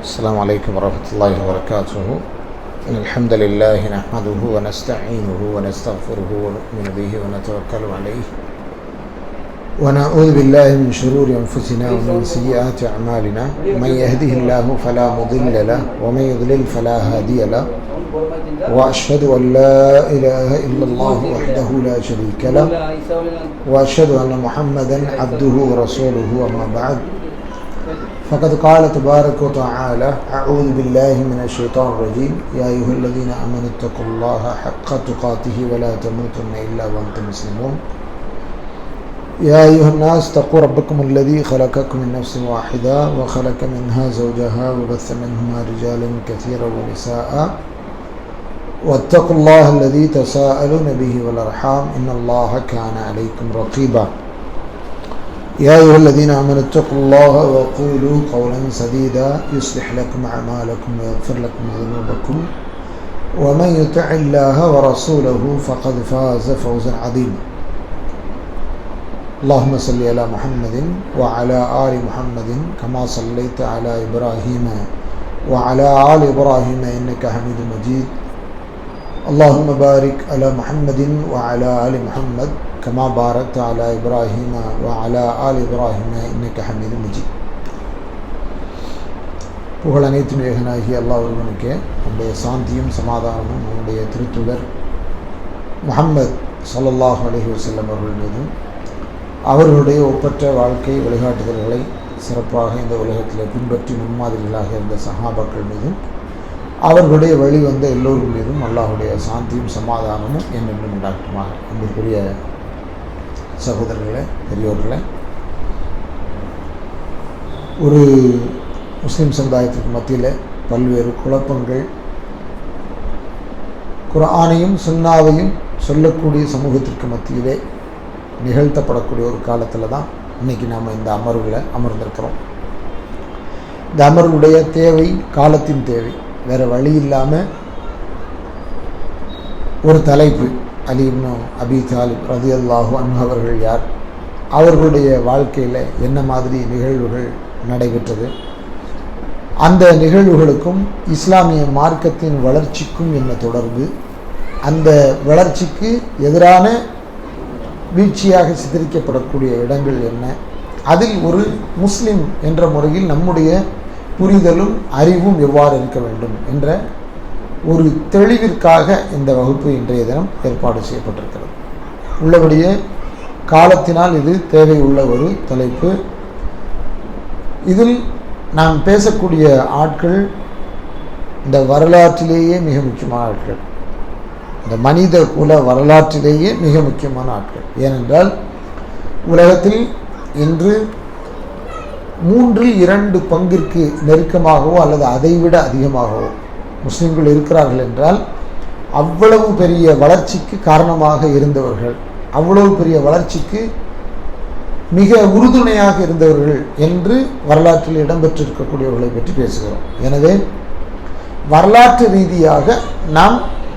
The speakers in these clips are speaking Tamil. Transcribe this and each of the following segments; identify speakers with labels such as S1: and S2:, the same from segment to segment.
S1: السلام عليكم ورحمة الله وبركاته. إن الحمد لله نحمده ونستعينه ونستغفره ونؤمن به ونتوكل عليه ونعوذ بالله من شرور أنفسنا ومن سيئات أعمالنا. من يهده الله فلا مضل له ومن يضلل فلا هادي له. وأشهد أن لا إله إلا الله وحده لا شريك له وأشهد أن محمدا عبده ورسوله. أما بعد فقد قال تبارك وتعالى: أعوذ بالله من الشيطان الرجيم. يا أيها الذين آمنوا اتقوا الله حق تقاته ولا تموتن إلا وأنتم مسلمون. يا أيها الناس اتقوا ربكم الذي خلقكم من نفس واحدة وخلق منها زوجها وبث منهما رجالا كثيرا ونساء واتقوا الله الذي تساءلون به والأرحام إن الله كان عليكم رقيبا. يا أيها الذين آمنوا اتقوا الله وقولوا قولا سديدا يصلح لكم أعمالكم ويغفر لكم ذنوبكم ومن يطع الله ورسوله فقد فاز فوزا عظيما. اللهم صل على محمد وعلى آل محمد كما صليت على إبراهيم وعلى آل إبراهيم إنك حميد مجيد. اللهم بارك على محمد وعلى آل محمد كما باركت على إبراهيم وعلى آل إبراهيم إنك حميد مجيد. புகழ் அனைத்தும் ஏகனாகி அல்லாஹ் ஒருவனுக்கே. நம்முடைய சாந்தியும் சமாதானமும் நம்முடைய திருத்தூதர் முஹம்மது ஸல்லல்லாஹு அலைஹி வஸல்லம் அவர்கள் மீதும் அவர்களுடைய ஒப்பற்ற வாழ்க்கை வழிகாட்டுதல்களை சிறப்பாக இந்த உலகத்தில் பின்பற்றி முன்மாதிரிகளாக இருந்த சஹாபாக்கள் மீதும் அவர்களுடைய வழி வந்த எல்லோரும் மீதும் அல்லாஹுடைய சாந்தியும் சமாதானமும் என்னென்றும் உண்டாக்குமாக. அன்பிற்குரிய சகோதரர்களே, பெரியோர்களே, ஒரு முஸ்லீம் சமுதாயத்திற்கு மத்தியில் பல்வேறு குழப்பங்கள், குர்ஆனையும் சுன்னாவையும் சொல்லக்கூடிய சமூகத்திற்கு மத்தியிலே நிகழ்த்தப்படக்கூடிய ஒரு காலத்தில் தான் இன்றைக்கி நாம் இந்த அமர்வில் அமர்ந்திருக்கிறோம். இந்த அமர்வுடைய தேவை காலத்தின் தேவை. வேறு வழி இல்லாமல் ஒரு தலைப்பு, அலி இப்னு அபி தாலிப் ரலியல்லாஹு அன்ஹு அவர்கள் யார், அவர்களுடைய வாழ்க்கையில் என்ன மாதிரி நிகழ்வுகள் நடைபெற்றது, அந்த நிகழ்வுகளுக்கும் இஸ்லாமிய மார்க்கத்தின் வளர்ச்சிக்கும் என்ன தொடர்பு, அந்த வளர்ச்சிக்கு எதிரான வீழ்ச்சியாக சித்தரிக்கப்படக்கூடிய இடங்கள் என்ன, அதில் ஒரு முஸ்லிம் என்ற முறையில் நம்முடைய புரிதலும் அறிவும் எவ்வாறு இருக்க வேண்டும் என்ற ஒரு தெளிவிற்காக இந்த வகுப்பு இன்றைய தினம் ஏற்பாடு செய்யப்பட்டிருக்கிறது. உள்ளபடியே காலத்தினால் இது தேவை உள்ள ஒரு தலைப்பு. இதில் நாம் பேசக்கூடிய ஆட்கள் இந்த வரலாற்றிலேயே மிக முக்கியமான ஆட்கள், இந்த மனித குல வரலாற்றிலேயே மிக முக்கியமான ஆட்கள். ஏனென்றால் உலகத்தில் இன்று 3/2 பங்கிற்கு நெருக்கமாகவோ அல்லது அதைவிட அதிகமாகவோ முஸ்லிம்கள் இருக்கிறார்கள் என்றால் அவ்வளவு பெரிய வளர்ச்சிக்கு காரணமாக இருந்தவர்கள், அவ்வளவு பெரிய வளர்ச்சிக்கு மிக உறுதுணையாக இருந்தவர்கள் என்று வரலாற்றில் இடம்பெற்றிருக்கக்கூடியவர்களை பற்றி பேசுகிறோம். எனவே வரலாற்று ரீதியாக நாம்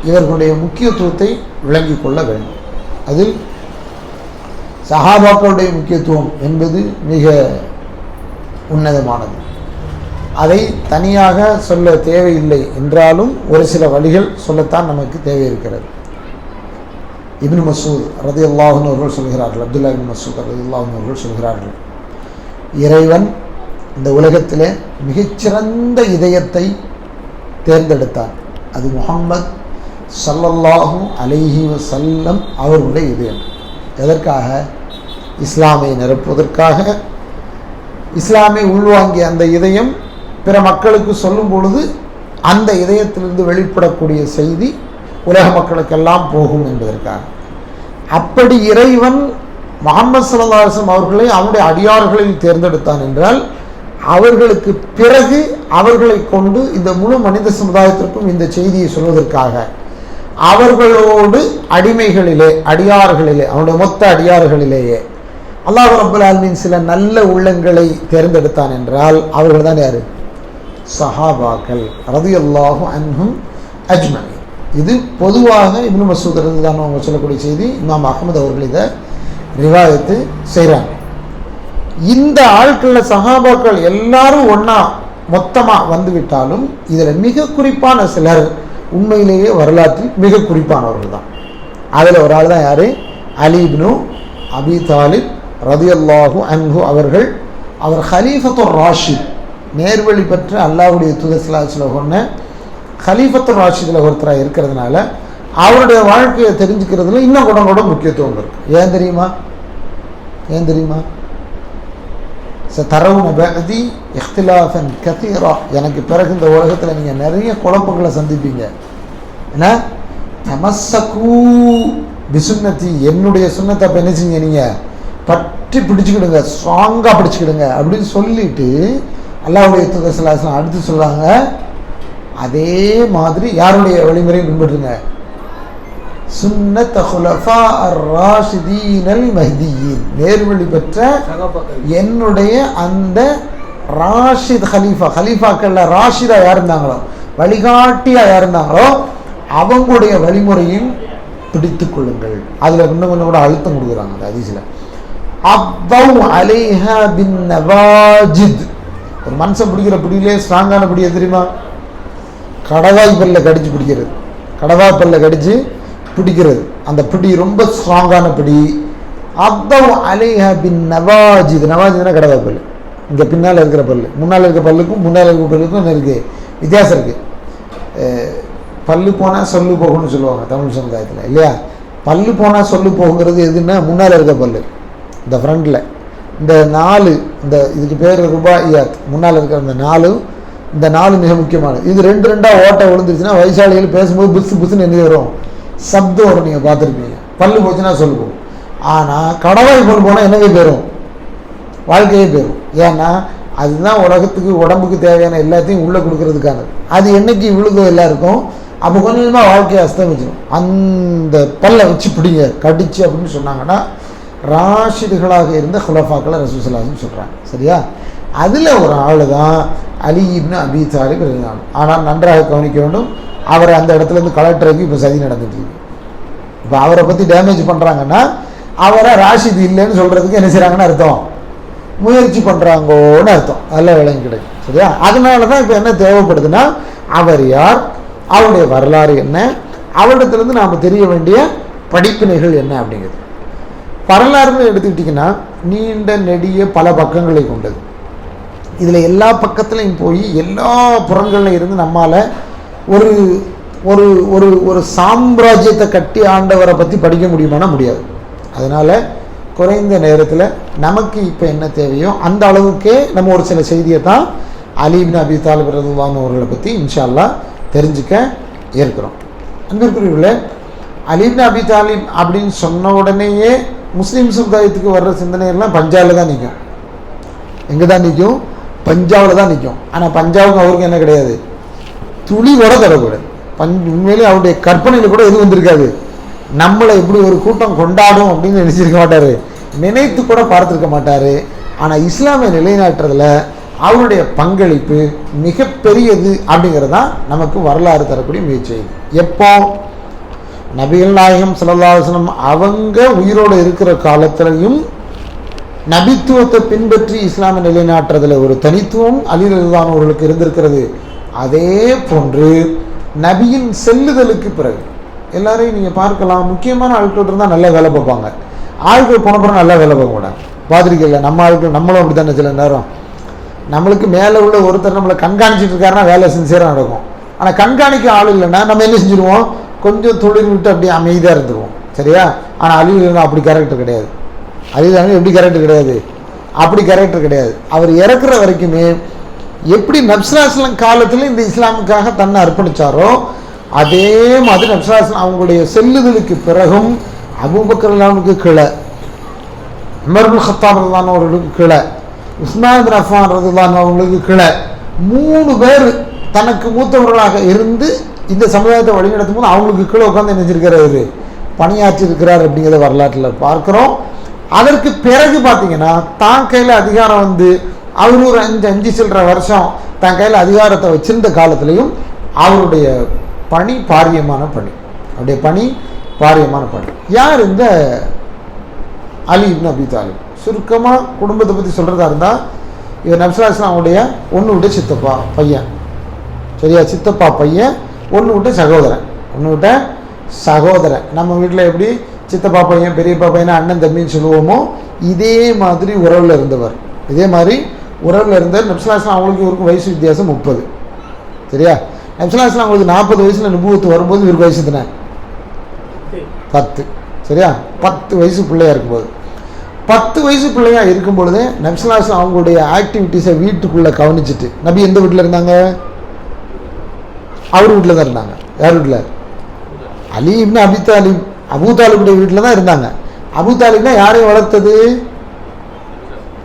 S1: இவர்களுடைய முக்கியத்துவத்தை விளங்கிக் கொள்ள வேண்டும். அதில் சஹாபாக்களுடைய முக்கியத்துவம் என்பது மிக உன்னதமானது. அதை தனியாக சொல்ல தேவையில்லை என்றாலும் ஒரு சில வழிகள் சொல்லத்தான் நமக்கு தேவை இருக்கிறது. இப்னு மஸ்ஊத் ரலியல்லாஹு அன்ஹு அவர்கள் சொல்கிறார்கள், அப்துல்லா இப்னு மஸ்ஊத் ரலியல்லாஹு அன்ஹு அவர்கள் சொல்கிறார்கள், இறைவன் இந்த உலகத்திலே மிகச்சிறந்த இதயத்தை தேர்ந்தெடுத்தார். அது முஹம்மது ஸல்லல்லாஹு அலைஹி வஸல்லம் அவர்களுடைய இதயம். எதற்காக? இஸ்லாமை நிரப்புவதற்காக. இஸ்லாமை உள்வாங்கிய அந்த இதயம் பிற மக்களுக்கு சொல்லும் பொழுது அந்த இதயத்திலிருந்து வெளிப்படக்கூடிய செய்தி உலக மக்களுக்கெல்லாம் போகும் என்பதற்காக. அப்படி இறைவன் முஹம்மது ஸல்லல்லாஹு அலைஹி வஸல்லம் அவர்களை அவனுடைய அடியார்களில் தேர்ந்தெடுத்தான் என்றால் அவர்களுக்கு பிறகு அவர்களை கொண்டு இந்த முழு மனித சமுதாயத்திற்கும் இந்த செய்தியை சொல்வதற்காக அவர்களோடு அடிமைகளிலே, அடியார்களிலே, அவனுடைய மொத்த அடியார்களிலேயே அல்லாஹ் ரப்பல் ஆலமீன் சில நல்ல உள்ளங்களை தேர்ந்தெடுத்தான் என்றால் அவர்கள் தான் யார்? சஹாபாக்கள் ரலியல்லாஹு அன்ஹும் அஜ்மஈன். இது பொதுவாக இப்னு மஸ்ஊத் ரலியல்லாஹு அன்ஹு அவங்க சொல்லக்கூடிய செய்தி. இமாம் அஹ்மத் அவர்கள் இதை ரிவாயத்து செய்கிறாங்க. இந்த ஆட்களில் சஹாபாக்கள் எல்லாரும் ஒன்றா மொத்தமாக வந்துவிட்டாலும் இதில் மிக குறிப்பான சிலர் உண்மையிலேயே வரலாற்றில் மிக குறிப்பானவர்கள் தான். அதில் ஒரு ஆள் தான் யார்? அலி இப்னு அபி தாலிப் ரலியல்லாஹு அன்ஹு அவர்கள். அவர் ஹலீஃபத்துர் ராஷித், நேர்வழி பெற்ற அல்லாஹ்வுடைய தூதர் ஸல்லல்லாஹு அலைஹி வஸல்லம் சொன்ன ஹலீஃபத்துர் ராஷிதில் ஒருத்தராக இருக்கிறதுனால அவருடைய வாழ்க்கையை தெரிஞ்சுக்கிறதுல இன்னும் கூட முக்கியத்துவம் இருக்குது. ஏன் தெரியுமா? சதரவுன பஅதி இஹ்திலாஃபன் கதீரா, எனக்கு பிறகு இந்த உலகத்தில் நீங்கள் நிறைய குழப்பங்களை சந்திப்பீங்க. ஏன்னா தமஸ்ஸகு பிசுன்னதி, என்னுடைய சுன்னத்தை அப்போ என்ன செஞ்சீங்க, நீங்கள் பற்றி பிடிச்சிக்கிடுங்க, ஸ்ட்ராங்காக பிடிச்சிக்கிடுங்க அப்படின்னு சொல்லிட்டு அல்லாஹ்வுடைய தூதர் ஸல்லல்லாஹு அலைஹி வஸல்லம் அடுத்து சொல்கிறாங்க, அதே மாதிரி யாருடைய வழிமுறையை பின்பற்றுங்க, சுன்னத் குலஃபா அர்-ராஷிதீனல் மஹ்தியீன், நேர்வழி பெற்ற என்னுடைய அந்த ராஷித் ஹலீஃபாக்கள்ல ராஷிதா யார் இருந்தாங்களோ, வழிகாட்டியா யார் இருந்தாங்களோ அவங்களுடைய வழிமுறையும் பிடித்து கொள்ளுங்கள். அதில் இன்னும் கொஞ்சம் கூட அழுத்தம் கொடுக்குறாங்க அந்த ஹதீஸ்ல. அத்தவ் அலைஹா பின் நவாஜித், ஒரு மனுஷன் பிடிக்கிற பிடியிலே ஸ்ட்ராங்கான பிடி எது தெரியுமா? கடவாய் பல்ல கடிச்சு பிடிக்கிறது, கடவாய் பல்ல கடிச்சு பிடிக்கிறது, அந்த பிடி ரொம்ப ஸ்ட்ராங்கான பிடி. அத்தவ் அலைஹா பின் நவாஜித், நவாஜித்னா கடவாய் பல், இங்கே பின்னால் இருக்கிற பல்லு, முன்னால் இருக்கிற பல்லுக்கும் முன்னால் இருக்கிற பல்லுக்கும் என்ன இருக்குது, வித்தியாசம் இருக்குது. பல்லு போனால் சொல்லு போகும்னு சொல்லுவாங்க தமிழ் சமுதாயத்தில் இல்லையா? பல்லு போனால் சொல்லு போகுங்கிறது எதுன்னா முன்னால் இருக்க பல்லு, இந்த ஃப்ரண்டில் இந்த 4, இந்த இதுக்கு பேர் ருபாயியாத், முன்னால் இருக்கிற இந்த 4 மிக முக்கியமானது. இது 2 ஓட்டை விழுந்துருச்சுன்னா வயசாளிகள் பேசும்போது புஸ்ஸுன்னு என்ன வரும், சப்தம் வரும், நீங்கள் பார்த்துருப்பீங்க. பல்லு போச்சுன்னா சொல்லு போகும். ஆனால் கடவாய் பல் போனால் என்னவே போயிடும், வாழ்க்கையே போயிடும். ஏன்னா அதுதான் உலகத்துக்கு உடம்புக்கு தேவையான எல்லாத்தையும் உள்ளே கொடுக்கறதுக்கானது. அது என்னைக்கு விழுதோ எல்லாருக்கும் அப்போ கொஞ்சமாக வாழ்க்கையை அஸ்தமிச்சிடும். அந்த பல்லை வச்சு பிடிங்க கடிச்சு அப்படின்னு சொன்னாங்கன்னா ராஷிதுகளாக இருந்த குலஃபாக்களை ரசூலுல்லாஹி ஸல்லல்லாஹு அலைஹி வஸல்லம் சொல்கிறாங்க. சரியா? அதில் ஒரு ஆள் தான் அலி இப்னு அபி தாலிப் இருந்தாங்க. ஆனால் நன்றாக கவனிக்க வேண்டும், அவரை அந்த இடத்துலேருந்து கலெக்டருக்கு இப்போ சதி நடந்துட்டு இருக்கு. இப்போ அவரை பற்றி டேமேஜ் பண்ணுறாங்கன்னா அவரை ராஷிது இல்லைன்னு சொல்கிறதுக்கு என்ன செய்கிறாங்கன்னு அர்த்தம், முயற்சி பண்ணுறாங்கன்னு அர்த்தம். அதெல்லாம் விளங்கி கிடைக்கும். சரியா? அதனால தான் இப்போ என்ன தேவைப்படுதுன்னா, அவர் யார், அவருடைய வரலாறு என்ன, அவரிடத்துலேருந்து நாம் தெரிய வேண்டிய படிப்பினைகள் என்ன அப்படிங்கிறது. வரலாறுன்னு எடுத்துக்கிட்டிங்கன்னா நீண்ட நெடிய பல பக்கங்களை கொண்டது. இதில் எல்லா பக்கத்துலையும் போய் எல்லா புறங்களில் இருந்து நம்மால் ஒரு ஒரு ஒரு ஒரு சாம்ராஜ்யத்தை கட்டி ஆண்டவரை பற்றி படிக்க முடியுமானா முடியாது. அதனால் குறைந்த நேரத்தில் நமக்கு இப்போ என்ன தேவையோ அந்த அளவுக்கே நம்ம ஒரு சில செய்தியை தான் அலி இப்னு அபி தாலிப் ரலியல்லாஹு அவர்களை பற்றி இன்ஷா அல்லாஹ் தெரிஞ்சுக்க இருக்கிறோம். அன்பிற்குரியவர்களே, அலி இப்னு அபி தாலிப் அப்படின்னு சொன்ன உடனேயே முஸ்லீம் சமுதாயத்துக்கு வர்ற சிந்தனையெல்லாம் பஞ்சாபில் தான் நிற்கும். எங்கே தான் நிற்கும்? பஞ்சாபில் தான் நிற்கும். ஆனால் பஞ்சாபுக்கு அவருக்கு என்ன கிடையாது, துளி கூட தரக்கூடாது. உண்மையிலே அவருடைய கற்பனையில் கூட எதுவும் வந்திருக்காது. நம்மளை எப்படி ஒரு கூட்டம் கொண்டாடும் அப்படின்னு நினைச்சிருக்க மாட்டார், நினைத்து கூட பார்த்துருக்க மாட்டார். ஆனால் இஸ்லாமை நிலைநாட்டுறதுல அவருடைய பங்களிப்பு மிகப்பெரியது அப்படிங்கிறது தான் நமக்கு வரலாறு தரக்கூடிய முயற்சி. எப்போ நபிகள் நாயகம் ஸல்லல்லாஹு அலைஹி வஸல்லம் அவங்க உயிரோடு இருக்கிற காலத்திலையும் நபித்துவத்தை பின்பற்றி இஸ்லாமை நிலைநாட்டுறதுல ஒரு தனித்துவம் அலி ரலியல்லாஹு அன்ஹு அவர்களுக்கு இருந்திருக்கிறது. அதே போன்று நபியின் செல்லுதலுக்கு பிறகு எல்லாரையும் நீங்கள் பார்க்கலாம், முக்கியமான ஆட்கள் இருந்தால் நல்லா வேலை பார்ப்பாங்க, ஆட்கள் போனப்புறம் நல்லா வேலை பார்க்க மாட்டாங்க. பார்த்துருக்கீங்களா? நம்ம ஆட்கள் நம்மளும் அப்படி தானே. சில நேரம் நம்மளுக்கு மேலே உள்ள ஒருத்தர் நம்மளை கண்காணிச்சிட்டு இருக்காருன்னா வேலை சின்சியராக நடக்கும். ஆனால் கண்காணிக்க ஆள் இல்லைன்னா நம்ம என்ன செஞ்சுருவோம், கொஞ்சம் தொழில் விட்டு அப்படியே அமைதியாக இருந்துருவோம். சரியா? ஆனால் அலிலாம் அப்படி கேரக்டர் கிடையாது. அலிலாங்க எப்படி கேரக்டர் கிடையாது, அப்படி கேரக்டர் கிடையாது. அவர் இறக்குற வரைக்குமே எப்படி நப்சுல்லாஹ் காலத்தில் இந்த இஸ்லாமுக்காக தன்னை அர்ப்பணித்தாரோ அதே மாதிரி நப்சுல்லாஹ் அவங்களுடைய செல்லுதலுக்கு பிறகும் அபூபக்கர் ரலியல்லாஹு கீழே, உமர் இப்னு கத்தாப் ரலியல்லாஹு அவர்களுக்கு கீழே, உஸ்மான் இப்னு அஃபான் ரலியல்லாஹு அவங்களுக்கு கீழே 3 பேர் தனக்கு மூத்தவர்களாக இருந்து இந்த சமுதாயத்தை வழிநடத்தும் போது அவங்களுக்கு கீழே உட்காந்து நினைச்சிருக்கிறாரு, பணியாற்றி இருக்கிறார் அப்படிங்கிறத வரலாற்றில் பார்க்குறோம். அதற்கு பிறகு பார்த்தீங்கன்னா தான் கையில் அதிகாரம் வந்து அவர் ஒரு 5 சில்லற வருஷம் தன் கையில் அதிகாரத்தை வச்சிருந்த காலத்திலையும் அவருடைய பணி பாரியமான பணி, அவருடைய பணி பாரியமான பணி. யார் இந்த அலி இப்னு அபி தாலிப்? சுருக்கமாக குடும்பத்தை பற்றி சொல்கிறதா இருந்தால் இவர் நபி ஸல்லல்லாஹு அலைஹி வஸல்லம் அவங்களுடைய ஒன்று விட்ட சித்தப்பா பையன், சரியா, சித்தப்பா பையன், ஒன்று விட்ட சகோதரன். ஒன்று விட்ட சகோதரன். நம்ம வீட்டில் எப்படி சித்தப்பா பையன் பெரியப்பா பையனை அண்ணன் தம்பின்னு சொல்லுவோமோ இதே மாதிரி உறவில் இருந்தவர். இதே மாதிரி உறவில் இருந்தவர். நபி ஸல்லல்லாஹு அலைஹி வஸல்லம் அவங்களுக்கு இவருக்கு வயசு வித்தியாசம் 30, சரியா. நபி ஸல்லல்லாஹு அலைஹி வஸல்லம் அவங்களுக்கு 40 வயசில் நுபுவத்து வரும்போது இவருக்கு வயசு எத்தனை? 10, சரியா. 10 வயசு பிள்ளையா இருக்கும்போது, 10 வயசு பிள்ளையா இருக்கும் பொழுது நபி ஸல்லல்லாஹு அலைஹி வஸல்லம் அவங்களுடைய ஆக்டிவிட்டீஸை வீட்டுக்குள்ளே கவனிச்சுட்டு, நபி எந்த வீட்டில் இருந்தாங்க? அவர் வீட்டில் தான் இருந்தாங்க. யார் வீட்டில்? அலி இப்னு அபி தாலிப், அபூ தாலிபுடைய வீட்டில் தான் இருந்தாங்க. அபூ தாலிப்னா யாரையும் வளர்த்தது?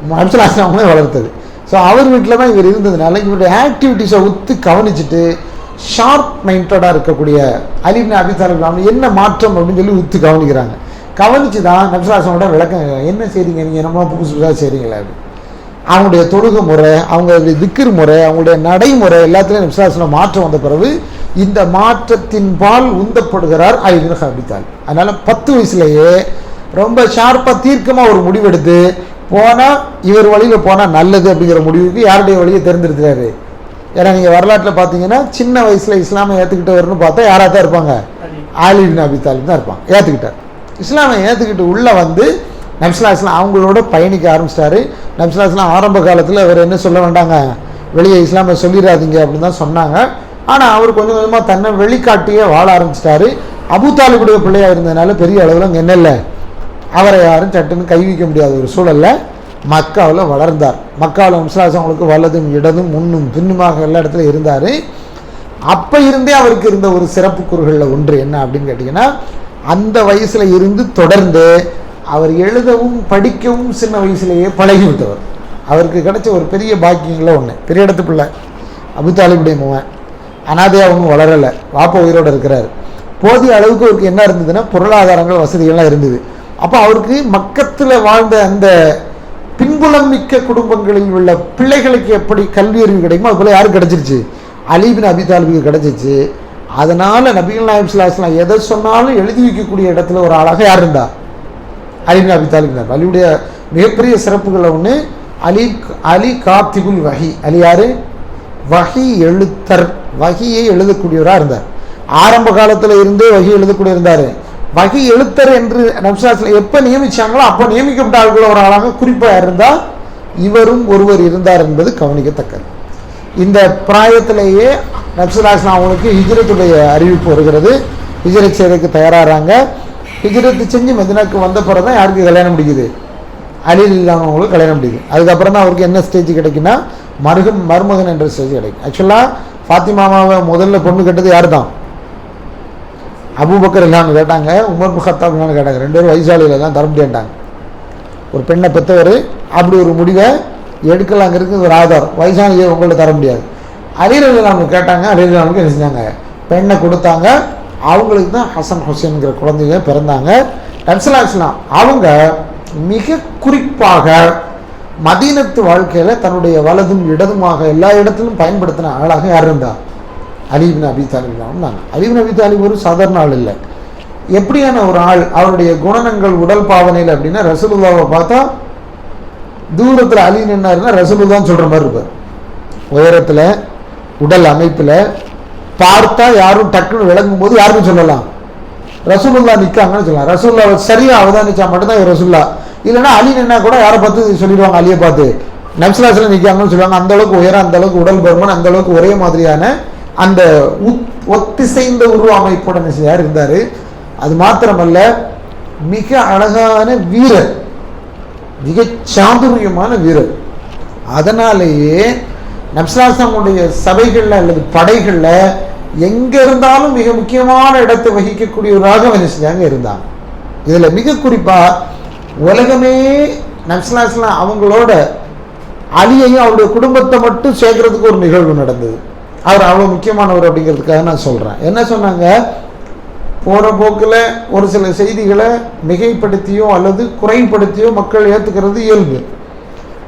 S1: நபி ஸல்லல்லாஹு அலைஹி வஸல்லம் அவங்களே வளர்த்தது. ஸோ அவர் வீட்டில் தான் இவர் இருந்ததுனால இவருடைய ஆக்டிவிட்டீஸை ஒத்து கவனிச்சுட்டு ஷார்ப் மைண்டடாக இருக்கக்கூடிய அலி இப்னு அபி தாலிப் அவங்க என்ன மாற்றம் அப்படின்னு சொல்லி ஒத்து கவனிக்கிறாங்க. கவனித்து தான் நபி ஸல்லல்லாஹு அலைஹி வஸல்லம் விளக்கம், என்ன செய்றீங்க நீங்கள், என்னமோ புதுசு புதுசாக செய்கிறீங்களா அப்படி. அவங்களுடைய தொழுகை முறை, அவங்களுடைய திக்ர் முறை, அவங்களுடைய நடைமுறை எல்லாத்துலேயும் நபி ஸல்லல்லாஹு அலைஹி வஸல்லம் மாற்றம் வந்த பிறகு இந்த மாற்றத்தின் பால் உந்தப்படுகிறார் அலி இப்னு அபி தாலிப். அதனால் 10 வயசுலேயே ரொம்ப ஷார்ப்பாக தீர்க்கமாக ஒரு முடிவெடுத்து போனால் இவர் வழியில் போனால் நல்லது அப்படிங்கிற முடிவுக்கு யாருடைய வழியை தேர்ந்தெடுக்கிறாரு. ஏன்னா நீங்கள் வரலாற்றில் பார்த்தீங்கன்னா சின்ன வயசில் இஸ்லாமை ஏற்றுக்கிட்டவர்னு பார்த்தா யாராக தான் இருப்பாங்க? அலி இப்னு அபி தாலிப் தான் இருப்பாங்க. ஏற்றுக்கிட்டார், இஸ்லாமை ஏற்றுக்கிட்டு உள்ளே வந்து நபி ஸல்லல்லாஹு அலைஹி வஸல்லம் அவங்களோட பயணிக்க ஆரம்பிச்சிட்டாரு. நபி ஸல்லல்லாஹு அலைஹி வஸல்லம் ஆரம்ப காலத்தில் அவர் என்ன சொல்ல வேண்டாங்க, வெளியே இஸ்லாமை சொல்லிடாதீங்க அப்படின்னு தான் சொன்னாங்க. ஆனால் அவர் கொஞ்சம் கொஞ்சமாக தன்னை வெளிக்காட்டியே வாழ ஆரம்பிச்சிட்டாரு. அபூ தாலிபுடைய பிள்ளையாக இருந்ததுனால பெரிய அளவில் அங்கே என்ன இல்லை, அவரை யாரும் சட்டுன்னு கை வைக்க முடியாத ஒரு சூழலில் மக்காவில் வளர்ந்தார். மக்காவில் நபி ஸல்லல்லாஹு அலைஹி வஸல்லம் அவங்களுக்கு வலதும் இடதும் முன்னும் பின்னுமாக எல்லா இடத்துலையும் இருந்தார். அப்போ இருந்தே அவருக்கு இருந்த ஒரு சிறப்பு கூறுகளில் ஒன்று என்ன அப்படின்னு கேட்டிங்கன்னா, அந்த வயசில் இருந்து தொடர்ந்து அவர் எழுதவும் படிக்கவும் சின்ன வயசுலேயே பழகிவிட்டவர். அவருக்கு கிடைச்ச ஒரு பெரிய பாக்கியங்களில் ஒன்று, பெரிய இடத்து பிள்ளை, அபூ தாலிபுடைய மகன், அனாதையாக ஒன்றும் வளரலை, வாப்பா உயிரோடு இருக்கிறார். போதிய அளவுக்கு அவருக்கு என்ன இருந்ததுன்னா பொருளாதாரங்கள் வசதிகள்லாம் இருந்தது. அப்போ அவருக்கு மக்கத்தில் வாழ்ந்த அந்த பின்புலம் மிக்க குடும்பங்களில் உள்ள பிள்ளைகளுக்கு எப்படி கல்வி அறிவு கிடைக்குமோ அது போல யாருக்கு கிடைச்சிருச்சு? அலி இப்னு அபி தாலிபுக்கு கிடைச்சிச்சு. அதனால் நபிகள் நாயகம் ஸல்லல்லாஹு அலைஹி வஸல்லம் எதை சொன்னாலும் எழுதி வைக்கக்கூடிய இடத்துல ஒரு ஆளாக யார் இருந்தா? அலி இப்னு அபி தாலிப். அலியுடைய மிகப்பெரிய சிறப்புகளில் ஒன்று அலி காத்திபுல் வஹி. அலி யாரு? வஹி எழுத்தர், வஹியை எழுதக்கூடியவராக இருந்தார். ஆரம்ப காலத்தில் இருந்தே வஹி எழுதக்கூடிய இருந்தார். வஹி எழுத்தர் என்று நபி ஸல்லல்லாஹு அலைஹி வஸல்லம் எப்போ நியமிச்சாங்களோ அப்போ நியமிக்கப்பட்ட ஆட்கள் ஒரு ஆளாக குறிப்பாக இருந்தால் இவரும் ஒருவர் இருந்தார் என்பது கவனிக்கத்தக்கது. இந்த பிராயத்திலேயே நபி ஸல்லல்லாஹு அலைஹி வஸல்லம் அவங்களுக்கு ஹிஜ்ரத்துடைய அறிவிப்பு வருகிறது. ஹிஜ்ரத் செய்யறதுக்கு தயாராகிறாங்க. ஹிஜ்ரத்து செஞ்சு மதீனாவுக்கு வந்த பிறகு தான் யாருக்கு கல்யாணம் முடிக்குது? அலி இல்லாதவங்களுக்கு கல்யாணம் முடியுது. அதுக்கப்புறம் தான் அவருக்கு என்ன ஸ்டேஜ் கிடைக்குன்னா மருமகன் என்ற ஸ்டேஜ் கிடைக்கும். ஆக்சுவலாக ஃபாத்திமாவை முதல்ல பொண்ணு கட்டது யார் தான்? அபூபக்கர் இல்லான்னு கேட்டாங்க, உமர் பின் கத்தாப் இல்லான்னு கேட்டாங்க. 2 பேரும் வயசாளியில் தான் தர முடியாட்டாங்க. ஒரு பெண்ணை பெற்றவர் அப்படி ஒரு முடிவை எடுக்கலாங்கிறது ஒரு ஆதாரம். வயசாளியை உங்கள்ட்ட தர முடியாது. அலி ரலியல்லாஹு கேட்டாங்க. அலி ரலியல்லாஹு என்ன செஞ்சாங்க? பெண்ணை கொடுத்தாங்க. அவங்களுக்கு தான் ஹசன் ஹுசைன்கிற குழந்தைங்க பிறந்தாங்க. நபி ஸல்லல்லாஹு அலைஹி வஸல்லம் அவங்க மிக குறிப்பாக மதீனத்து வாழ்க்கையில் தன்னுடைய வலதும் இடதுமாக எல்லா இடத்திலும் பயன்படுத்தின ஆளாக யார் இருந்தா? அலி இப்னு அபி தாலிப் தான். அலி இப்னு அபி தாலிப் ஒரு சாதாரண ஆள் இல்லை. எப்படியான ஒரு ஆள்? அவருடைய குணநங்கள் உடல் பாவனையில் அப்படின்னா ரசூலுல்லாவை பார்த்தா தூரத்தில் அலி நின்னாருன்னா ரசூலுல்லான்னு சொல்கிற மாதிரி இருப்பார். உயரத்தில் உடல் அமைப்பில் பார்த்தா யாரும் டக்குன்னு விளங்கும் போது யாருன்னு சொல்லலாம்? ரசூலுல்லா நிற்காங்கன்னு சொல்லலாம். ரசூலுல்லா சரியாக அவதானிச்சா மட்டும்தான் இவர் ரசூலுல்லா. இல்லைன்னா அலி நின்னா கூட யாரை பார்த்து சொல்லிடுவாங்க, அலியை பார்த்து நபி ஸல்லல்லாஹு அலைஹி வஸல்லம் நிற்காங்கன்னு சொல்லுவாங்க. அந்தளவுக்கு உயரம், அந்தளவுக்கு உடல் பருமன், அந்தளவுக்கு ஒரே மாதிரியான அந்த ஒத்திசைந்த உருவ அமைப்புடன் யார் இருந்தார். அது மாத்திரமல்ல, மிக அழகான வீரர், மிக சாதுரியமான வீரர். அதனாலேயே நபி ஸல்லல்லாஹு அலைஹி வஸல்லம் சபைகளில் அல்லது படைகளில் எங்கே இருந்தாலும் மிக முக்கியமான இடத்தை வகிக்கக்கூடியவராக செஞ்சாங்க இருந்தாங்க. இதில் மிக குறிப்பாக உலகமே நபி ஸல்லல்லாஹு அலைஹி வஸல்லம் அவங்களோட அலியையும் அவருடைய குடும்பத்தை மட்டும் சேர்க்கறதுக்கு ஒரு நிகழ்வு நடந்தது. அவர் அவ்வளோ முக்கியமானவர் அப்படிங்கிறதுக்காக நான் சொல்கிறேன். என்ன சொன்னாங்க? போகிற போக்கில் ஒரு சில செய்திகளை மிகைப்படுத்தியோ அல்லது குறைப்படுத்தியோ மக்கள் ஏற்றுக்கிறது இயல்பு.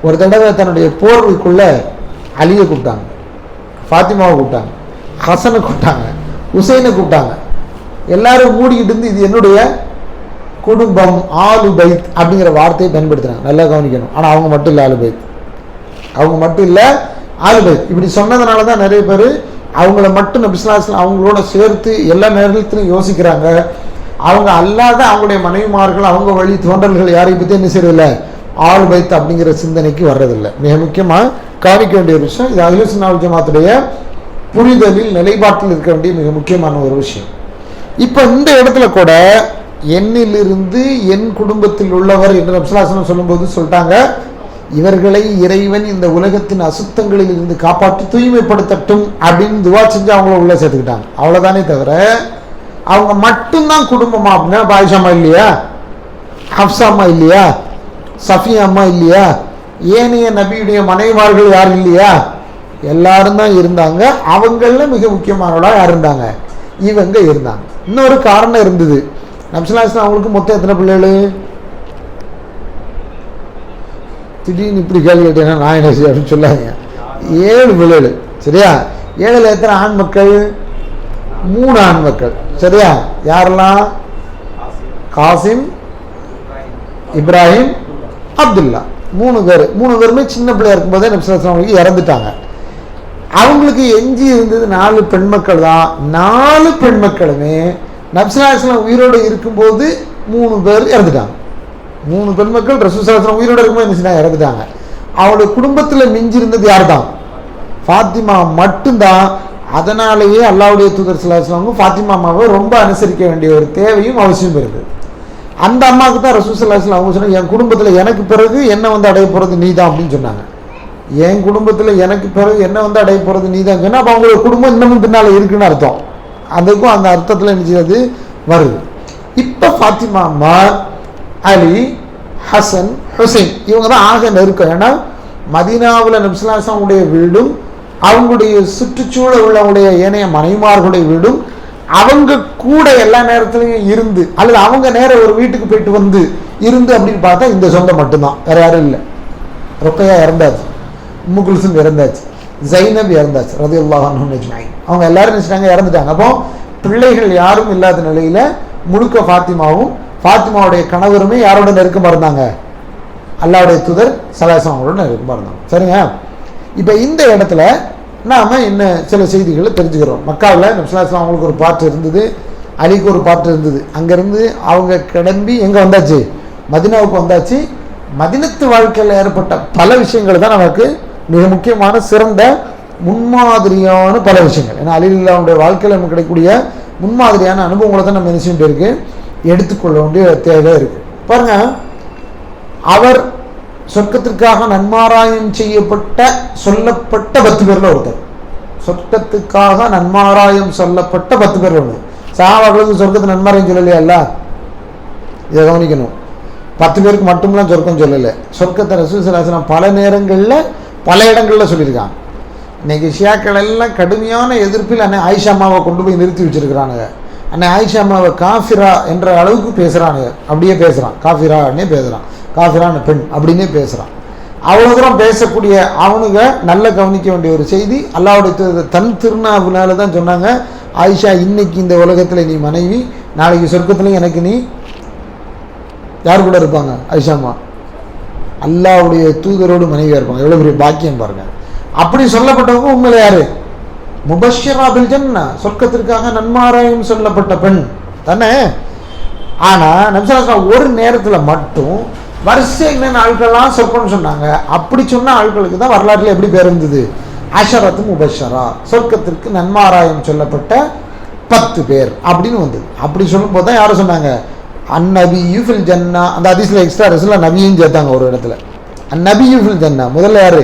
S1: ஒரு தடவை தன்னுடைய போர்வைக்குள்ளே அலியை கூப்பிட்டாங்க, ஃபாத்திமாவை கூப்பிட்டாங்க, ஹசனை கூப்பிட்டாங்க, ஹுசைனை கூப்பிட்டாங்க. எல்லாரும் மூடிக்கிட்டு இருந்து இது என்னுடைய குடும்பம், ஆலு பைத் அப்படிங்கிற வார்த்தையை பயன்படுத்துகிறாங்க. நல்லா கவனிக்கணும். ஆனால் அவங்க மட்டும் இல்லை, ஆலு பைத் அவங்க மட்டும் இல்லை, ஆளுபைத். இப்படி சொன்னதுனால தான் நிறைய பேர் அவங்கள மட்டும் நபி ஸல்லல்லாஹு அலைஹி வஸல்லம் அவங்களோட சேர்த்து எல்லா நேரத்திலும் யோசிக்கிறாங்க. அவங்க அல்லாத அவங்களுடைய மனைவிமார்கள், அவங்க வழி தோன்றல்கள் யாரையும் பற்றி என்ன செய்யறதில்லை, ஆளுபைத் அப்படிங்கிற சிந்தனைக்கு வர்றதில்லை. மிக முக்கியமாக கவனிக்க வேண்டிய ஒரு விஷயம். இது அஹ்லுஸ் சுன்னah வல் ஜமாத்துடைய புரிதலில் நிலைப்பாட்டில் இருக்க வேண்டிய மிக முக்கியமான ஒரு விஷயம். இப்போ இந்த இடத்துல கூட என்னிலிருந்து என் குடும்பத்தில் உள்ளவர் என்று நபி ஸல்லல்லாஹு அலைஹி வஸல்லம் சொல்லும்போது சொல்லிட்டாங்க, இவர்களை இறைவன் இந்த உலகத்தின் அசுத்தங்களில் இருந்து காப்பாற்றி தூய்மைப்படுத்தட்டும் அப்படின்னு துவா செஞ்சு அவங்கள உள்ள சேர்த்துக்கிட்டாங்க. அவ்வளோதானே தவிர அவங்க மட்டும்தான் குடும்பமா அப்படின்னா ஆயிஷா அம்மா இல்லையா, ஹப்ஸா அம்மா இல்லையா, சஃபியா அம்மா இல்லையா, ஏனைய நபியுடைய மனைவிமார்கள் யாரும் இல்லையா, எல்லாரும் தான் இருந்தாங்க. அவங்கள மிக முக்கியமானவளா யார் இருந்தாங்க, இவங்க இருந்தாங்க. இன்னொரு காரணம் இருந்தது. நபி ஸல்லல்லாஹு அலைஹி வஸல்லம் அவங்களுக்கு மொத்தம் எத்தனை பிள்ளைகள்? திடீர்னு இப்படி கேள்வி கேட்டீங்கன்னா நான் என்ன செய்ய அப்படின்னு சொல்லாங்க. 7 பிள்ளைகள். சரியா? 7ல் எத்தனை ஆண் மக்கள்? 3 ஆண் மக்கள். சரியா? யாரெல்லாம்? காசிம், இப்ராஹிம், அப்துல்லா. 3 பேர். 3 பேருமே சின்ன பிள்ளையா இருக்கும்போதே நபி ஸல்லல்லாஹு அலைஹி வஸல்லம் அவங்களுக்கு இறந்துட்டாங்க. அவங்களுக்கு எஞ்சி இருந்தது 4 பெண் மக்கள் தான். 4 பெண் மக்களுமே நபி ஸல்லல்லாஹு அலைஹி வஸல்லம் உயிரோடு இருக்கும்போது 3 பேர் இறந்துட்டாங்க. 3 பெண் மக்கள் ரசூல் ஸல்லல்லாஹு அலைஹி வஸல்லம் உயிரோடு இருக்கும்போது என்ன செஞ்சாங்க, இறந்துட்டாங்க. அவளுடைய குடும்பத்தில் மிஞ்சி இருந்தது யார் தான்? ஃபாத்திமா மட்டும்தான். அதனாலேயே அல்லாஹ்வுடைய தூதர் ஸல்லல்லாஹு அலைஹி வஸல்லம் ஃபாத்திமா அம்மாவை ரொம்ப அனுசரிக்க வேண்டிய ஒரு தேவையும் அவசியம் இருக்குது. அந்த அம்மாவுக்கு தான் ரசூல் ஸல்லல்லாஹு அலைஹி வஸல்லம் அவங்க சொன்னாங்க, என் குடும்பத்தில் எனக்கு பிறகு என்ன வந்து அடைய போகிறது நீ தான் அப்படின்னு சொன்னாங்க. என் குடும்பத்தில் எனக்கு பிறகு என்ன வந்து அடைய போகிறது நீ தான் சொன்னால் அப்போ அவங்களோட குடும்பம் இன்னமும் பின்னால் இருக்குன்னு அர்த்தம். அதுக்கும் அந்த அர்த்தத்தில் என்ன செய்யாது வருது. இப்போ ஃபாத்திமா அம்மா, அலி, ஹசன், ஹுசைன் இவங்க தான் ஆக நெருக்கம். ஏன்னா மதீனாவில் நபி ஸல்லல்லாஹு அலைஹி வஸல்லம் உடைய வீடும் அவங்களுடைய சுற்றுச்சூழல் உள்ளவங்களுடைய ஏனைய மனைவிமார்களுடைய வீடும் அவங்க கூட எல்லா நேரத்துலையும் இருந்து, அல்லது அவங்க நேரம் ஒரு வீட்டுக்கு போயிட்டு வந்து இருந்து அப்படின்னு பார்த்தா இந்த சொந்தம் மட்டும்தான், வேற யாரும் இல்லை. ருக்கையா இறந்தாச்சு, உம்மு குல்சும் இறந்தாச்சு, ஜைனப் இறந்தாச்சு ரலியல்லாஹு அன்ஹும் அஜ்மஈன். அவங்க எல்லாரும் நினைச்சிட்டாங்க இறந்துட்டாங்க. அப்போ பிள்ளைகள் யாரும் இல்லாத நிலையில முழுக்க ஃபாத்திமாவும் ஃபாத்திமாவுடைய கணவருமே யாரோட நெருக்கமாக இருந்தாங்க, அல்லாஹ்வுடைய தூதர் ஸல்லல்லாஹு அலைஹி வஸல்லம் அவங்களோட நெருக்கமாக இருந்தாங்க. சரிங்க? இப்போ இந்த இடத்துல நாம் என்ன சில செய்திகளை தெரிஞ்சுக்கிறோம். மக்காவில் நபி ஸல்லல்லாஹு அலைஹி வஸல்லம் அவங்களுக்கு ஒரு பாட்டு இருந்தது, அலிக்கு ஒரு பாட்டு இருந்தது. அங்கேருந்து அவங்க கிளம்பி எங்கே வந்தாச்சு, மதினாவுக்கு வந்தாச்சு. மதினத்து வாழ்க்கையில் ஏற்பட்ட பல விஷயங்கள் தான் நமக்கு மிக முக்கியமான சிறந்த முன்மாதிரியான பல விஷயங்கள். ஏன்னா அலிலுல்லாவுடைய வாழ்க்கையில் நமக்கு கிடைக்கக்கூடிய முன்மாதிரியான அனுபவங்களை தான் நம்ம என்ன செய்ய இருக்கு எடுத்துக்கொள்ள வேண்டிய தேவை இருக்கு. பாருங்க, அவர் சொர்க்கத்திற்காக நன்மாராயம் செய்யப்பட்ட சொல்லப்பட்ட 10 பேர்ல ஒருத்தர். சொர்க்கத்துக்காக நன்மாராயம் சொல்லப்பட்ட 10 பேர் ஒன்று. சஹாபாக்களுக்கு சொர்க்கத்து நன்மாராயம் சொல்லலையா? இல்ல, இதை கவனிக்கணும். 10 பேருக்கு மட்டும்லாம் சொர்க்கம் சொல்லலை. சொர்க்கத்தை ரசூல் ஸல்லல்லாஹு அலைஹி வஸல்லம் பல நேரங்களில் பல இடங்களில் சொல்லியிருக்காங்க. இன்னைக்கு ஷியாக்கள் எல்லாம் கடுமையான எதிர்ப்பில் அன்னை ஆயிஷா அம்மாவை கொண்டு போய் நிறுத்தி வச்சிருக்கிறானுங்க. அன்னை ஆயிஷா அம்மாவை காஃபிரா என்ற அளவுக்கு பேசுகிறானுங்க. அப்படியே பேசுகிறான், காஃபிரான்னே பேசுகிறான், காஃபிரான பெண் அப்படின்னே பேசுகிறான். அவ்வளோ தூரம் பேசக்கூடிய அவனுங்க நல்ல கவனிக்க வேண்டிய ஒரு செய்தி. அல்லாஹ்வுடைய தன் திருநாவுனால தான் சொன்னாங்க, ஆயிஷா இன்னைக்கு இந்த உலகத்தில் நீ மனைவி, நாளைக்கு சொர்க்கத்துலையும் எனக்கு நீ யார் கூட இருப்பாங்க? ஆயிஷா அம்மா அல்லாஹ்வுடைய தூதரோடு மனைவியாக இருப்பாங்க. எவ்வளோ பெரிய பாக்கியம் பாருங்க. அப்படி சொல்லப்பட்டவங்க உண்மையில யாரு? முபஷ்ஷிரா பில் ஜன்னா, சொர்க்கத்திற்காக நன்மாராயம் சொல்லப்பட்ட பெண் தானே. ஆனால் நபி ஸல்லல்லாஹு அலைஹி வஸல்லம் ஒரு நேரத்தில் மட்டும் வரிசை என்னென்ன ஆட்கள்லாம் சொர்க்கம்னு சொன்னாங்க. அப்படி சொன்ன ஆட்களுக்கு தான் வரலாற்றில் எப்படி பேர் இருந்தது? அஷரத்து முபஷ்ஷரா, சொர்க்கத்திற்கு நன்மாராயம் சொல்லப்பட்ட 10 பேர் அப்படின்னு வந்தது. அப்படி சொல்லும் போது தான் யாரும் சொன்னாங்க, அந்நபியு ஃபில் ஜன்னா. அந்த ஹதீஸ்ல எக்ஸ்ட்ரா ரசூலுல்லாஹ் நபியும் சேர்த்தாங்க ஒரு இடத்துல. அந்நபியு ஃபில் ஜன்னா, முதல்ல யாரு?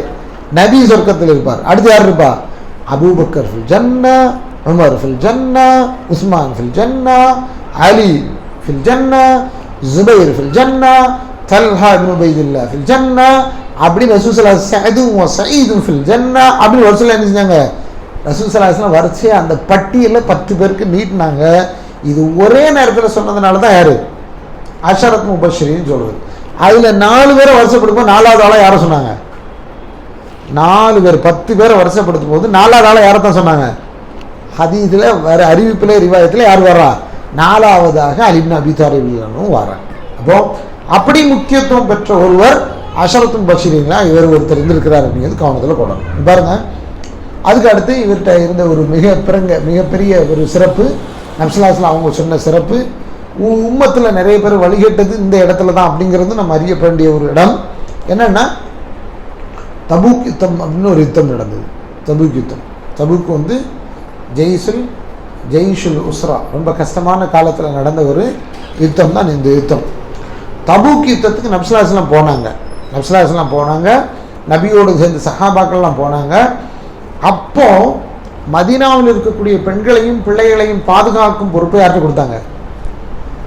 S1: நபி சொர்க்கத்தில் இருப்பார். அடுத்து யார் இருப்பா? அபூபக்கர் ஃபில் ஜன்னா, உமர் ஃபில் ஜன்னா, உஸ்மான் ஃபில் ஜன்னா, அலி ஃபில் ஜன்னா, ஜுபைர் ஃபில் ஜன்னா, தல்ஹா இப்னு உபைதுல்லா ஃபில் ஜன்னா. அப்படி ரசூல் ஸல்லல்லாஹு அலைஹி வஸல்லம் சஅது வ சயீது ஃபில் ஜன்னா அப்படி ரசூலுல்லாஹ் என்ன செஞ்சாங்க? ரசூல் ஸல்லல்லாஹு அலைஹி வஸல்லம் வரிசையா அந்த பட்டியலில் 10 பேருக்கு நீட்டினாங்க. இது ஒரே நேரத்தில் சொன்னதுனால தான் யாரு அஷரத் முபஷ்ஷிரின்னு சொல்றது. அதுல 4 பேரை வருஷப்படுத்தும் போது 4வது ஆளா யாரை சொன்னாங்க? 4 பேர் 10 பேரை வருஷப்படுத்தும் போது 4வது ஆளா யாரை தான் சொன்னாங்க? ஹதீஸ்ல வேற அறிவிப்பில் ரிவாயத்தில் யார் வர்றா? 4வதாக அலி இப்னு அபீ தாலிப் வர்றாங்க. அப்போ அப்படி முக்கியத்துவம் பெற்ற ஒருவர் அஷரத்தும் பஷீரிங்களா இவர் ஒருத்தர் இருந்திருக்கிறார் அப்படிங்கிறது கவனத்தில் போடணும். பாருங்கள், அதுக்கு அடுத்து இவர்கிட்ட இருந்த ஒரு மிகப்பெரிய ஒரு சிறப்பு, நபிஸ்ஸலாஹு அவங்க சொன்ன சிறப்பு, உம்மத்தில் நிறைய பேர் வழிகேட்டது இந்த இடத்துல தான் அப்படிங்கிறது நம்ம அறிய வேண்டிய ஒரு இடம். என்னென்னா, தபூக் யுத்தம் அப்படின்னு ஒரு யுத்தம் நடந்தது. தபூக் யுத்தம், தபூக் வந்து ஜெய்ஷுல் உஸ்ரா, ரொம்ப கஷ்டமான காலத்தில் நடந்த ஒரு யுத்தம் தான் இந்த யுத்தம். தபூக் யுத்தத்துக்கு நபிஸ்ஸலாஹு போனாங்க, நபியோடு சேர்ந்து சஹாபாக்கள்லாம் போனாங்க. அப்போ மதீனாவில் இருக்கக்கூடிய பெண்களையும் பிள்ளைகளையும் பாதுகாக்கும் பொறுப்பை யார்கிட்ட கொடுத்தாங்க?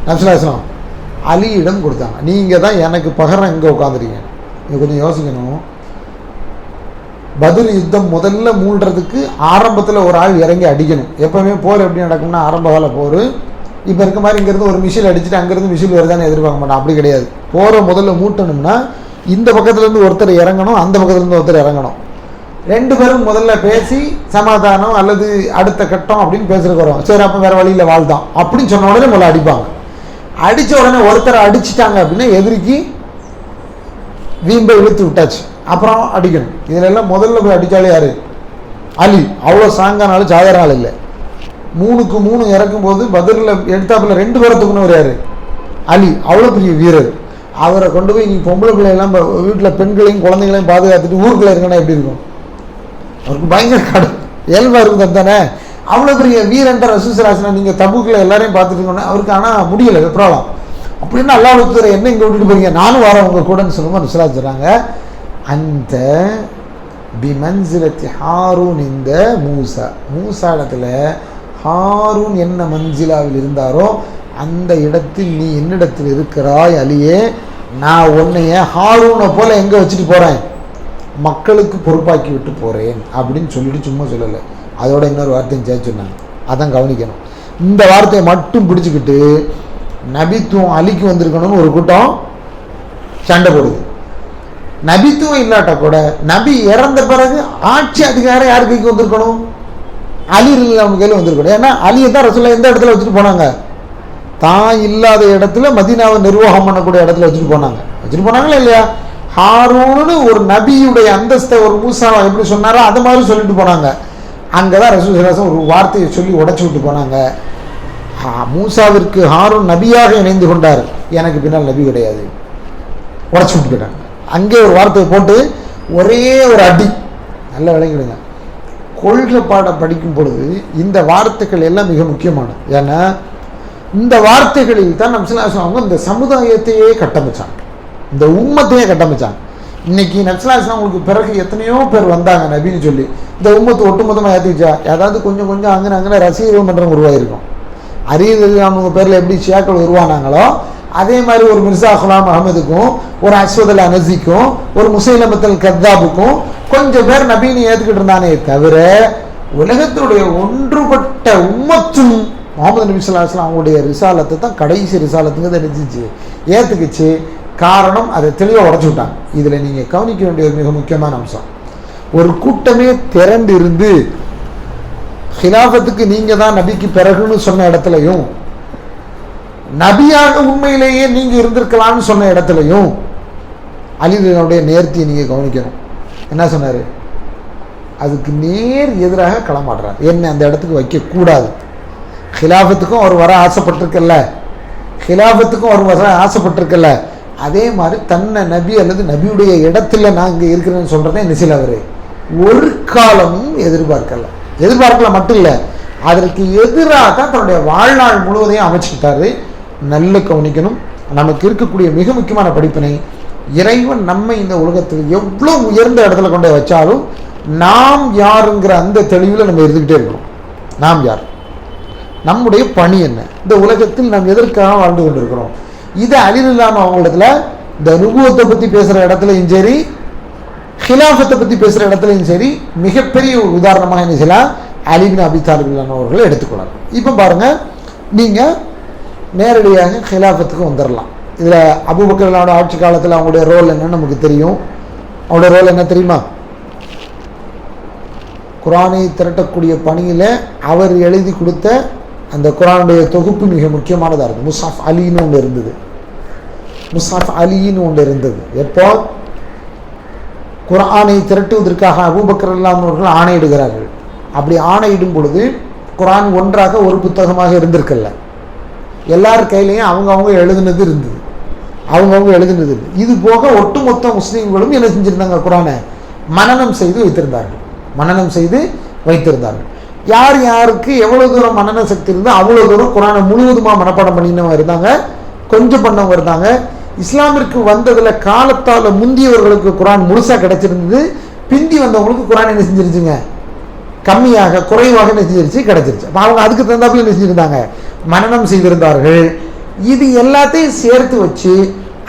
S1: நபிஸ்ஸலாஹு அலியிடம் கொடுத்தாங்க. நீங்கள் தான் எனக்கு பகரம் இங்கே உட்காந்துருக்கீங்க. நீங்கள் கொஞ்சம் யோசிக்கணும். பத்ர் யுத்தம் முதல்ல மூழ்கிறதுக்கு ஆரம்பத்தில் ஒரு ஆள் இறங்கி அடிக்கணும். எப்போவுமே போர் எப்படி நடக்கும்னா, ஆரம்ப கால போர் இப்போ இருக்க மாதிரி இங்கேருந்து ஒரு மிஷில் அடிச்சுட்டு அங்கேருந்து மிஷில் வருதான்னு எதிர்பார்க்க மாட்டோம். அப்படி கிடையாது. போரை முதல்ல மூட்டணும்னா இந்த பக்கத்துலேருந்து ஒருத்தர் இறங்கணும், அந்த பக்கத்துலேருந்து ஒருத்தர் இறங்கணும். 2 பேரும் முதல்ல பேசி சமாதானம் அல்லது அடுத்த கட்டம் அப்படின்னு பேசுறதுக்கு வரும். சரி, அப்போ வேறு வழியில் வாழ்தான் அப்படின்னு சொன்ன உடனே முதல்ல அடிப்பாங்க. அடித்த உடனே ஒருத்தரை அடிச்சிட்டாங்க அப்படின்னா எதிரிக்கு வீம்பை இழுத்து விட்டாச்சு, அப்புறம் அடிக்கணும். இதில் எல்லாம் முதல்ல போய் அடித்தாலே யார்? அலி. அவ்வளோ ஸ்ட்ராங்கானாலும் சாதாரண ஆள் இல்லை. 3க்கு 3 இறக்கும்போது பத்ரில் எடுத்தாப்பில் 2 பேரை தூக்குனவர் யார்? அலி. அவ்வளோ பெரிய வீரர். அவரை கொண்டு போய் நீங்கள் பொம்பளை பிள்ளையெல்லாம் வீட்டில் பெண்களையும் குழந்தைங்களையும் பாதுகாத்துட்டு ஊருக்குள்ளே இருக்கணும், எப்படி இருக்கும்? அவருக்கு பயங்கர கடன் இயல்பாக இருக்கும் தானே. அவ்வளோ பெரிய வீரன்ட்ட ரசூலுல்லாஹி நீங்கள் தபூக்கில் எல்லாரையும் பார்த்துட்டு இருக்கணும். அவருக்கு ஆனால் முடியலை, வெப்ராலாம். அப்படின்னா அல்லாஹ் ஒருத்தர் என்ன இங்கே விட்டுட்டு போறீங்க, நானும் வரேன் உங்கள் கூடன்னு சொல்லும்போது ரசூலுல்லாஹி சொல்கிறாங்க, அந்த பிமன்சிலத்தி ஹாரூன் இந்த மூசா இடத்துல ஹாரூன் என்ன மன்சிலாவில் இருந்தாரோ அந்த இடத்தில் நீ என்னிடத்தில் இருக்கிறாய் அலியே. நான் உன்னைய ஹாரூனை போல எங்கே வச்சுட்டு போகிறேன்? மக்களுக்கு பொறுப்பாக்கி விட்டு போகிறேன் அப்படின்னு சொல்லிட்டு சும்மா சொல்லலை. அதோட இன்னொரு வார்த்தையும் சேர்த்து சொன்னாங்க. அதான் கவனிக்கணும். இந்த வார்த்தையை மட்டும் பிடிச்சிக்கிட்டு நபித்துவம் அலிக்கு வந்திருக்கணும்னு ஒரு கூட்டம் சண்டை போடுது. நபித்துவம் இல்லாட்டா கூட நபி இறந்த பிறகு ஆட்சி அதிகாரம் யார் கைக்கு வந்திருக்கணும்? அலி அவங்க கையில் வந்திருக்கணும். ஏன்னா அலியை தான் ரசூலுல்லாஹ் எந்த இடத்துல வச்சுட்டு போனாங்க? தான் இல்லாத இடத்துல மதீனாவை நிர்வாகம் பண்ணக்கூடிய இடத்துல வச்சுட்டு போனாங்களா இல்லையா? ஹாரூன்னு ஒரு நபியுடைய அந்தஸ்தை ஒரு மூசா எப்படி சொன்னாரோ அது மாதிரி சொல்லிட்டு போனாங்க. அங்கே தான் ரசூலுல்லாஹ் ஒரு வார்த்தையை சொல்லி உடச்சி விட்டு போனாங்க. மூசாவிற்கு ஹாரூன் நபியாக இணைந்து கொண்டார், எனக்கு பின்னால் நபி கிடையாது, உடச்சி விட்டு போயிட்டாங்க. அங்கே ஒரு வார்த்தையை போட்டு ஒரே ஒரு அடி. நல்லா விளங்கிடுங்க. கொள்கை பாடம் படிக்கும் பொழுது இந்த வார்த்தைகள் எல்லாம் மிக முக்கியமானது. ஏன்னா இந்த வார்த்தைகளில் தான் நபிஸ்ஸலாஹு அவங்க இந்த சமுதாயத்தையே கட்டமைச்சாங்க, இந்த உம்மத்தையே கட்டமைச்சாங்க. இன்னைக்கு நபிஸ்ஸலாஹு அவங்களுக்கு பிறகு எத்தனையோ பேர் வந்தாங்க நபின்னு சொல்லி இந்த உம்மத்தை ஒட்டுமொத்தமாக ஏற்றிச்சா? ஏதாவது கொஞ்சம் கொஞ்சம் அங்கே ரசிகர்கள் மன்றம் உருவாயிருக்கும். அரியது அவங்க பேரில் எப்படி ஷியாக்கள் உருவானாங்களோ அதே மாதிரி ஒரு மிர்சா குலாம் அகமதுக்கும் ஒரு அஸ்வத் அல் அனஸிக்கும் ஒரு முசைலமத்துல் கத்தாபுக்கும் கொஞ்சம் பேர் நபின்னு ஏற்றுக்கிட்டு இருந்தானே தவிர உலகத்தினுடைய ஒன்றுபட்ட உம்மத்தும் முகமது நபி ஸல்லல்லாஹு அலைஹி வஸல்லம் அவங்களுடைய ரிசாலத்தை தான் கடைசி ரிசாலத்துங்கிறத நினைச்சிச்சு, ஏற்றுக்குச்சு. காரணம் அதை தெளிவாக உடச்சி விட்டாங்க. இதில் நீங்கள் கவனிக்க வேண்டிய ஒரு மிக முக்கியமான அம்சம், ஒரு கூட்டமே திரண்டு இருந்து ஹிலாஃபத்துக்கு நீங்கள் தான் நபிக்கு பிறகுன்னு சொன்ன இடத்துலையும் நபியாக உண்மையிலேயே நீங்கள் இருந்திருக்கலாம்னு சொன்ன இடத்துலையும் அலினுடைய நேர்த்தியை நீங்கள் கவனிக்கணும். என்ன சொன்னார்? அதுக்கு நேர் எதிராக களமாடுறார். என்ன அந்த இடத்துக்கு வைக்கக்கூடாது. ஹிலாஃபத்துக்கும் அவர் வர ஆசைப்பட்டிருக்கல, அதே மாதிரி தன்னை நபி அல்லது நபியுடைய இடத்துல நான் இங்கே இருக்கிறேன்னு சொல்கிறதே நிசில் அவர் ஒரு காலமும் எதிர்பார்க்கல மட்டும் இல்லை, அதற்கு எதிராக தான் தன்னுடைய வாழ்நாள் முழுவதையும் அமைச்சுக்கிட்டாரு. நல்ல கவனிக்கணும். நமக்கு இருக்கக்கூடிய மிக முக்கியமான படிப்பினை, இறைவன் நம்மை இந்த உலகத்தில் எவ்வளோ உயர்ந்த இடத்துல கொண்டு வச்சாலும் நாம் யாருங்கிற அந்த தெளிவில் நம்ம இருந்துக்கிட்டே இருக்கணும். நாம் யார், நம்முடைய பணி என்ன, இந்த உலகத்தில் நாம் எதற்காக வாழ்ந்து கொண்டிருக்கிறோம். இதை அலிரலியல்லாஹு அவங்களிடத்துல இந்த நுபுவத்தை பற்றி பேசுகிற இடத்துலையும் சரி, ஹிலாஃபத்தை பற்றி பேசுகிற இடத்துலையும் சரி, மிகப்பெரிய ஒரு உதாரணமாக என்ன செய்யலாம், அலி இப்னு அபீ தாலிப் அவர்களை எடுத்துக்கொள்ளலாம். இப்போ பாருங்கள், நீங்கள் நேரடியாக ஹிலாஃபத்துக்கு வந்துடலாம். இதில் அபூபக்கரோட ஆட்சி காலத்தில் அவங்களுடைய ரோல் என்னன்னு நமக்கு தெரியும். அவங்களுடைய ரோல் என்ன தெரியுமா? குரானை திரட்டக்கூடிய பணியில் அவர் எழுதி கொடுத்த அந்த குரானுடைய தொகுப்பு மிக முக்கியமானதாக இருக்குது. முஸ்ஹஃப் அலின்னு ஒன்று இருந்தது. எப்போ குர்ஆனை திரட்டுவதற்காக அபூபக்கர் ரலியல்லாஹு அன்ஹு அவர்கள் ஆணையிடுகிறார்கள். அப்படி ஆணையிடும் பொழுது குர்ஆன் ஒன்றாக ஒரு புத்தகமாக இருந்திருக்கல, எல்லார் கையிலையும் அவங்கவுங்க எழுதுனது இருந்தது, அவங்கவுங்க எழுதுனது. இது போக ஒட்டுமொத்த முஸ்லீம்களும் என்ன செஞ்சுருந்தாங்க, குர்ஆனை மனனம் செய்து வைத்திருந்தார்கள். யார் யாருக்கு எவ்வளோ தூரம் மனன சக்தி இருந்தால் அவ்வளோ தூரம் குர்ஆனை முழுவதுமாக மனப்பாடம் பண்ணினவங்க இருந்தாங்க, கொஞ்சம் பண்ணவங்க இருந்தாங்க. இஸ்லாமிற்கு வந்ததில் காலத்தால் முந்தியவர்களுக்கு குர்ஆன் முழுசாக கிடைச்சிருந்தது, பிந்தி வந்தவங்களுக்கு குர்ஆன் என்ன செஞ்சிருச்சுங்க, கம்மியாக குறைவாக என்ன செஞ்சிருச்சு, கிடைச்சிருச்சு. அப்போ அவங்க அதுக்கு தகுந்தாப்புல என்ன செஞ்சுருந்தாங்க, மனனம் செய்திருந்தார்கள். இது எல்லாத்தையும் சேர்த்து வச்சு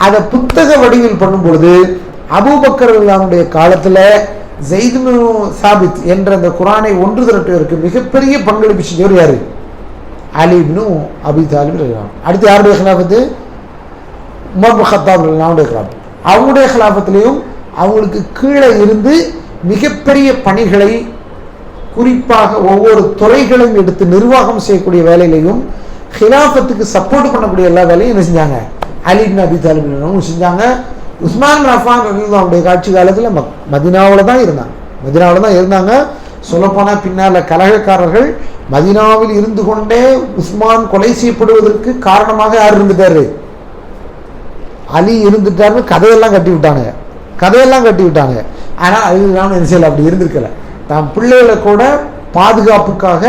S1: அதை புத்தக வடிவில் பண்ணும் பொழுது அபூபக்கர் ரலியல்லாஹு காலத்தில் ஸைத் இப்னு சாபித் என்ற அந்த குர்ஆனை ஒன்று திரட்டுவதற்கு மிகப்பெரிய பங்களிப்பு செஞ்சவர் யாரு, அலி இப்னு அபி தாலிப் ரலியல்லாஹு. அடுத்து யாருடைய ஹிலாஃபத்து, உமர் இப்னு கத்தாப் ரலியல்லாஹு ஹிலாஃபத். அவங்களுடைய ஹிலாஃபத்திலையும் அவங்களுக்கு கீழே இருந்து மிகப்பெரிய பணிகளை, குறிப்பாக ஒவ்வொரு துறைகளையும் எடுத்து நிர்வாகம் செய்யக்கூடிய வேலையிலையும் ஹிலாஃபத்துக்கு சப்போர்ட் பண்ணக்கூடிய எல்லா வேலையும் என்ன செஞ்சாங்க, அலி இப்னு அபி தாலிப் ரலியல்லாஹு செஞ்சாங்க. உஸ்மான் பின் அஃபான் ரலியல்லாஹு காட்சி காலத்தில் மதீனாவில் தான் இருந்தாங்க. சொல்லப்போனால் பின்னால் கலகக்காரர்கள் மதீனாவில் இருந்து கொண்டே உஸ்மான் கொலை செய்யப்படுவதற்கு காரணமாக யார் இருந்துட்டாரு, அலி இருந்துட்டாரு. கதையெல்லாம் கட்டி விட்டாங்க. ஆனால் அது என்ன செய்யல, அப்படி இருந்திருக்கல. தான் பிள்ளைகளை கூட பாதுகாப்புக்காக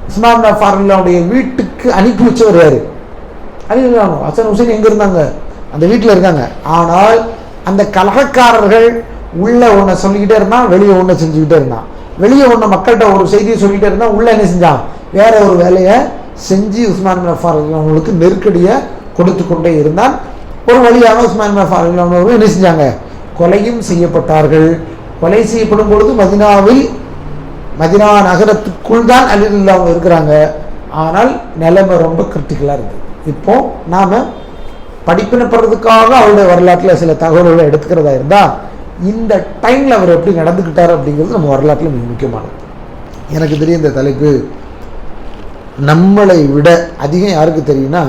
S1: உஸ்மான் பின் அஃபான் ரலியல்லாஹுடைய வீட்டுக்கு அனுப்பி வச்சவர் யாரு, அலி ரலியல்லாஹு. ஹசன் ஹுசைன் எங்கே இருந்தாங்க, அந்த வீட்டில் இருக்காங்க. ஆனால் அந்த கலகக்காரர்கள் உள்ள ஒன்றை சொல்லிக்கிட்டே இருந்தான், வெளியே ஒன்றை செஞ்சுக்கிட்டே இருந்தான். வெளியே ஒன்றை மக்கள்கிட்ட ஒரு செய்தியை சொல்லிக்கிட்டே இருந்தான், உள்ள என்ன செஞ்சான், வேற ஒரு வேலையை செஞ்சு உஸ்மான் பின் அஃபான் அவங்களுக்கு நெருக்கடியை கொடுத்து கொண்டே இருந்தான். ஒரு வழியாக உஸ்மான் பின் அஃபான் அவர்கள் என்ன செஞ்சாங்க, கொலையும் செய்யப்பட்டார்கள். கொலை செய்யப்படும் பொழுது மதீனா நகரத்துக்குள் தான் அலி ரலியல்லாஹு இருக்கிறாங்க. ஆனால் நிலைமை ரொம்ப கிரிட்டிக்கலாக இருக்குது. இப்போ நாம் படிப்பினப்படுறதுக்காக அவருடைய வரலாற்றில் சில தகவல்களை எடுத்துக்கிறதா இருந்தால், இந்த டைமில் அவர் எப்படி நடந்துக்கிட்டார் அப்படிங்கிறது நம்ம வரலாற்றில் மிக முக்கியமானது. எனக்கு தெரியும் இந்த தலைப்பு நம்மளை விட அதிகம் யாருக்கு தெரியும்னா,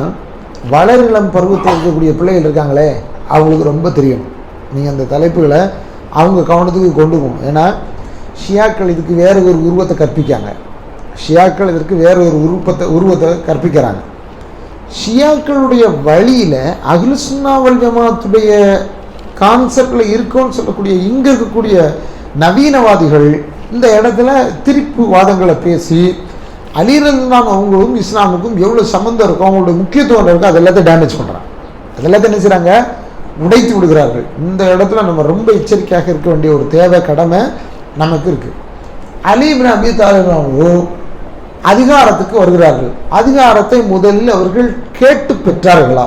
S1: வளரிளம் பருவத்தில் இருக்கக்கூடிய பிள்ளைகள் இருக்காங்களே அவங்களுக்கு ரொம்ப தெரியும். நீங்கள் அந்த தலைப்புகளை அவங்க கவனத்துக்கு கொண்டு போகணும். ஏன்னா ஷியாக்கள் இதுக்கு வேறு ஒரு உருவத்தை கற்பிக்காங்க, உருவத்தை கற்பிக்கிறாங்க. ஷியாக்களுடைய வழியில் அஹ்லு சுன்னா வல் ஜமாத்துடைய கான்செப்டில் இருக்குன்னு சொல்லக்கூடிய இங்கே இருக்கக்கூடிய நவீனவாதிகள் இந்த இடத்துல திருப்பு வாதங்களை பேசி அலி ரலியல்லாஹு அவங்களும் இஸ்லாமுக்கும் எவ்வளோ சம்மந்தம் இருக்கும், அவங்களுடைய முக்கியத்துவம் இருக்கும், அது எல்லாத்தையும் டேமேஜ் பண்ணுறாங்க. அது எல்லாத்தையும் என்ன செய்கிறாங்க, உடைத்து விடுகிறார்கள். இந்த இடத்துல நம்ம ரொம்ப எச்சரிக்கையாக இருக்க வேண்டிய ஒரு தேவை, கடமை நமக்கு இருக்குது. அலி இப்னு அபி தாலிப் அதிகாரத்துக்கு வருகிறார்கள். அதிகாரத்தை முதலில் அவர்கள் கேட்டு பெற்றார்களா?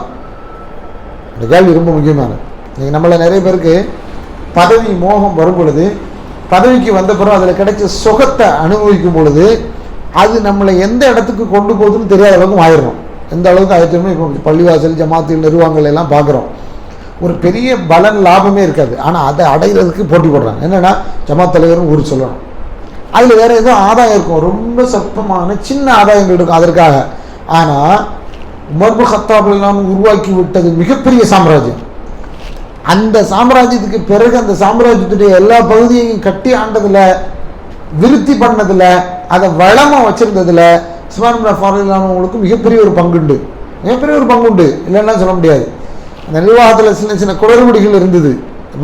S1: இந்த கேள்வி ரொம்ப முக்கியமானது. நீங்கள் நம்மள நிறைய பேருக்கு பதவி மோகம் வரும் பொழுது, பதவிக்கு வந்த பிறகு அதில் கிடைச்ச சுகத்தை அனுபவிக்கும் பொழுது அது நம்மளை எந்த இடத்துக்கு கொண்டு போகுதுன்னு தெரியாத அளவுக்கு ஆயிடணும். எந்த அளவுக்கு ஆயிடுச்சோமோ இப்போ பள்ளிவாசல் ஜமாத்தில் நிர்வாகங்கள் எல்லாம் பார்க்குறோம், ஒரு பெரிய பலன் லாபமே இருக்காது. ஆனால் அதை அடைகிறதுக்கு போட்டி போடுறாங்க. என்னென்னா ஜமாத் தலைவரும் ஊர் சொல்லணும், அதில் வேறு எதுவும் ஆதாயம் இருக்கும், ரொம்ப சொற்பமான சின்ன ஆதாயங்கள் இருக்கும் அதற்காக. ஆனால் உமர் இப்னு கத்தாப் உருவாக்கி விட்டது மிகப்பெரிய சாம்ராஜ்யம். அந்த சாம்ராஜ்யத்துக்கு பிறகு அந்த சாம்ராஜ்யத்துடைய எல்லா பகுதியையும் கட்டி ஆண்டதில், விருத்தி பண்ணதில், அதை வளமாக வச்சுருந்ததில் உஸ்மான் பின் அஃபான் அவங்களுக்கு மிகப்பெரிய ஒரு பங்குண்டு. இல்லைன்னா சொல்ல முடியாது. அந்த நிர்வாகத்தில் சின்ன சின்ன குளறுபடிகள் இருந்தது.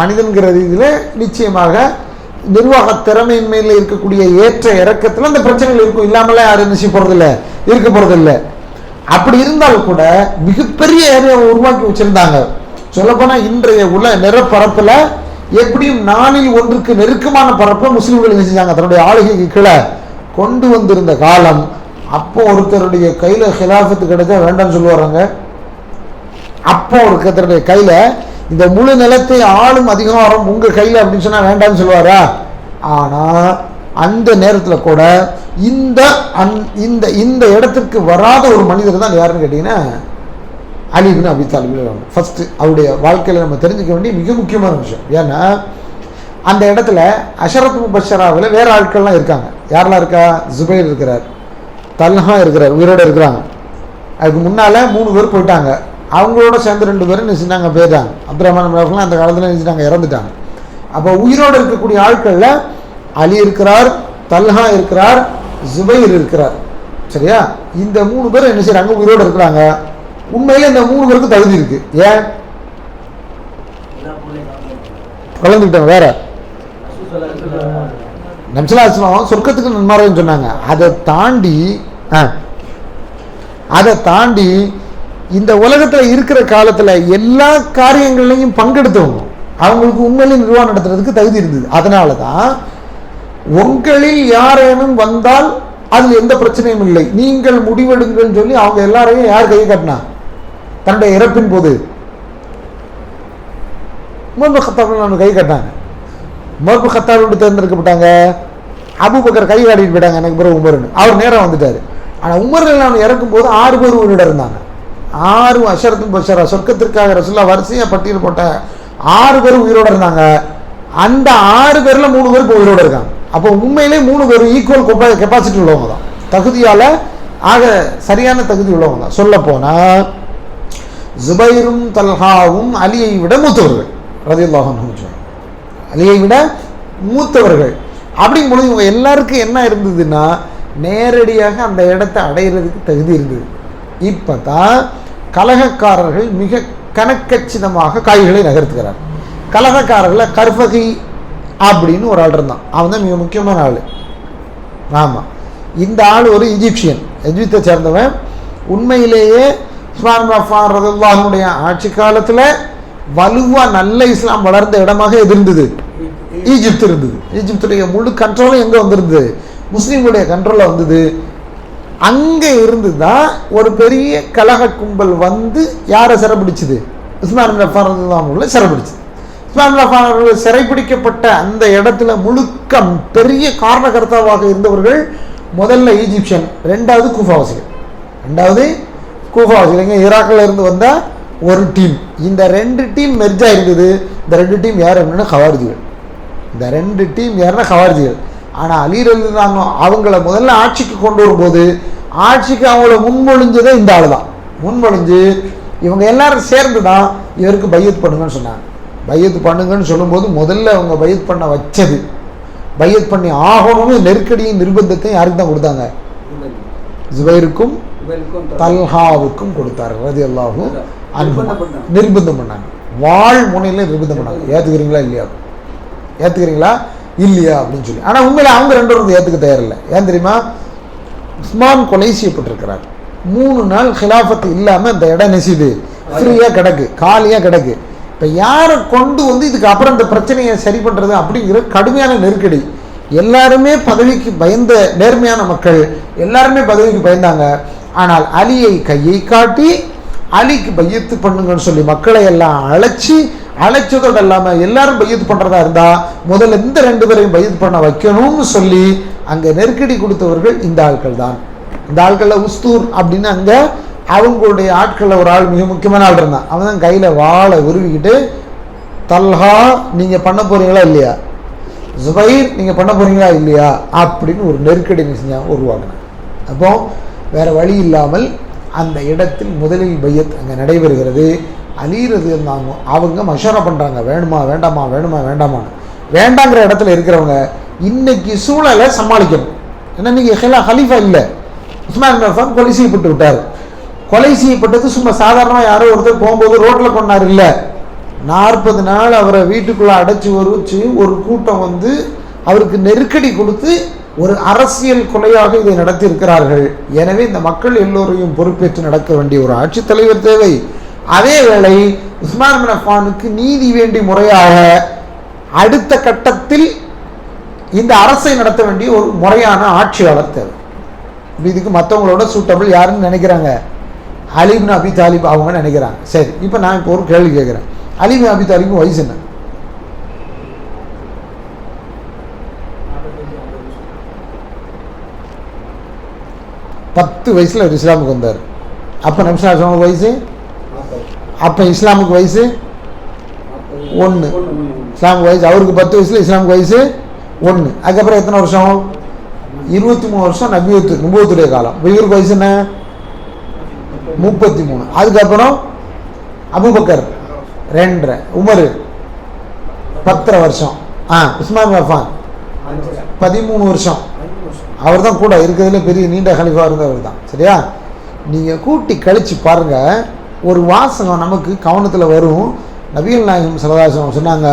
S1: மனிதன்கிற ரீதியில் நிச்சயமாக நிர்வாக திறமையின்மையில் இருக்கக்கூடிய ஏற்ற இறக்கத்தில் அந்த பிரச்சனைகள் இருக்கும், இல்லாமலே யாரும் நிச்சயம் இருக்க போகிறதில்லை. அப்படி இருந்தாலும் கூட மிகப்பெரிய ஏரியாவை உருவாக்கி வச்சுருந்தாங்க. சொல்லப்போனால் இன்றைய நிறப்பரப்பில் எப்படியும் 4/1 நெருக்கமான பரப்பை முஸ்லீம்கள் என்ன செஞ்சாங்க, தன்னுடைய ஆளுகைக்கு கீழே கொண்டு வந்திருந்த காலம். அப்போ ஒருத்தருடைய கையில் ஹிலாஃபத்து கிடைச்சா வேண்டாம்னு சொல்லுவாங்க. அப்போ ஒருத்தருடைய கையில் இந்த முழு நிலத்தை ஆளும் அதிகாரம் உங்கள் கையில் அப்படின்னு சொன்னால் வேண்டாம்னு சொல்லுவாரா? ஆனால் அந்த நேரத்தில் கூட இந்த இந்த இடத்திற்கு வராத ஒரு மனிதர் தான் யாருன்னு கேட்டிங்கன்னா அலி இப்னு அபி தாலிப். ஃபஸ்ட்டு அவருடைய வாழ்க்கையில் நம்ம தெரிஞ்சுக்க வேண்டிய மிக முக்கியமான விஷயம். ஏன்னா அந்த இடத்துல அஷரத் முபஷராவில் வேறு ஆட்கள்லாம் இருக்காங்க. யாரெல்லாம் இருக்கா? ஜுபைர் இருக்கிறார், தல்ஹா இருக்கிறார், உயிரோடு இருக்கிறாங்க. அதுக்கு முன்னால் 3 பேர் போயிட்டாங்க. அவங்களோட சேர்ந்து 2 பேரும் நினைச்சுட்டாங்க போயிட்டாங்க. அப்துல் ரஹ்மான் அந்த காலத்தில் நினைச்சுட்டாங்க, இறந்துட்டாங்க. அப்போ உயிரோடு இருக்கக்கூடிய ஆட்களில் அலி இருக்கிறார், தல்ஹா இருக்கிறார், ஜுபைர் இருக்கிறார். சரியா? இந்த 3 பேர் என்ன செய்யறாங்க? உயிரோடு இருக்கிறாங்க. உண்மையில இந்த 3 பேருக்கு தகுதி இருக்கு. ஏன்? கலந்துக்கிட்டாங்க. வேற நம்சலாசனம் சொர்க்கத்துக்கு நன்மாராயம் சொன்னாங்க. அதை தாண்டி இந்த உலகத்தில் இருக்கிற காலத்தில் எல்லா காரியங்களையும் பங்கெடுத்தவங்க அவங்களுக்கு உண்மையிலே நிர்வாகம் நடத்துறதுக்கு தகுதி இருந்தது. அதனால தான் உங்களில் யாரேனும் வந்தால் அதில் எந்த பிரச்சனையும் இல்லை, நீங்கள் முடிவெடுங்கள் சொல்லி அவங்க எல்லாரையும் யார் கை காட்டினா? தன்னுடைய இறப்பின் போது உமர் கத்தாப் கை காட்டினாங்க. உமர் கத்தாப் தேர்ந்தெடுக்கப்பட்டாங்க. அபூபக்கர் கை காட்டிட்டு போயிட்டாங்க, எனக்கு பிறகு உமர்னு. அவர் நேரம் வந்துட்டாரு. ஆனால் உமர் எல்லாம் இறக்கும் போது 6 பேர் உயிரிட இருந்தாங்க. 6 அஷரத்தும் பஷரா, சொர்க்கத்திற்காக ரசூலுல்லாஹ் வரிசையாக பட்டியல் போட்ட 6 பேர் உயிரோடு இருந்தாங்க. அந்த 6 பேரில் 3 பேர் இப்போ உயிரோடு இருக்காங்க. அப்போ உண்மையிலே 3 பேர் ஈக்குவல் கெப்பாசிட்டி உள்ளவங்க தான், தகுதியால் ஆக சரியான தகுதி உள்ளவங்க தான். சொல்ல போனால் ஜுபைரும் தல்ஹாவும் அலியை விட மூத்தவர்கள், ரலியல்லாஹு அன்ஹு, அலியை விட மூத்தவர்கள். அப்படிங்கும்போது இவங்க எல்லாருக்கும் என்ன இருந்ததுன்னா நேரடியாக அந்த இடத்தை அடையிறதுக்கு தகுதி இருந்தது. இப்போ தான் கலகக்காரர்கள் மிக கணக்கச்சிதமாக காய்களை நகர்த்துக்கிறார். கலகக்காரர்களில் கர்ஃபகி அப்படின்னு ஒரு ஆள் இருந்தான். அவன் தான் மிக முக்கியமான ஆள். ஆமாம், இந்த ஆள் ஒரு ஈஜிப்சியன், எஜிப்தை சேர்ந்தவன். உண்மையிலேயே உஸ்மான் அஃபான் ரலியல்லாஹுனுடைய ஆட்சி காலத்தில் வலுவாக நல்ல இஸ்லாம் வளர்ந்த இடமாக எது இருந்தது? ஈஜிப்து இருந்தது. ஈஜிப்துடைய முழு கண்ட்ரோலும் எங்கே வந்திருந்தது? முஸ்லீம்களுடைய கண்ட்ரோலில் வந்தது. அங்கே இருந்து தான் ஒரு பெரிய கலக கும்பல் வந்து யாரை சிறைப்பிடிச்சது? உஸ்மான் அஃபான் ரலியல்லாஹு சிறைப்பிடிச்சது. உஸ்மான் அஃபான் அவர்கள் சிறைப்பிடிக்கப்பட்ட அந்த இடத்துல முழுக்க பெரிய காரணகர்த்தாவாக இருந்தவர்கள் முதல்ல ஈஜிப்சியன், ரெண்டாவது கூஃபாவாசிகள். ஈராக்கில் இருந்து வந்த ஒரு டீம். இந்த 2 டீம் மெர்ஜா இருந்தது. இந்த 2 டீம் யார் அப்படின்னா ஹவாரிஜிகள். ஆனால் அலி ரலியல்லாஹு அவங்கள முதல்ல ஆட்சிக்கு கொண்டு வரும்போது ஆட்சிக்கு அவங்கள முன்மொழிஞ்சதே இந்த ஆள் தான். முன்மொழிஞ்சு இவங்க எல்லாரும் சேர்ந்து தான் இவருக்கு பையத் பண்ணுங்கன்னு சொன்னாங்க. பையத் பண்ணுங்கன்னு சொல்லும்போது முதல்ல அவங்க பையத் பண்ண வச்சது, பையத் பண்ணி ஆகணும்னு நெருக்கடியும் நிர்பந்தத்தையும் யாருக்கு தான் கொடுத்தாங்க? ஜுபைருக்கும் தல்ஹாவுக்கும் கொடுத்தாரு ரலியல்லாஹு அன்ஹு. நிர்பந்தம் பண்ணாங்க, வாழ் முனையில் நிர்பந்தம் பண்ணாங்க. ஏற்றுக்கிறீங்களா இல்லையா அப்படின்னு சொல்லி. ஆனால் உண்மையில அவங்க 2 பேரும் ஏற்றுக்க தயாரில்லை. ஏன் தெரியுமா? உஸ்மான் கொலை செய்யப்பட்டிருக்கிறார். 3 நாள் ஹிலாஃபத் இல்லாமல் இந்த இடம் நெசிது ஃப்ரீயாக கிடக்கு, காலியாக கிடக்கு. இப்போ யாரை கொண்டு வந்து இதுக்கு அப்புறம் இந்த பிரச்சனையை சரி பண்ணுறது அப்படிங்கிற கடுமையான நெருக்கடி. எல்லாருமே பதவிக்கு பயந்த நேர்மையான மக்கள் எல்லாருமே பதவிக்கு பயந்தாங்க. ஆனால் அலியை கையை காட்டி அலிக்கு பையத்து பண்ணுங்கன்னு சொல்லி மக்களை எல்லாம் அழைச்சதோடு இல்லாமல் எல்லாரும் பையத்து பண்ணுறதா இருந்தால் முதல்ல இந்த 2 பேரையும் பையத்து பண்ண வைக்கணும்னு சொல்லி அங்கே நெருக்கடி கொடுத்தவர்கள் இந்த ஆட்கள் தான். இந்த ஆட்களில் உஸ்தூர் அப்படின்னு அங்கே அவங்களுடைய ஆட்களில் ஒரு ஆள் மிக முக்கியமான ஆள் இருந்தான். அவன் தான் கையில் வாழை உருவிக்கிட்டு, தல்ஹா நீங்கள் பண்ண போகிறீங்களா இல்லையா, ஜுபைர் நீங்கள் பண்ண போகிறீங்களா இல்லையா அப்படின்னு ஒரு நெருக்கடி செஞ்சாங்க, உருவாக்கினாங்க. அப்போ வேறு வழி இல்லாமல் அந்த இடத்தில் முதலில் பையத் அங்கே நடைபெறுகிறது. அலி ரலியல்லாஹு அவங்க மஷவரா பண்ணுறாங்க, வேணுமா வேண்டாமான்னு. வேண்டாங்கிற இடத்துல இருக்கிறவங்க இன்னைக்கு சூழலை சமாளிக்கணும். ஏன்னா இன்னைக்கு ஹலீஃபா இல்லை, உஸ்மான் அஃபான் கொலை செய்யப்பட்டு விட்டார். கொலை செய்யப்பட்டது சும்மா சாதாரணமாக யாரோ ஒருத்தர் போகும்போது ரோட்டில் கொண்டார் இல்லை. 40 நாள் அவரை வீட்டுக்குள்ளே அடைச்சி வச்சு ஒரு கூட்டம் வந்து அவருக்கு நெருக்கடி கொடுத்து ஒரு அரசியல் கொலையாக இதை நடத்தி இருக்கிறார்கள். எனவே இந்த மக்கள் எல்லோரையும் பொறுப்பேற்று நடக்க வேண்டிய ஒரு ஆட்சித் தலைவர் தேவை. அதே வேளை உஸ்மான் பின் அஃபானுக்கு நீதி வேண்டி முறையாக அடுத்த கட்டத்தில் இந்த அரசை நடத்த வேண்டிய ஒரு முறையான ஆட்சியாளர் தேவை. இதுக்கு மற்றவங்களோட சூட்டபிள் யாருன்னு நினைக்கிறாங்க? அலி இப்னு அபி தாலிப் அவங்க நினைக்கிறாங்க. சரி, இப்போ நான் இப்போ ஒரு கேள்வி கேட்குறேன். அலி இப்னு அபி தாலிபுக்கு வயசு என்ன? 10 வயசில் அவர் இஸ்லாமுக்கு வந்தார். அப்போ நபிஸல்லல்லாஹு வயசு, அப்போ இஸ்லாமுக்கு வயசு 1. இஸ்லாமுக்கு வயசு அவருக்கு 10 வயசில் இஸ்லாமுக்கு வயசு 1. அதுக்கப்புறம் எத்தனை வருஷம்? 23 வருஷம் நுபுவத்துடைய காலம். இப்போ இவருக்கு வயசு என்ன? 33. அதுக்கப்புறம் அபூபக்கர் 2, உமர் 10 வருஷம். உஸ்மான் பின் அஃபான் 13 வருஷம். அவர் தான் கூட இருக்கிறதுல பெரிய நீண்ட கலிஃபா இருந்தவர் தான். சரியா? நீங்கள் கூட்டி கழித்து பாருங்கள், ஒரு வாசகம் நமக்கு கவனத்தில் வரும். நபிகள் நாயகம் ஸல்லல்லாஹு அலைஹி வஸல்லம் சொன்னாங்க,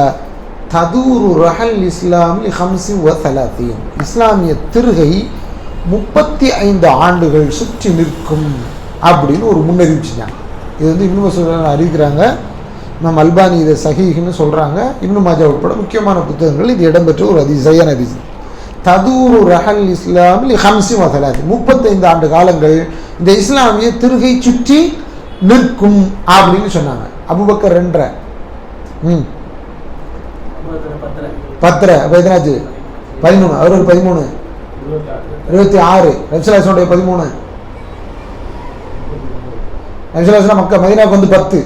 S1: ததூரு ரஹல் இஸ்லாமி 35. இஸ்லாமிய திருகை 35 ஆண்டுகள் சுற்றி நிற்கும் அப்படின்னு ஒரு முன்னறிவிச்சுட்டாங்க. இது வந்து இப்னு மஸ்ஊத் அறிவிக்கிறாங்க. இமாம் அல்பானி இதை சஹீஹ்னு சொல்கிறாங்க. இப்னு மாஜா உட்பட முக்கியமான புத்தகங்கள் இது இடம்பெற்ற ஒரு சரியான ஹதீஸ். ததூரு ரஹல் இஸ்லாமி 35 ஆண்டு காலங்கள் இந்த இஸ்லாமிய திருகை சுற்றி நிற்கும் அப்படின்னு சொன்னாங்க. அபூபக்கர் 2 10 அப்போ எத்தனாச்சு? 13. அவர் ஒரு 13 26. நபிஸல்லாஹு 13. நபிஸல்லாஹு மக்கா மதீனாவுக்கு வந்து 10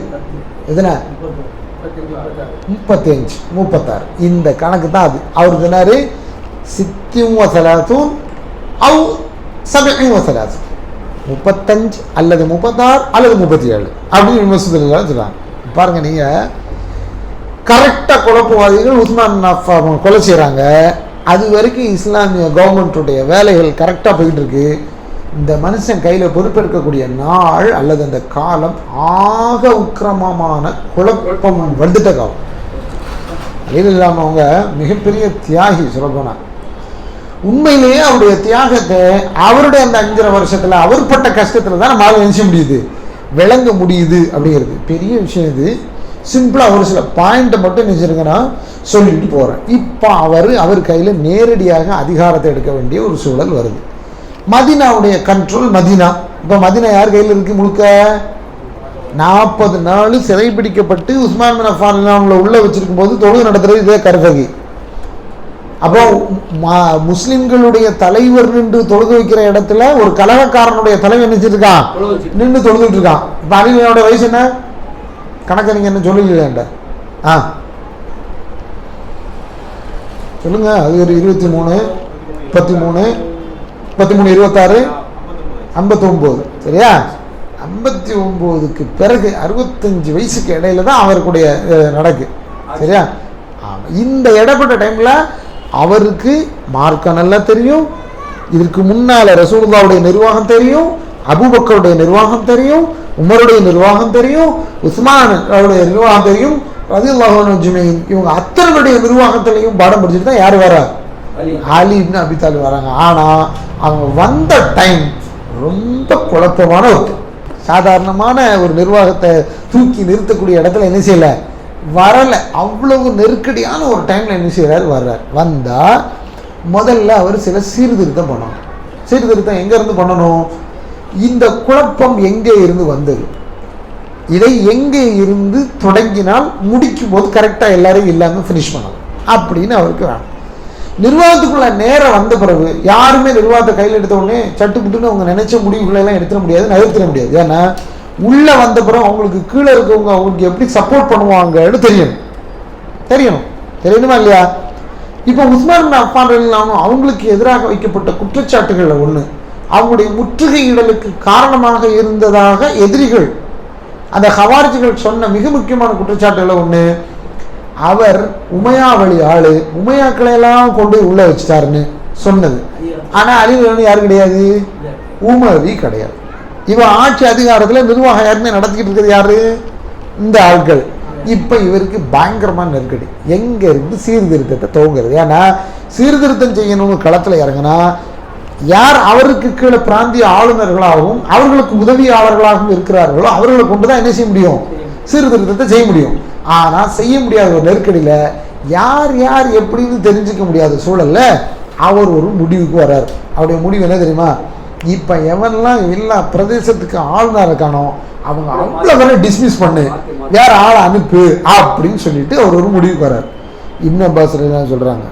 S1: எத்தனை? 35 36. இந்த கணக்கு தான் அது. அவர் சொன்னாரு 36 அவு 37 35 அல்லது 36 அல்லது 37 அப்படின்னு விமர்சனத்தில் சொல்றாங்க. பாருங்க, நீங்க கரெக்டா குழப்பவாதிகள் உஸ்மான் அஃபான் கொலை செய்யறாங்க. அது வரைக்கும் இஸ்லாமிய கவர்மெண்ட்டுடைய வேலைகள் கரெக்டா போயிட்டு இருக்கு. இந்த மனுஷன் கையில பொறுப்பெடுக்கக்கூடிய நாள் அல்லது அந்த காலம் ஆக உக்கிரமமான குழப்பம் வந்துட்ட காலம். அது இல்லாம அவங்க மிகப்பெரிய தியாகி. சொல்லப்போனா உண்மையிலேயே அவருடைய தியாகத்தை அவருடைய அந்த 5.5 வருஷத்துல அவர் பட்ட கஷ்டத்துல தான் நம்மளால நினைச்ச முடியுது, விளங்க முடியுது அப்படிங்கிறது பெரிய விஷயம். இது சிம்பிளா ஒரு சில பாயிண்ட்டை மட்டும் நினைச்சிருங்கன்னா சொல்லிட்டு போறேன். இப்போ அவர் கையில நேரடியாக அதிகாரத்தை எடுக்க வேண்டிய ஒரு சூழல் வருது. மதீனாவுடைய கண்ட்ரோல் மதீனா. இப்போ மதீனா யார் கையில் இருக்கு? முழுக்க 40 நாள் சிறைப்பிடிக்கப்பட்டு உஸ்மான் பின் அஃபான் அவங்கள உள்ள வச்சிருக்கும் போது தொழுகை நடத்துறது இதே கர்ஃபகி. அப்போ முஸ்லிம்களுடைய தலைவர் நின்று தொழுக வைக்கிற இடத்துல ஒரு கலகக்காரனுடைய தலைவர் நினைச்சிருக்கான், நின்று தொழுதுட்டு இருக்கான். இப்போ அலியோட வயசு என்ன கணக்கு நீங்க என்ன சொல்லலையாண்ட? சொல்லுங்க. அது ஒரு 23 33 33 26 59. சரியா? 59க்கு பிறகு 65 வயசுக்கு இடையில தான் அவருக்குடைய நடக்கு. சரியா? இந்த இடப்பட்ட டைம்ல அவருக்கு மார்க்கம் நல்லா தெரியும். இதற்கு முன்னால ரசூலுல்லாஹ்வுடைய நிர்வாகம் தெரியும், அபூபக்கருடைய நிர்வாகம் தெரியும், உமருடைய நிர்வாகம் தெரியும், உஸ்மான் அவருடைய நிர்வாகம் தெரியும், ரலியல்லாஹு அன்ஹு அஜ்மஈன். இவங்க அத்தனையுடைய நிர்வாகத்திலையும் பாடம் படிச்சுட்டு தான் யார் வரா? அலி இப்னு அபி தாலிப் வராங்க. ஆனா அவங்க வந்த டைம் ரொம்ப குழப்பமான ஒரு சாதாரணமான ஒரு நிர்வாகத்தை தூக்கி நிறுத்தக்கூடிய இடத்துல என்ன செய்யல, வரல. அவ்வளவு நெருக்கடியான ஒரு டைம்ல என்ன செய்யறாரு, வர்றார். வந்தா முதல்ல அவர் சில சீர்திருத்தம் பண்ணணும். சீர்திருத்தம் எங்க இருந்து பண்ணணும்? இந்த குழப்பம் எங்கே இருந்து வந்தது, இதை எங்கே இருந்து தொடங்கினால் முடிக்கும் போது கரெக்டா எல்லாரும் இல்லாம பினிஷ் பண்ணணும் அப்படின்னு அவருக்கு வேணும். நிர்வாகத்துக்குள்ள நேரம் வந்த பிறகு யாருமே நிர்வாகத்தை கையில் எடுத்த உடனே சட்டுப்புட்டுன்னு அவங்க நினைச்ச முடிவுகளை எல்லாம் எடுத்துட முடியாது, நகர்த்திட முடியாது. ஏன்னா உள்ள வந்த பிறகு அவங்களுக்கு கீழே இருக்கவங்க அவங்களுக்கு எப்படி சப்போர்ட் பண்ணுவாங்கன்னு தெரியணுமா இல்லையா? இப்போ உஸ்மான் பின் அஃபான் ரலியல்லாஹு அவங்களுக்கு எதிராக வைக்கப்பட்ட குற்றச்சாட்டுகள்ல ஒண்ணு, அவங்களுடைய முற்றுகையிடலுக்கு காரணமாக இருந்ததாக எதிரிகள் அந்த ஹவாரிஜிகள் சொன்ன மிக முக்கியமான குற்றச்சாட்டுகளை ஒண்ணு, அவர் உமையா வழி ஆளு, உமையாக்களை எல்லாம் கொண்டு உள்ள வச்சுட்டாருன்னு சொன்னது. ஆனா அலிவன் யாரு கிடையாது, உமவி கிடையாது. இவன் ஆட்சி அதிகாரத்துல நிர்வாகம் யாருமே நடத்திக்கிட்டு இருக்கிறது யாரு, இந்த ஆட்கள். இப்ப இவருக்கு பயங்கரமான நெருக்கடி. எங்க இருந்து சீர்திருத்தத்தை துவங்குறது? ஏன்னா சீர்திருத்தம் செய்யணும்னு களத்துல இறங்கினா யார் அவருக்கு கீழே பிராந்திய ஆளுநர்களாகவும் அவர்களுக்கு உதவியாளர்களாகவும் இருக்கிறார்களோ அவர்களை கொண்டுதான் என்ன செய்ய முடியும், சீர்திருத்தத்தை செய்ய முடியும். ஆனா செய்ய முடியாத ஒரு நெருக்கடியில யார் யார் எப்படின்னு தெரிஞ்சுக்க முடியாத சூழல்ல அவர் ஒரு முடிவுக்கு வர்றாரு. அவருடைய முடிவு என்ன தெரியுமா? இப்ப எவன்லாம் எல்லா பிரதேசத்துக்கு ஆளுநர் இருக்கானோ அவங்க அவ்வளவு டிஸ்மிஸ் பண்ணு, வேற ஆளை அனுப்பு அப்படின்னு சொல்லிட்டு அவர் ஒரு முடிவுக்கு வர்றாரு. இப்னு அப்பாஸ் சொல்றாங்க,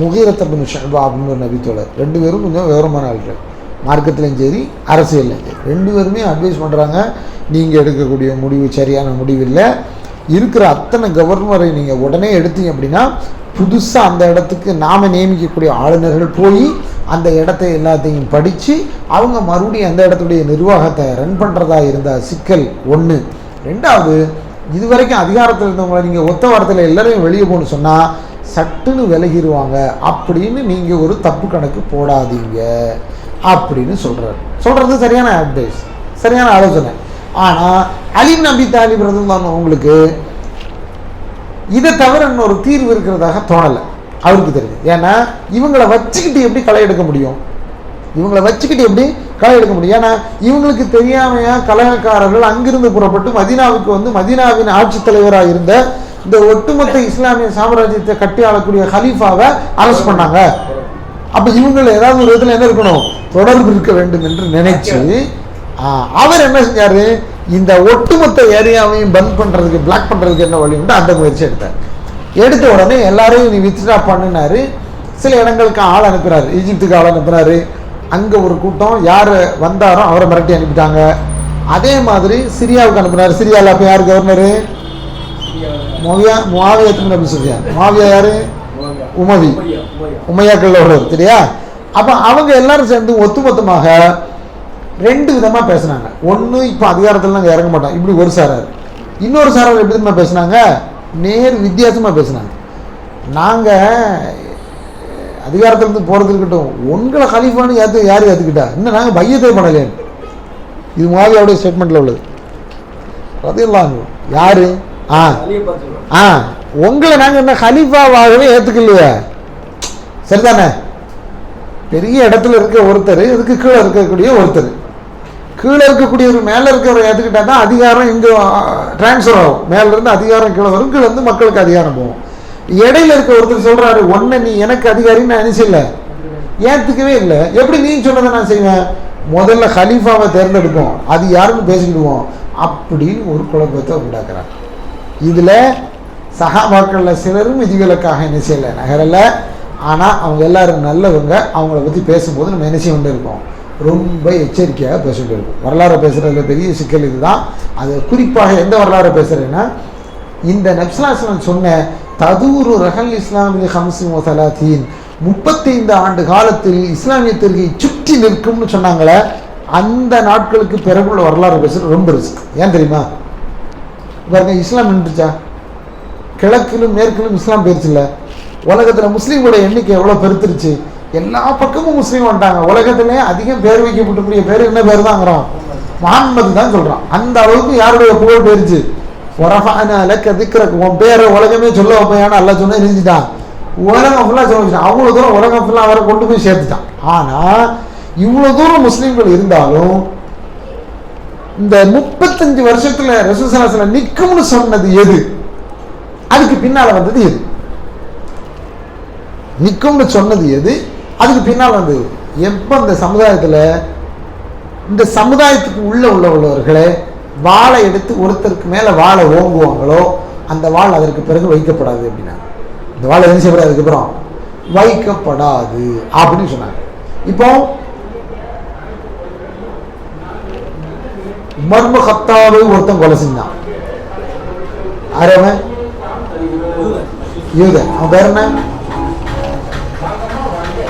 S1: முகீரத் பின் ஷுஅபா அப்படின்னு ஒரு நபித்தோழர், 2 பேரும் கொஞ்சம் விவரமான ஆட்கள், மார்க்கத்திலையும் சரி அரசியல்லையும் சரி. 2 பேருமே அட்வைஸ் பண்றாங்க, நீங்க எடுக்கக்கூடிய முடிவு சரியான முடிவு இல்லை, இருக்கிற அத்தனை கவர்னரை நீங்க உடனே எடுத்தீங்க அப்படின்னா புதுசா அந்த இடத்துக்கு நாம நியமிக்கக்கூடிய ஆளுநர்கள் போய் அந்த இடத்தை எல்லாத்தையும் படிச்சு அவங்க மறுபடியும் அந்த இடத்துடைய நிர்வாகத்தை ரன் பண்றதா இருந்தா சிக்கல் ஒண்ணு. 2வது இது வரைக்கும் அதிகாரத்தில் இருந்தவங்களை நீங்கள் ஒத்த வாரத்தில் எல்லாரையும் வெளியே போகணும்னு சொன்னால் சட்டுன்னு விலகிடுவாங்க அப்படின்னு நீங்கள் ஒரு தப்பு கணக்கு போடாதீங்க அப்படின்னு சொல்கிறது சரியான அட்வைஸ், சரியான ஆலோசனை. ஆனால் அலி இப்னு அபீ தாலிப் ரலியல்லாஹு உங்களுக்கு இதை தவிர இன்னொரு தீர்வு இருக்கிறதாக தோணலை. அவருக்கு தெரியுது. ஏன்னா இவங்களை வச்சுக்கிட்டு எப்படி களை எடுக்க முடியும், ஏன்னா இவங்களுக்கு தெரியாமையா கலகக்காரர்கள் அங்கிருந்து புறப்பட்டு மதீனாவுக்கு வந்து மதீனாவின் ஆட்சி தலைவராக இருந்த இந்த ஒட்டுமொத்த இஸ்லாமிய சாம்ராஜ்யத்தை கட்டி ஆளக்கூடிய ஹலீஃபாவை அரெஸ்ட் பண்ணாங்க. அப்ப இவங்களை ஏதாவது ஒரு விதத்தில் என்ன இருக்கணும், தொடர்பு இருக்க வேண்டும் என்று நினைச்சு அவர் என்ன செஞ்சாரு, இந்த ஒட்டுமொத்த ஏரியாவையும் பந்த் பண்றதுக்கு, பிளாக் பண்றதுக்கு என்ன வழி உண்டு அந்த முயற்சி எடுத்தார். எடுத்த உடனே எல்லாரையும் நீ வித்ட்ரா பண்ணினாரு. சில இடங்களுக்கு ஆள் அனுப்புறாரு, ஈஜிப்துக்கு ஆள் அனுப்புறாரு. அங்கே ஒரு கூட்டம் யார் வந்தாரோ அவரை மிரட்டி அனுப்பிட்டாங்க. அதே மாதிரி சிரியாவுக்கு அனுப்புனாரு. சிரியாவில் அப்போ யார் கவர்னரு, முஆவியா இப்னு அபீ சுஃபியான். முஆவியா யாரு, உமையாக்கள் உள்ளவர், சரியா? அப்போ அவங்க எல்லாரும் சேர்ந்து ஒத்துமொத்தமாக ரெண்டு விதமாக பேசினாங்க. ஒன்று, இப்போ அதிகாரத்தில் நாங்கள் இறங்க மாட்டோம் இப்படி ஒரு சாரார். இன்னொரு சாரார் எப்படி விதமாக பேசினாங்க, நேர் வித்தியாசமாக பேசினாங்க. நாங்கள் அதிகாரத்திலிருந்து போகிறது இருக்கட்டும், உங்களை ஹலீஃபான்னு யார் ஏற்றுக்கிட்டா, இன்னும் நாங்கள் பையத்தை பண்ணலேன்னு. இது முஆவியாவுடைய ஸ்டேட்மெண்ட்டில் உள்ளது. ரலியல்லாஹு அன்ஹு யாரு, உங்களை நாங்கள் என்ன ஹலீஃபாவாகவே ஏற்றுக்கலையே, சரிதானே? பெரிய இடத்துல இருக்க ஒருத்தர், இதுக்கு கீழே இருக்கக்கூடிய ஒருத்தர், கீழே இருக்கக்கூடியவர் மேலே இருக்கிறவரை ஏற்றுக்கிட்டா தான் அதிகாரம் இங்கே டிரான்ஸ்ஃபர் ஆகும். மேலேருந்து அதிகாரம் கீழே வரும், கீழே வந்து மக்களுக்கு அதிகாரம் போகும். இடையில இருக்க ஒருத்தர் சொல்றாரு, ஒன்ன நீ எனக்கு அதிகாரின்னு நான் நினைச்சல, ஏத்துக்கவே இல்லை. எப்படி நீ சொன்னதை நான் செய்வேன், முதல்ல ஹலீஃபாவை தேர்ந்தெடுப்போம், அது யாருன்னு பேசிக்கிடுவோம் அப்படின்னு ஒரு குழப்பத்தை உண்டாக்குறாங்க. இதுல சஹாபாக்கள்ல சிலரும் விதிவிலக்காக என்ன செய்யல, நகரல. ஆனா அவங்க எல்லாரும் நல்லவங்க. அவங்கள பத்தி பேசும்போது நம்ம என்ன செய்ய வேண்டியிருக்கோம், ரொம்ப எச்சரிக்கையாக பேச வேண்டியிருக்கும். வரலாறு பேசுறதுல பெரிய சிக்கல் இதுதான். அது குறிப்பாக எந்த வரலாறு பேசுறேன்னா, இந்த நபிஸல்லல்லாஹு சொன்ன ததூரு ரஹல் இஸ்லாமிய 35 35 ஆண்டு காலத்தில் இஸ்லாமியத்திற்கு சுற்றி நிற்கும்னு சொன்னாங்களே, அந்த நாட்களுக்கு பிறகுள்ள வரலாறு பேசுறது ரொம்ப ரிஸ்க். ஏன் தெரியுமா, பாருங்க, இஸ்லாம் நின்றுச்சா, கிழக்கிலும் மேற்கிலும் இஸ்லாம் போயிருச்சுல்ல. உலகத்தில் முஸ்லீம்களோட எண்ணிக்கை எவ்வளோ பெருத்துருச்சு, எல்லா பக்கமும் முஸ்லீம் வந்துட்டாங்க. உலகத்திலே அதிகம் பேர் வைக்கப்பட்டக்கூடிய பேர் என்ன பேர் தாங்கிறான், முஹம்மது தான் சொல்கிறான். அந்த அளவுக்கு யாருடைய புகழ் போயிருச்சு. உன் பேரை உலகமே சொல்ல வைப்பையான அல்ல சொன்ன இருந்துட்டான், உலகம் ஃபுல்லாக சொல்ல வச்சுட்டான். அவ்வளோ தூரம் உலகம் ஃபுல்லாக அவரை கொண்டு போய் சேர்த்துட்டான். ஆனால் இவ்வளோ தூரம் முஸ்லீம்கள் இருந்தாலும் இந்த 35 வருஷத்துல ரசூலுல்லாஹி ஸல்லல்லாஹு அலைஹி வஸல்லம் நிக்கும்னு சொன்னது எது, அதுக்கு பின்னால வந்தது எது, நிக்கும்னு சொன்னது எது, அதுக்கு பின்னால் வந்தது எப்போ, இந்த சமுதாயத்தில் இந்த சமுதாயத்துக்கு உள்ளவர்களே வாளை எடுத்து ஒருத்தருக்கு மேலே வாளை ஓங்குவாங்களோ அந்த வாள் அதற்கு பிறகு வைக்கப்படாது அப்படின்னா, இந்த வாழை என்ன செய்யப்படாது, அதுக்கப்புறம் வைக்கப்படாது அப்படின்னு சொன்னாங்க. இப்போ உமர் கத்தாவை ஒருத்தன் கொலை செஞ்சான். அரவன் யூதன், அவன் பேர் என்ன,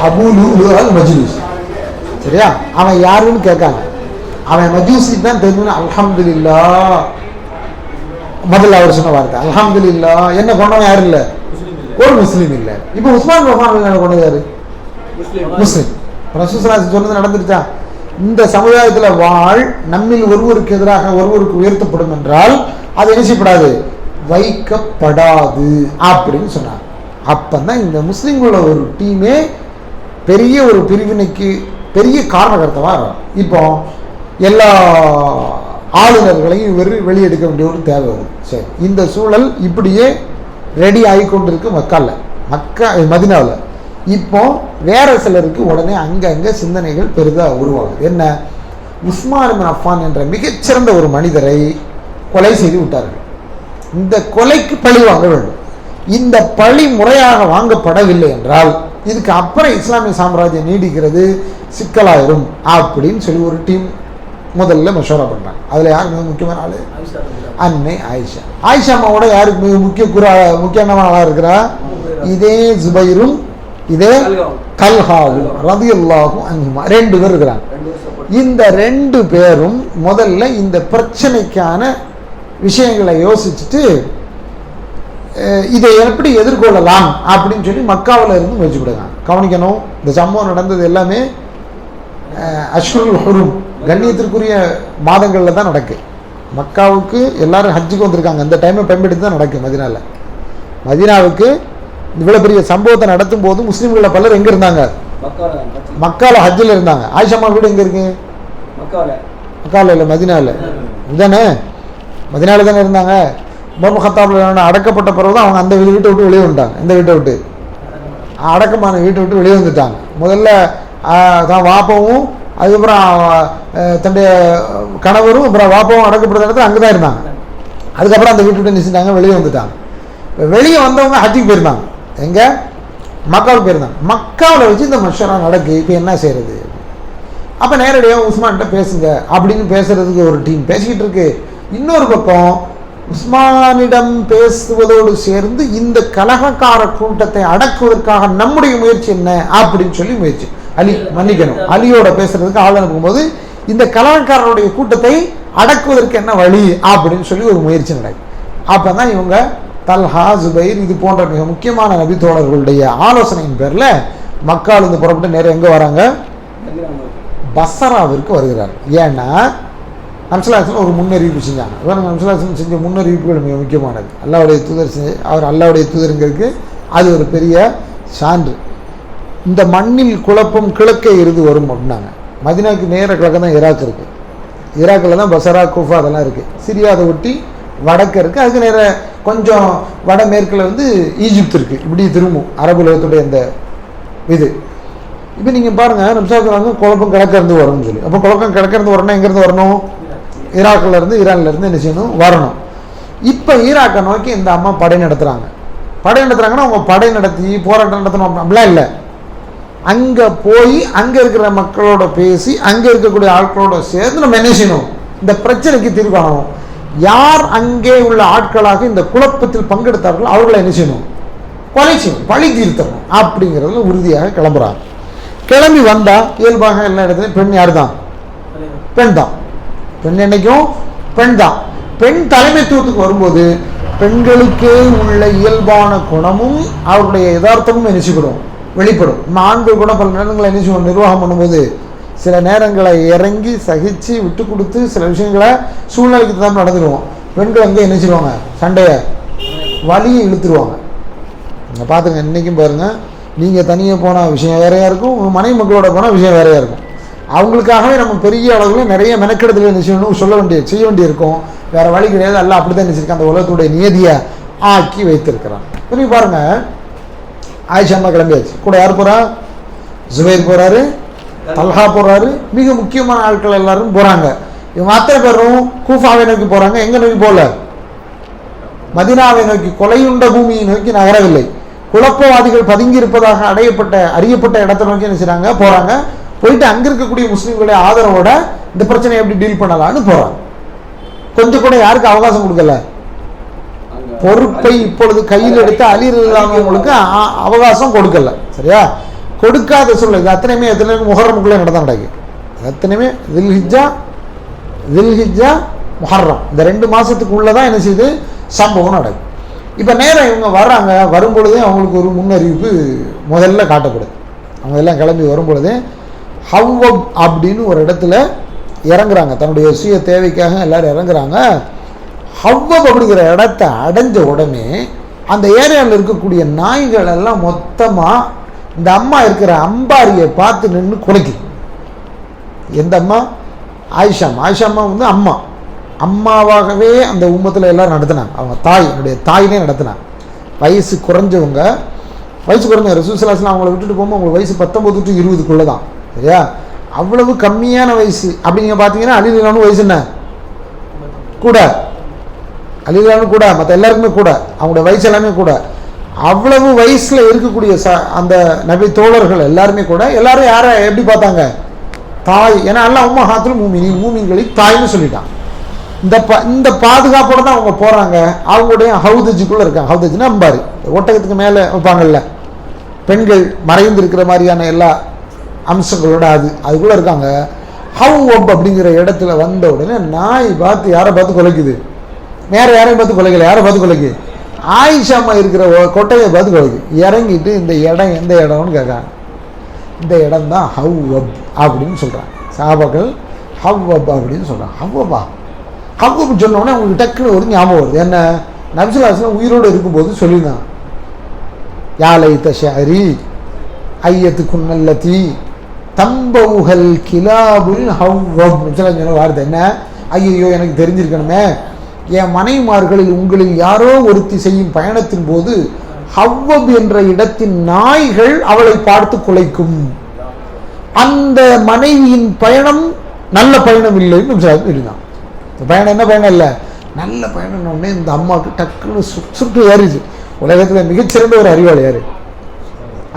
S1: அபூ லூலு அல் மஜ்லூஸ், சரியா? அவன் யாருன்னு கேட்காங்க. அவன் மஜூசி தான் தெரியும். அல்ஹம்துலில்லாஹ் முதல்ல அவர் சொன்ன வார்த்தை அல்ஹம்துலில்லாஹ். என்ன கொண்டவன் யாரும் இல்லை, ஒரு முஸ்லீம் இல்லை. இப்போ உஸ்மான் ரஃபான் கொண்டது யாரு, முஸ்லீம். ரசூலுல்லாஹி சொன்னது நடந்துருச்சா? இந்த சமுதாயத்தில் வாழ் நம்மில் ஒருவருக்கு எதிராக ஒருவருக்கு உயர்த்தப்படும் என்றால் அது என்ன செய்யப்படாது, வைக்கப்படாது அப்படின்னு சொன்னாங்க. அப்பதான் இந்த முஸ்லீம்களோட ஒரு டீமே பெரிய ஒரு பிரிவினைக்கு பெரிய காரணகர்த்தமா இருக்கும். இப்போ எல்லா ஆளுநர்களையும் வெளியெடுக்க வேண்டிய ஒரு தேவை வருது. சரி, இந்த சூழல் இப்படியே ரெடி ஆகி கொண்டிருக்கு மதீனாவில். இப்போ வேற சிலருக்கு உடனே அங்கங்கே சிந்தனைகள் பெரிதாக உருவாகுது. என்ன, உஸ்மான் இப்னு அஃபான் என்ற மிகச்சிறந்த ஒரு மனிதரை கொலை செய்து விட்டார்கள். இந்த கொலைக்கு பழி வாங்க வேண்டும். இந்த பழி முறையாக வாங்கப்படவில்லை என்றால் இதுக்கு அப்புறம் இஸ்லாமிய சாம்ராஜ்யம் நீடிக்கிறது சிக்கலாயிரும் அப்படின்னு சொல்லி ஒரு டீம் முதல்ல மஷோரா பண்றாங்க. அதுல யார் மிக முக்கியமான ஆளு, அன்னை ஆயிஷா. ஆயிஷா அம்மாவோட யாருக்கு மிக முக்கியமான ஆளா இருக்கிறா, இதே ஜுபைரும் இதே தல்ஹாவும் ரலியல்லாஹு அன்ஹுமா 2 பேர் இருக்கிறாங்க. இந்த 2 பேரும் முதல்ல இந்த பிரச்சனைக்கான விஷயங்களை யோசிச்சுட்டு இதை எப்படி எதிர்கொள்ளலாம் அப்படின்னு சொல்லி மக்காவில் இருந்து முயற்சி கொடுங்க. கவனிக்கணும், இந்த சம்பவம் நடந்தது எல்லாமே அஷ்ஹுருல் ஹுரும், கண்ணியத்திற்குரிய மாதங்களில் தான் நடக்கு. மக்காவுக்கு எல்லாரும் ஹஜ்ஜுக்கு வந்திருக்காங்க, அந்த டைமை பயன்படுத்தி தான் நடக்கு. மதீனாவுக்கு இவ்வளோ பெரிய சம்பவத்தை நடத்தும் போது முஸ்லீம்களில் பலர் எங்கே இருந்தாங்க? மக்காவில் ஹஜ்ஜில் இருந்தாங்க. ஆயிஷா வீடு எங்கே இருக்கு? மக்காவில் இல்லை, மதீனாவில். இதுதானே, மதீனாவில் தானே இருந்தாங்க. உமர் கத்தாபில் அடக்கப்பட்ட பிறகு தான் அவங்க அந்த வீட்டை விட்டு வெளியே வந்துட்டாங்க. இந்த வீட்டை விட்டு, அடக்கமான வீட்டை விட்டு வெளியே வந்துட்டாங்க. முதல்ல தான் வாப்பவும், அதுக்கப்புறம் தன்னுடைய கணவரும், அப்புறம் வாப்பவும் அடக்கப்படுற இடத்துல அங்கே தான் இருந்தாங்க. அதுக்கப்புறம் அந்த வீட்டு விட்டு நினைச்சிட்டாங்க, வெளியே வந்துட்டாங்க. வெளியே வந்தவங்க ஹஜ்ஜுக்கு போயிருந்தாங்க. எங்கே? மக்காவுக்கு போயிருந்தாங்க. மக்காவில் வச்சு இந்த மஷரா நடக்கு. இப்போ என்ன செய்யறது? அப்போ நேரடியாக உஸ்மான்கிட்ட பேசுங்க அப்படின்னு பேசுறதுக்கு ஒரு டீம் பேசிக்கிட்டு இருக்கு. இன்னொரு பக்கம் உஸ்மானிடம் பேசுவதோடு சேர்ந்து இந்த கலகக்கார கூட்டத்தை அடக்குவதற்காக நம்முடைய முயற்சி என்ன அப்படின்னு சொல்லி முயற்சி. அலி, மன்னிக்கணும், அலியோட பேசுறதுக்கு ஆள் அனுப்பும்போது இந்த கலகக்காரருடைய கூட்டத்தை அடக்குவதற்கு என்ன வழி அப்படின்னு சொல்லி ஒரு முயற்சி நடக்கும். அப்போ தான் இவங்க தல்ஹா, ஜுபைர் இது போன்ற மிக முக்கியமான நபி தோழர்களுடைய ஆலோசனையின் பேரில் மக்காலிருந்து புறப்பட்டு நேரம் எங்கே வராங்க? பஸ்ராவிற்கு வருகிறார். ஏன்னா நம்சலாசன் ஒரு முன்னறிவிப்பு செஞ்சாங்க. நம்சலாசன் செஞ்ச முன்னறிவிப்புகள் மிக முக்கியமானது. அல்லாவுடைய தூதர் அவர் அல்லாவுடைய தூதருங்கிறதுக்கு அது ஒரு பெரிய சான்று. இந்த மண்ணில் குழப்பம் கிழக்கே இருந்து வரும் அப்படின்னாங்க. மதீனாவுக்கு நேர கிழக்க தான் ஈராக் இருக்குது. ஈராக்கில் தான் பஸ்ரா, கூஃபா அதெல்லாம் இருக்குது. சிரியாவை ஒட்டி வடக்கு இருக்குது. அதுக்கு நேர கொஞ்சம் வடமேற்கில் ஈஜிப்த் இருக்குது. இப்படி திரும்பும் அரபு உலகத்துடைய இந்த இது. இப்போ நீங்கள் பாருங்கள், நம்சாங்க குழப்பம் கிழக்கிருந்து வரணும்னு சொல்லி. அப்போ குழப்பம் கிழக்கிருந்து வரணும், எங்கேருந்து வரணும்? ஈராக்கிலேருந்து, ஈரான்லேருந்து என்ன செய்யணும்? வரணும். இப்போ ஈராக்கை நோக்கி இந்த அம்மா படை நடத்துகிறாங்கன்னா அவங்க படை நடத்தி போராட்டம் நடத்தணும் அப்படிலாம் இல்லை. அங்கே போய் அங்கே இருக்கிற மக்களோட பேசி அங்கே இருக்கக்கூடிய ஆட்களோட சேர்ந்து நம்ம என்ன செய்யணும்? இந்த பிரச்சனைக்கு தீர்வு காணணும். யார் அங்கே உள்ள ஆட்களாக இந்த குழப்பத்தில் பங்கெடுத்தார்களோ அவர்களை என்ன செய்யணும்? கொலை செய்யணும், பழி தீர்த்தணும் அப்படிங்கிறதுல உறுதியாக கிளம்புறாங்க. கிளம்பி வந்தால் இயல்பாக எல்லா இடத்துலையும் பெண் யார் தான்? பெண் தான். பெண் என்னைக்கும் பெண் தான். பெண் தலைமைத்துவத்துக்கு வரும்போது பெண்களுக்கே உள்ள இயல்பான குணமும் அவருடைய யதார்த்தமும் நினைச்சுக்கிடும், வெளிப்படும். நம்ம ஆண்கள் கூட பல நேரங்களை என்ன செய்வோம்? நிர்வாகம் பண்ணும்போது சில நேரங்களை இறங்கி சகிச்சு விட்டு கொடுத்து சில விஷயங்களை சூழ்நிலைக்கு தான் நடந்துடுவோம். பெண்கள் அங்கே என்ன செய்வாங்க? சண்டையை வலியை இழுத்துருவாங்க. நீங்கள் பார்த்துங்க, இன்றைக்கும் பாருங்கள், நீங்கள் தனியாக போனால் விஷயம் வேறையாக இருக்கும், உங்கள் மனைவி மக்களோட போனால் விஷயம் வேறையாக இருக்கும். அவங்களுக்காகவே நம்ம பெரிய அளவில் நிறைய மெனக்கெடுதல் என்ன செய்யணும், செய்ய வேண்டியிருக்கும். வேறு வழி கிடையாது. எல்லாம் அப்படி தான் நினச்சிருக்கேன். அந்த உலகத்துடைய நியதியை ஆக்கி வைத்திருக்கிறான். புரிஞ்சு பாருங்கள், ஆயிஷா அம்மா கிளம்பியாச்சு. கூட யார் போகிறா? ஜுபைர் போகிறாரு, தல்ஹா போகிறாரு, மிக முக்கியமான ஆட்கள் எல்லாரும் போகிறாங்க. இவங்க அத்தனை பேரும் கூஃபாவை நோக்கி போகிறாங்க. எங்கே நோக்கி போகல? மதீனாவை நோக்கி, கொலையுண்ட பூமியை நோக்கி நகரவில்லை. குழப்பவாதிகள் பதுங்கி இருப்பதாக அறியப்பட்ட இடத்தை நோக்கி என்ன செய்றாங்க? போகிறாங்க. போயிட்டு அங்கே இருக்கக்கூடிய முஸ்லீம்களுடைய ஆதரவோட இந்த பிரச்சனையை எப்படி டீல் பண்ணலான்னு போகிறாங்க. கொஞ்சம் கூட யாருக்கு அவகாசம் கொடுக்கல. பொறுப்பை இப்பொழுது கையில் எடுத்து அலீர் இல்லாதவங்களுக்கு அவகாசம் கொடுக்கல. சரியா? கொடுக்காத சொல்ல இது அத்தனையுமே முஹர்ரமுக்குள்ளே நடத்த நடக்கு. அத்தனையுமே தில்ஹிஜ்ஜா முஹர்ரம் இந்த 2 மாதத்துக்குள்ளே தான் என்ன செய்யுது? சம்பவம் நடக்கும். இப்போ நேரம் இவங்க வர்றாங்க. வரும்பொழுதே அவங்களுக்கு ஒரு முன்னறிவிப்பு முதல்ல காட்டப்படுது. அவங்க எல்லாம் கிளம்பி வரும்பொழுதே ஹவ்வப் அப்படின்னு ஒரு இடத்துல இறங்குறாங்க. தன்னுடைய சுய தேவைக்காக எல்லோரும் இறங்குறாங்க. ஹவ்வப் அப்படிங்கிற இடத்த அடைஞ்ச உடனே அந்த ஏரியாவில் இருக்கக்கூடிய நாய்கள் எல்லாம் மொத்தமாக இந்த அம்மா இருக்கிற அம்பாரியை பார்த்து நின்று குலைக்குது. எந்த அம்மா? ஆயிஷா அம்மா. அம்மாவாகவே அந்த உம்மத்தில் எல்லோரும் நடத்தினாங்க. அவங்க என்னுடைய தாயினே நடத்தினாங்க. வயசு குறைஞ்சவங்க ரசூலுல்லாஹி ஸல்லல்லாஹு அலைஹி அவங்கள விட்டுட்டு போகும்போது அவங்களுக்கு வயசு 19 to 20 தான். சரியா? அவ்வளவு கம்மியான வயசு. அப்படி நீங்கள் பார்த்தீங்கன்னா அலிலானு வயசு என்ன கூட, அலிலானு கூட, மற்ற எல்லாருக்குமே கூட, அவங்களோட வயசு எல்லாமே கூட. அவ்வளவு வயசில் இருக்கக்கூடிய அந்த நபி தோழர்கள் எல்லாருமே கூட எல்லாரும் யாரை எப்படி பார்த்தாங்க? தாய். ஏன்னா எல்லாம் உம்மஹாத்துல் மூமினீன், மூமின்களின் தாய்னு சொல்லிட்டாங்க. இந்த பாதுகாப்போடு தான் அவங்க போகிறாங்க. அவங்களுடைய ஹவுதஜுக்குள்ளே இருக்காங்க. ஹவுதஜ்னா அம்பாரி, ஒட்டகத்துக்கு மேலே வைப்பாங்கல்ல, பெண்கள் மறைந்து இருக்கிற மாதிரியான எல்லா அம்சங்களோட அதுக்குள்ளே இருக்காங்க. ஹவ்வப் அப்படிங்கிற இடத்துல வந்த உடனே நாய் பார்த்து யாரை பார்த்து குலைக்குது? வேற யாரையும் பார்த்து கொலைக்கல. யாரை பார்த்து கொலைக்கு? ஆயிஷா அம்மா இருக்கிற கொட்டையை பார்த்து கொலைக்கு. இறங்கிட்டு இந்த இடம் எந்த இடம்னு கேட்காங்க. இந்த இடம் தான் ஹவ்வப் அப்படின்னு சொல்கிறாங்க சஹாபாக்கள். ஹவ்வப் அப்படின்னு சொல்கிறாங்க. ஹவ்வபா ஹவ்வப் சொன்னோடனே அவங்களுக்கு டக்குன்னு ஒரு ஞாபகம் வருது. என்ன? நபி ஸல்லல்லாஹு அலைஹி வஸல்லம் உயிரோடு இருக்கும்போது சொல்லியிருந்தாங்க, யா லைத ஷஅரி ஐயத்து குன்னல்லதி தம்பவுஹல் கிலாபுல் ஹவ்வப். சொன்ன வார்த்தை என்ன? ஐயோ எனக்கு தெரிஞ்சிருக்கணுமே, என் மனைவிமார்களில் உங்களில் யாரோ ஒருத்தி செய்யும் பயணத்தின் போது ஹவ்வப் என்ற இடத்தின் நாய்கள் அவளை பார்த்து குலைக்கும். அந்த மனைவியின் பயணம் நல்ல பயணம் இல்லைன்னு சொல்லிதான். இந்த பயணம் என்ன பயணம் இல்லை, நல்ல பயணம்னே இந்த அம்மாவுக்கு டக்குன்னு சுட்டு ஏறிச்சு. உலகத்தில் மிகச்சிறந்த ஒரு அறிவாளி யாரு?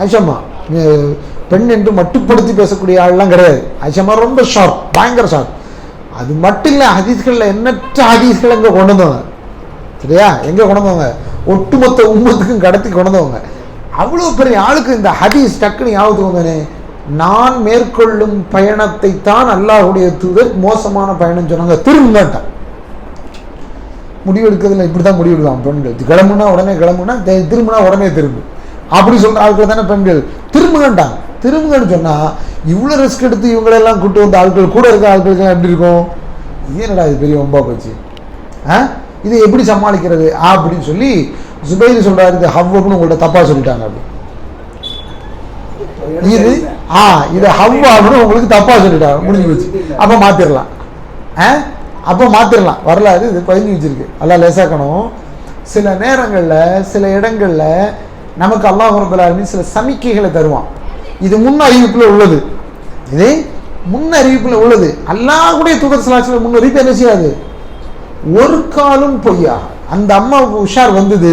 S1: ஆயிஷாம்மா. பெண் என்று மட்டுப்படுத்தி பேசக்கூடிய ஆள்லாம் கிடையாது. ஆயிஷாம்மா ரொம்ப ஷார்ப், பயங்கர ஷார்ப். அது மட்டும் இல்லை, ஹதீஸ்களில் எண்ணற்ற ஹதீஸ்கள் எங்கே கொண்டு வந்தவங்க. சரியா? எங்கே கொண்டு வந்தவங்க? ஒட்டுமொத்த உம்மத்துக்கும் கடத்தி கொண்டு வந்தவங்க. அவ்வளோ பெரிய ஆளுக்கு இந்த ஹதீஸ் டக்குன்னு ஞாபகத்துக்கு வந்தனே, நான் மேற்கொள்ளும் பயணத்தை தான் அல்லாஹ்வுடைய தூதர் மோசமான பயணம் சொன்னாங்க. திரும்பட்டான். முடிவெடுக்கிறதுல இப்படி தான் முடிவெடுவாங்க பெண்கள். கிளம்புனா உடனே கிளம்புனா, திரும்பினா உடனே திரும்பு அப்படி சொல்கிற ஆட்கள் தானே பெண்கள். திரும்புங்கன்ட்டாங்க. திரும்புங்கன்னு சொன்னால் இவ்வளோ ரிஸ்க் எடுத்து இவங்களெல்லாம் கூட்டு வந்த ஆட்கள், கூட இருக்க ஆட்களுக்கெல்லாம் எப்படி இருக்கும்? இது என்னடா இது பெரிய ஒம்பா போச்சு, இதை எப்படி சமாளிக்கிறது அப்படின்னு சொல்லி ஜுபைர் சொல்கிறாரு, இது ஹவ்வப்னு உங்கள்கிட்ட தப்பாக சொல்லிட்டாங்க அப்படி. இது ஹவ்வான்னு உங்களுக்கு தப்பாக சொல்லிட்டாங்க, முடிஞ்சு போச்சு. அப்போ மாற்றிடலாம், அப்போ மாற்றிடலாம். வரலாறு இது பதிஞ்சு வச்சிருக்கு. எல்லாம் லேசாக்கணும். சில நேரங்களில் சில இடங்களில் நமக்கு அல்லாஹ் ரப்பல் ஆலமீன் சில சமிக்கைகளை தருவான். இது முன் அறிவிப்பில் உள்ளது. இது முன் அறிவிப்பில் உள்ளது. அல்லாஹ்வுடைய தூதர் ஸல்லல்லாஹு அலைஹி வஸல்லம் முன் அறிவிப்பு என்ன செய்யாது, ஒரு காலும் பொய்யா. அந்த அம்மாவுக்கு உஷார் வந்தது,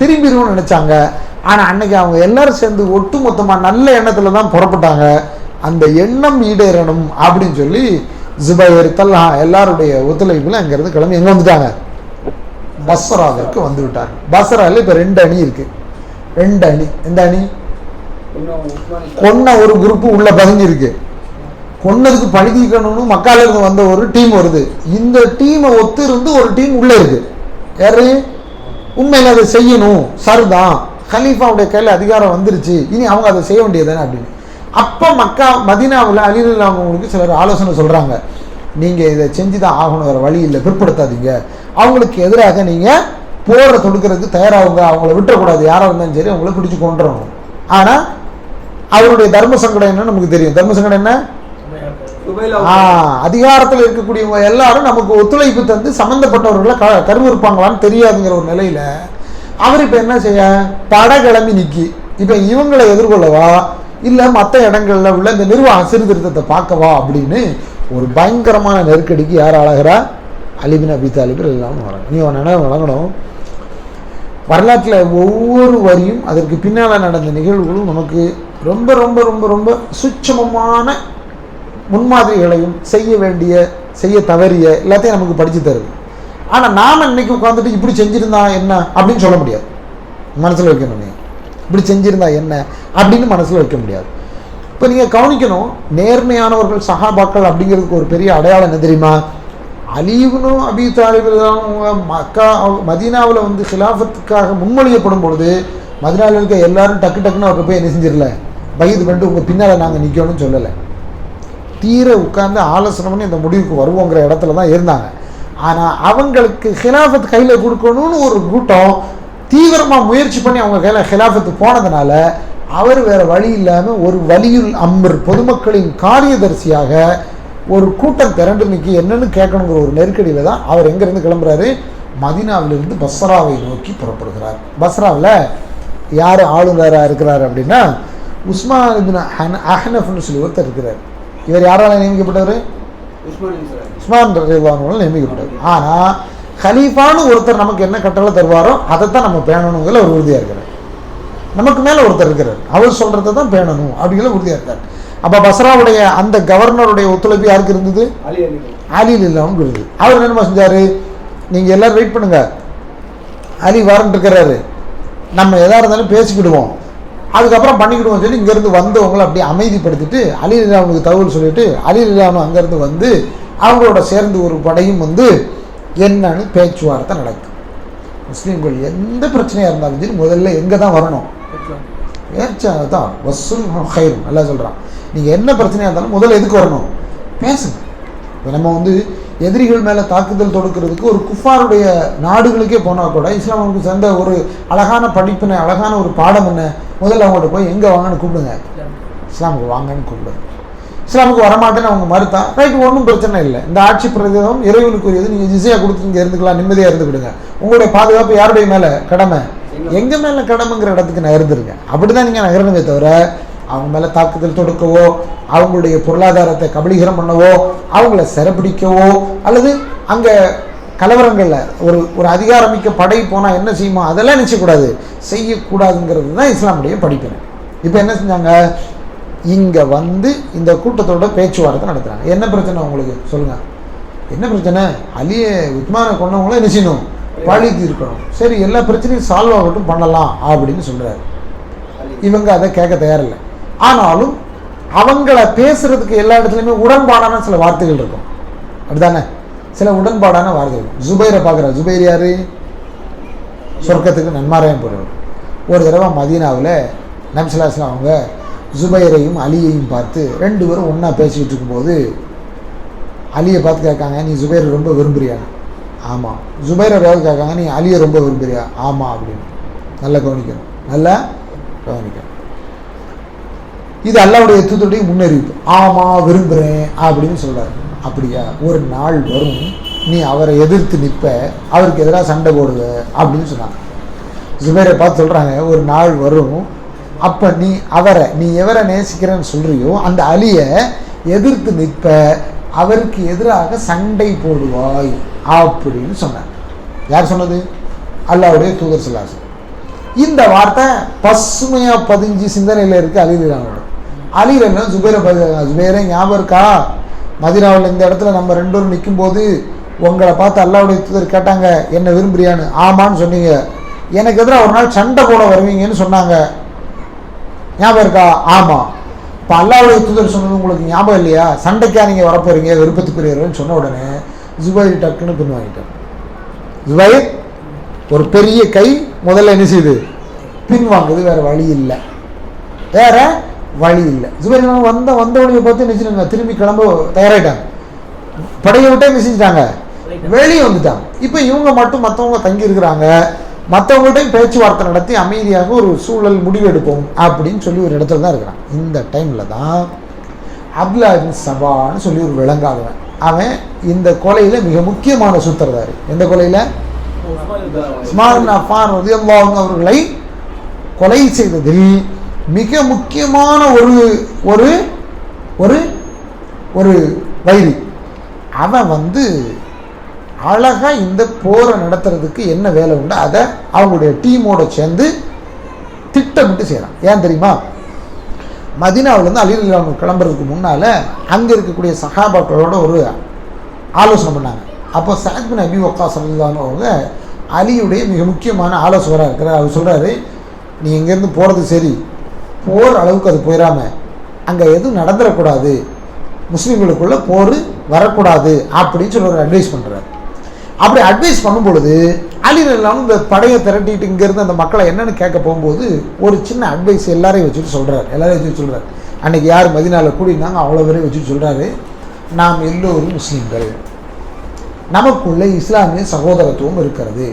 S1: திரும்பிடுவோம்னு நினைச்சாங்க. ஆனால் அன்னைக்கு அவங்க எல்லாரும் சேர்ந்து ஒட்டு மொத்தமாக நல்ல எண்ணத்தில் தான் புறப்பட்டாங்க. அந்த எண்ணம் ஈடேறணும் அப்படின்னு சொல்லி ஜுபைர், தல்ஹா எல்லாருடைய ஒத்துழைப்பில் அங்கேருந்து கிளம்பி எங்கே வந்துட்டாங்க? பஸ்ராவிற்கு வந்து விட்டாங்க. பஸ்ராவில் இப்போ 2 அணி இருக்கு. 2 அணி. எந்த அணி? கொன்ன ஒரு குரூப்பு உள்ள பதிஞ்சிருக்கு. கொன்னதுக்கு பழிக்கணும்னு மக்கால இருந்து வந்த ஒரு டீம் வருது. இந்த டீமை ஒத்து இருந்து ஒரு டீம் உள்ள இருக்கு. யாரு? உண்மையில அதை செய்யணும், சரிதான், கலீஃபாவுடைய கையில் அதிகாரம் வந்துருச்சு, இனி அவங்க அதை செய்ய வேண்டியதுதானே அப்படின்னு. அப்போ மதீனாவில் அலிரல் அவங்களுக்கு சிலர் ஆலோசனை சொல்கிறாங்க, நீங்கள் இதை செஞ்சு தான் ஆகணும், வேறு வழி இல்லை, பிற்படுத்தாதீங்க, அவங்களுக்கு எதிராக நீங்கள் போரை தொடுக்கிறதுக்கு தயாராகுங்க, அவங்கள விட்டுறக்கூடாது, யாராக இருந்தாலும் சரி அவங்கள பிடிச்சி கொண்டுறணும். ஆனால் அவருடைய தர்ம சங்கடம் என்ன நமக்கு தெரியும். தர்ம சங்கடம் என்ன? அதிகாரத்தில் இருக்கக்கூடியவங்க எல்லாரும் நமக்கு ஒத்துழைப்பு தந்து சம்மந்தப்பட்டவர்களை கருவிருப்பாங்களான்னு தெரியாதுங்கிற ஒரு நிலையில அவர் இப்போ என்ன செய்ய, படகிளம்பி நிற்கி இப்போ இவங்களை எதிர்கொள்ளவா இல்லை மற்ற இடங்கள்ல உள்ள இந்த நிர்வாக சீர்திருத்தத்தை பார்க்கவா அப்படின்னு ஒரு பயங்கரமான நெருக்கடிக்கு யார் ஆளாகிறா? அலி பின் அபி தாலிப் எல்லாம் வராங்க. நீ நினைவு வழங்கணும். வரலாற்றில் ஒவ்வொரு வரியும் அதற்கு பின்னால் நடந்த நிகழ்வுகளும் நமக்கு ரொம்ப ரொம்ப ரொம்ப ரொம்ப சூட்சமமான முன்மாதிரிகளையும் செய்ய தவறிய எல்லாத்தையும் நமக்கு படித்து தருது. ஆனால் நாம் இன்னைக்கு உட்காந்துட்டு இப்படி செஞ்சிருந்தா என்ன அப்படின்னு சொல்ல முடியாது. மனசில் வைக்கணும், இப்படி செஞ்சிருந்தா என்ன அப்படின்னு மனசில் வைக்க முடியாது. இப்போ நீங்கள் கவனிக்கணும், நேர்மையானவர்கள் சஹாபாக்கள் அப்படிங்கிறதுக்கு ஒரு பெரிய அடையாளம் என்ன தெரியுமா? அலி இப்னு அபி தாலிப் மதீனாவில் வந்து ஹிலாஃபத்துக்காக முன்மொழியப்படும் பொழுது மதீனாவில் இருக்க எல்லாரும் டக்குன்னு அவருக்கு போய் என்ன செஞ்சிடல, பைது பண்ணிட்டு உங்கள் பின்னால் நாங்கள் நிற்கணும்னு சொல்லலை. தீர உட்கார்ந்து ஆலோசனை பண்ணி இந்த முடிவுக்கு வருவோங்கிற இடத்துல தான் இருந்தாங்க. ஆனால் அவங்களுக்கு ஹிலாஃபத் கையில் கொடுக்கணும்னு ஒரு கூட்டம் தீவிரமாக முயற்சி பண்ணி அவங்க கையில் ஹிலாஃபத்து போனதுனால அவர் வேறு வழி இல்லாமல் ஒரு வலியுல் அம்ர், பொதுமக்களின் காரியதர்சியாக ஒரு கூட்டம் திரண்டு நிற்கி என்னன்னு கேட்கணுங்கிற ஒரு நெருக்கடியில் தான் அவர் எங்கேருந்து கிளம்புறாரு? மதீனாவிலிருந்து பஸ்ராவை நோக்கி புறப்படுகிறார். பஸ்ராவில் யார் ஆளுநராக இருக்கிறார் அப்படின்னா உஸ்மான் இப்னு அஹ்னஃப்னு சொல்லி ஒருத்தர் இருக்கிறார். இவர் யாரால் நியமிக்கப்பட்டவர்? உஸ்மான் ரலியல்லாஹு நியமிக்கப்பட்டவர். ஆனால் கலீஃபான்னு ஒருத்தர் நமக்கு என்ன கட்டளை தருவாரோ அதைத்தான் நம்ம பேணணுங்கிற ஒரு உறுதியாக இருக்கிறார். நமக்கு மேலே ஒருத்தர் இருக்கிறார், அவர் சொல்கிறத தான் பேணணும் அப்படிங்கிற உறுதியாக இருக்கார். அப்போ பஸ்ராவுடைய அந்த கவர்னருடைய ஒத்துழைப்பு யாருக்கு இருந்தது? அலி இல்லாமல் இருந்தது. அவர் என்ன செஞ்சார், நீங்கள் எல்லோரும் வெயிட் பண்ணுங்க, அலி வரன்ட்டு இருக்கிறாரு, நம்ம எதாக இருந்தாலும் பேசிக்கிடுவோம், அதுக்கப்புறம் பண்ணிக்கிடுவோம் சொல்லி இங்கேருந்து வந்தவங்களை அப்படியே அமைதிப்படுத்திட்டு அலி இல்லாமனுக்கு தகவல் சொல்லிவிட்டு அலி இல்லாமல் அங்கேருந்து வந்து அவங்களோட சேர்ந்து ஒரு படையும் வந்து என்னன்னு பேச்சுவார்த்தை நடக்கும். முஸ்லீம்கள் எந்த பிரச்சனையாக இருந்தாலும் சரி முதல்ல எங்கே தான் வரணும்? பேச்சாக தான். வசூல் ஹைரும் நல்லா சொல்கிறான். நீங்கள் என்ன பிரச்சனையாக இருந்தாலும் முதல்ல எதுக்கு வரணும்? பேசுங்க. இப்போ நம்ம எதிரிகள் மேலே தாக்குதல் தொடுக்கிறதுக்கு ஒரு குஃபாருடைய நாடுகளுக்கே போனால் கூட இஸ்லாமுக்கு சேர்ந்த ஒரு அழகான படிப்பினை, அழகான ஒரு பாடம் என்ன? முதல்ல அவங்கள்ட்ட போய் எங்கே வாங்கன்னு கூப்பிடுங்க, இஸ்லாமுக்கு வாங்கன்னு கூப்பிடுங்க. இஸ்லாமுக்கு வரமாட்டேன்னு அவங்க மறுத்தா ரைட், ஒன்றும் பிரச்சனை இல்லை. இந்த ஆட்சி பிரதேசம் இறைவனுக்குரியது, நீங்கள் ஜிஸியா கொடுத்து இங்கே இருந்துக்கலாம், நிம்மதியாக இருந்துக்கிடுங்க. உங்களுடைய பாதுகாப்பு யாருடைய மேலே கடமை? எங்கள் மேலே கடமைங்கிற இடத்துக்கு நகர்ந்துருங்க. அப்படி தான் நீங்கள் நகரணுமே தவிர அவங்க மேலே தாக்குதல் தொடுக்கவோ, அவங்களுடைய பொருளாதாரத்தை கபலீகரம் பண்ணவோ, அவங்கள சிறைப்பிடிக்கவோ, அல்லது அங்கே கலவரங்களில் ஒரு அதிகாரமிக்க படை போனால் என்ன செய்யுமோ அதெல்லாம் நினைச்சக்கூடாது, செய்யக்கூடாதுங்கிறது தான் இஸ்லாமுடைய படிப்பினை. இப்போ என்ன செஞ்சாங்க? இங்கே இந்த கூட்டத்தோட பேச்சுவார்த்தை நடத்துகிறாங்க. என்ன பிரச்சனை உங்களுக்கு சொல்லுங்கள்? என்ன பிரச்சனை? அலியை உஸ்மானை கொண்டவங்களும் என்ன செய்யணும்? பழி தீர்க்கணும். சரி, எல்லா பிரச்சனையும் சால்வ் ஆகட்டும், பண்ணலாம் அப்படின்னு சொல்கிறாரு. இவங்க அதை கேட்க தயாரில்லை. ஆனாலும் அவங்கள பேசுறதுக்கு எல்லா இடத்துலையுமே உடன்பாடான சில வார்த்தைகள் இருக்கும். அப்படிதானே? சில உடன்பாடான வார்த்தைகள். ஜுபைரை பார்க்குறாரு. ஜுபைர் யாரு? சொர்க்கத்துக்கு நன்மாராயம் போகிறவர். ஒரு தடவை மதீனாவில் நபி ஸல்லல்லாஹு அலைஹி வஸல்லம் அவங்க ஜுபைரையும் அலியையும் பார்த்து ரெண்டு பேரும் ஒன்றா பேசிக்கிட்டு இருக்கும்போது அலியை பார்த்து கேட்காங்க, நீ ஜுபைரை ரொம்ப விரும்புறியான்னு. ஆமாம். ஜுபைரை ஏதாவது கேட்காங்க, நீ அலியை ரொம்ப விரும்புறியா? ஆமாம் அப்படின்னு. நல்லா கவனிக்கணும், நல்லா கவனிக்கணும். இது அல்லாஹ்வுடைய தூதருடைய முன்னறிவிப்பு. ஆமாம் விரும்புகிறேன் அப்படின்னு சொல்கிறார். அப்படியா? ஒரு நாள் வரும் நீ அவரை எதிர்த்து நிற்ப, அவருக்கு எதிராக சண்டை போடுவ அப்படின்னு சொன்னாங்க. ஜுபைரை பார்த்து சொல்கிறாங்க, ஒரு நாள் வரும் அப்போ நீ எவரை நேசிக்கிறேன்னு சொல்கிறியோ அந்த அலியை எதிர்த்து நிற்ப, அவருக்கு எதிராக சண்டை போடுவாய் அப்படின்னு சொன்னார். யார் சொன்னது? அல்லாஹ்வுடைய தூதர் ஸல்லல்லாஹு அலைஹி வஸல்லம். இந்த வார்த்தை பசுமையாக பதிஞ்சு சிந்தனையில் இருக்குது அலிரலியல்லாஹு. அலிரலியல்லாஹு ஜுபைரை பார்த்து, ஜுபைரே ஞாபகம் இருக்கா, மதீனாவில் இந்த இடத்துல நம்ம ரெண்டு பேரும் நிற்கும்போது உங்களை பார்த்து அல்லாஹ்வுடைய தூதர் கேட்டாங்க என்ன விரும்புறியான்னு. ஆமான்னு சொன்னீங்க. எனக்கு எதிராக ஒரு நாள் சண்டை போட வருவீங்கன்னு சொன்னாங்க, ஞாபகம் இருக்கா? ஆமாம். இப்போ அல்லாஹ்வுடைய தூதர் சொன்னது உங்களுக்கு ஞாபகம் இல்லையா? சண்டைக்கா நீங்கள் வரப்போறீங்க, விருப்பத்துக்குரியவர்கள்னு சொன்ன உடனே ஜுபைர் டக்குன்னு பின் வாங்கிட்டார். ஜுபைர் ஒரு பெரிய கை முதல்ல என்ன செய்யுது? பின் வாங்குது. வேற வழி இல்லை, வேற வழி இல்லை. ஜுபைர் வந்தவனையை பார்த்து நினைச்சுட்டாங்க, திரும்பி கிளம்ப தயாராகிட்டாங்க. படையை விட்டே என்ன செஞ்சுட்டாங்க? வெளியே வந்துட்டாங்க. இப்போ இவங்க மட்டும் மற்றவங்க தங்கி இருக்கிறாங்க. மற்றவங்கள்ட்டையும் பேச்சுவார்த்தை நடத்தி அமைதியாக ஒரு சூழல் முடிவெடுப்போம் அப்படின்னு சொல்லி ஒரு இடத்துல தான் இருக்கிறான். இந்த டைமில் தான் அப்துல்லா இப்னு சபான்னு சொல்லி ஒரு விளங்காதவன், அவன் இந்த கொலையில் மிக முக்கியமான சூத்திரதாரி. எந்த கொலையில்? உஸ்மான் இப்னு அஃபான் ரலியல்லாஹு அன்ஹு அவர்களை கொலை செய்ததில் மிக முக்கியமான ஒரு ஒரு ஒரு வைரி. அவன் அழகாக இந்த போரை நடத்துறதுக்கு என்ன வேலை உண்டு அதை அவங்களுடைய டீமோட சேர்ந்து திட்டமிட்டு செய்கிறான். ஏன் தெரியுமா? மதீனாவிலேருந்து அலி ரலியல்லாஹு அன்ஹு கிளம்புறதுக்கு முன்னால் அங்கே இருக்கக்கூடிய சஹாபாக்களோட ஒரு ஆலோசனை பண்ணாங்க. அப்போ சஅத் பின் அபி வக்காஸ் ரலியல்லாஹு அன்ஹு அவங்க அலியுடைய மிக முக்கியமான ஆலோசகராக இருக்கிறார். அவர் சொல்கிறாரு, நீ இங்கேருந்து போகிறது சரி, போர் அளவுக்கு அது போயிடாம அங்கே எதுவும் நடந்துடக்கூடாது, முஸ்லீம்களுக்குள்ள போர் வரக்கூடாது அப்படின்னு சொல்லி ஒரு அட்வைஸ் பண்ணுறாரு. அப்படி அட்வைஸ் பண்ணும் பொழுது அலி ரலியல்லாஹு அன்ஹு இந்த படையை திரட்டிட்டு இங்கேருந்து அந்த மக்களை என்னென்னு கேட்க போகும்போது ஒரு சின்ன அட்வைஸ் எல்லாரையும் வச்சுட்டு சொல்கிறார். அன்றைக்கி யார் மதீனாவில் கூடியிருந்தாங்க அவ்வளோ பேரையும் வச்சுட்டு சொல்கிறாரு, நாம் எல்லோரும் முஸ்லீம்கள், நமக்குள்ள இஸ்லாமிய சகோதரத்துவம் இருக்கிறது,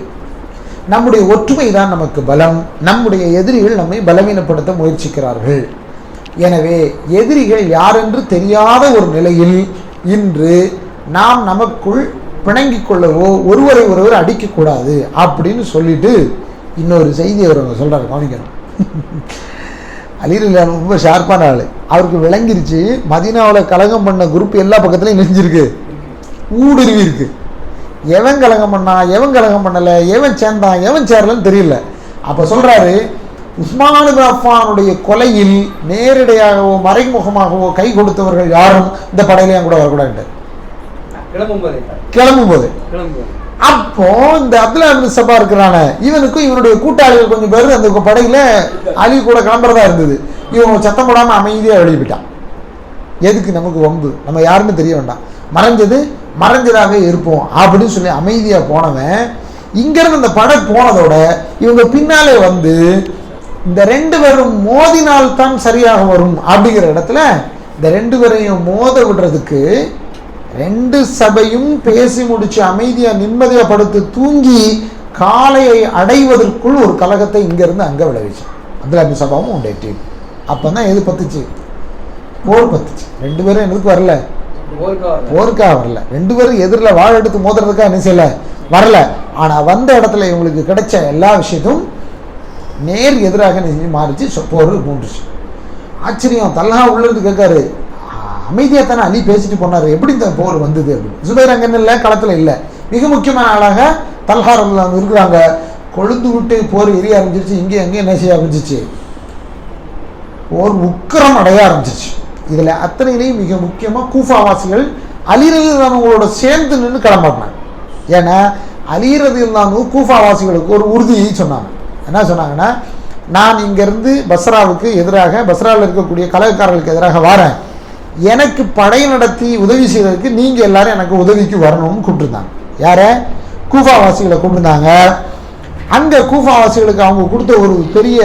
S1: நம்முடைய ஒற்றுமை தான் நமக்கு பலம், நம்முடைய எதிரிகள் நம்மை பலவீனப்படுத்த முயற்சிக்கிறார்கள். எனவே எதிரிகள் யாரென்று தெரியாத ஒரு நிலையில் இன்று நாம் நமக்குள் பிணங்கிக் கொள்ளவோ ஒருவரை ஒருவர் அடிக்கக்கூடாது அப்படின்னு சொல்லிட்டு இன்னொரு செய்தி அவர் சொல்கிறார். கவனிக்கணும். அலி ரலியல்லாஹு அன்ஹு ரொம்ப ஷார்ப்பான ஆள். அவருக்கு விளங்கிருச்சு மதீனாவில் கலகம் பண்ண குரூப் எல்லா பக்கத்துலையும் நெஞ்சிருக்கு, ஊடுருவி இருக்கு. எவன் கலகம் பண்ணா, எவன் கலகம் பண்ணலை, எவன் சேர்ந்தான், எவன் சேரலன்னு தெரியல. அப்போ சொல்கிறாரு, உஸ்மான் இப்னு அஃபானுடைய கொலையில் நேரடியாகவோ மறைமுகமாகவோ கை கொடுத்தவர்கள் யாரும் இந்த படையிலையும் கூட வரக்கூடாது. கிளம்பும்போது அப்போ இந்த அப்துல்லா இப்னு சபா இருக்கிறான இவனுக்கும் இவனுடைய கூட்டாளிகள் கொஞ்சம் பேர் அந்த படையில அலி கூட கிளம்புறதா இருந்தது. இவன் சத்தம் போடாமல் அமைதியாக வெளியே போயிட்டான். எதுக்கு நமக்கு வம்பு, நம்ம யாருன்னு தெரிய வேண்டாம், மறைஞ்சது மறைஞ்சதாக இருப்போம் அப்படின்னு சொல்லி அமைதியாக போனவன் இங்கிருந்து அந்த படை போனதோட இவங்க பின்னாலே வந்து இந்த 2 பேரும் மோதினால்தான் சரியாக வரும் அப்படிங்கிற இடத்துல இந்த 2 பேரையும் மோத விடுறதுக்கு 2 சபையும் பேசி முடிச்சு அமைதியாக நிம்மதியாக படுத்து தூங்கி காலையை அடைவதற்குள் ஒரு கலகத்தை இங்கிருந்து அங்கே விளைவிச்சு. அப்துல்லா பின் சபாவும் உடைய டீம். அப்போ தான் எது பத்துச்சு? போர் பத்துச்சு. 2 பேரும் எதுக்கு வரல? போருக்காக வரல. 2 பேரும் எதிரில் வாழ எடுத்து மோதுறதுக்காக என்ன செய்யல? வரல. ஆனால் வந்த இடத்துல இவங்களுக்கு கிடைச்ச எல்லா விஷயத்தும் நேர் எதிராக மாறிச்சு. போர் மூன்றுச்சு. ஆச்சரியம். தல்ஹா உள்ளது கேட்காரு, அமைதியாக தானே அலி பேசிட்டு போனார், எப்படி இந்த போர் வந்தது அப்படின்னு. ஜுபைர் அங்கன்னு இல்லை, களத்தில் இல்லை. மிக முக்கியமான ஆளாக தல்ஹா இருக்கிறாங்க. கொழுந்து விட்டு போர் எரிய ஆரம்பிச்சிருச்சு. இங்கே எங்கே என்ன செய்ய ஆரம்பிச்சிச்சு? போர் உக்கிரம் அடைய ஆரம்பிச்சிச்சு. இதில் அத்தனையிலையும் மிக முக்கியமாக கூஃபாவாசிகள் அலி ரலியல்லாஹுவோட சேர்ந்து நின்று கிளம்பினாங்க. ஏன்னா அலி ரலியல்லாஹு கூஃபாவாசிகளுக்கு ஒரு உறுதியை சொன்னாங்க. என்ன சொன்னாங்கன்னா, நான் இங்கேருந்து பஸ்ராவுக்கு எதிராக, பஸ்ராவில் இருக்கக்கூடிய கலகக்காரர்களுக்கு எதிராக வரேன், எனக்கு படை நடத்தி உதவி செய்வதற்கு நீங்கள் எல்லாரும் எனக்கு உதவிக்கு வரணும்னு கூப்பிட்டுருந்தாங்க. யாரை? கூஃபாவாசிகளை கூப்பிட்டுருந்தாங்க. அங்கே கூஃபாவாசிகளுக்கு அவங்க கொடுத்த ஒரு பெரிய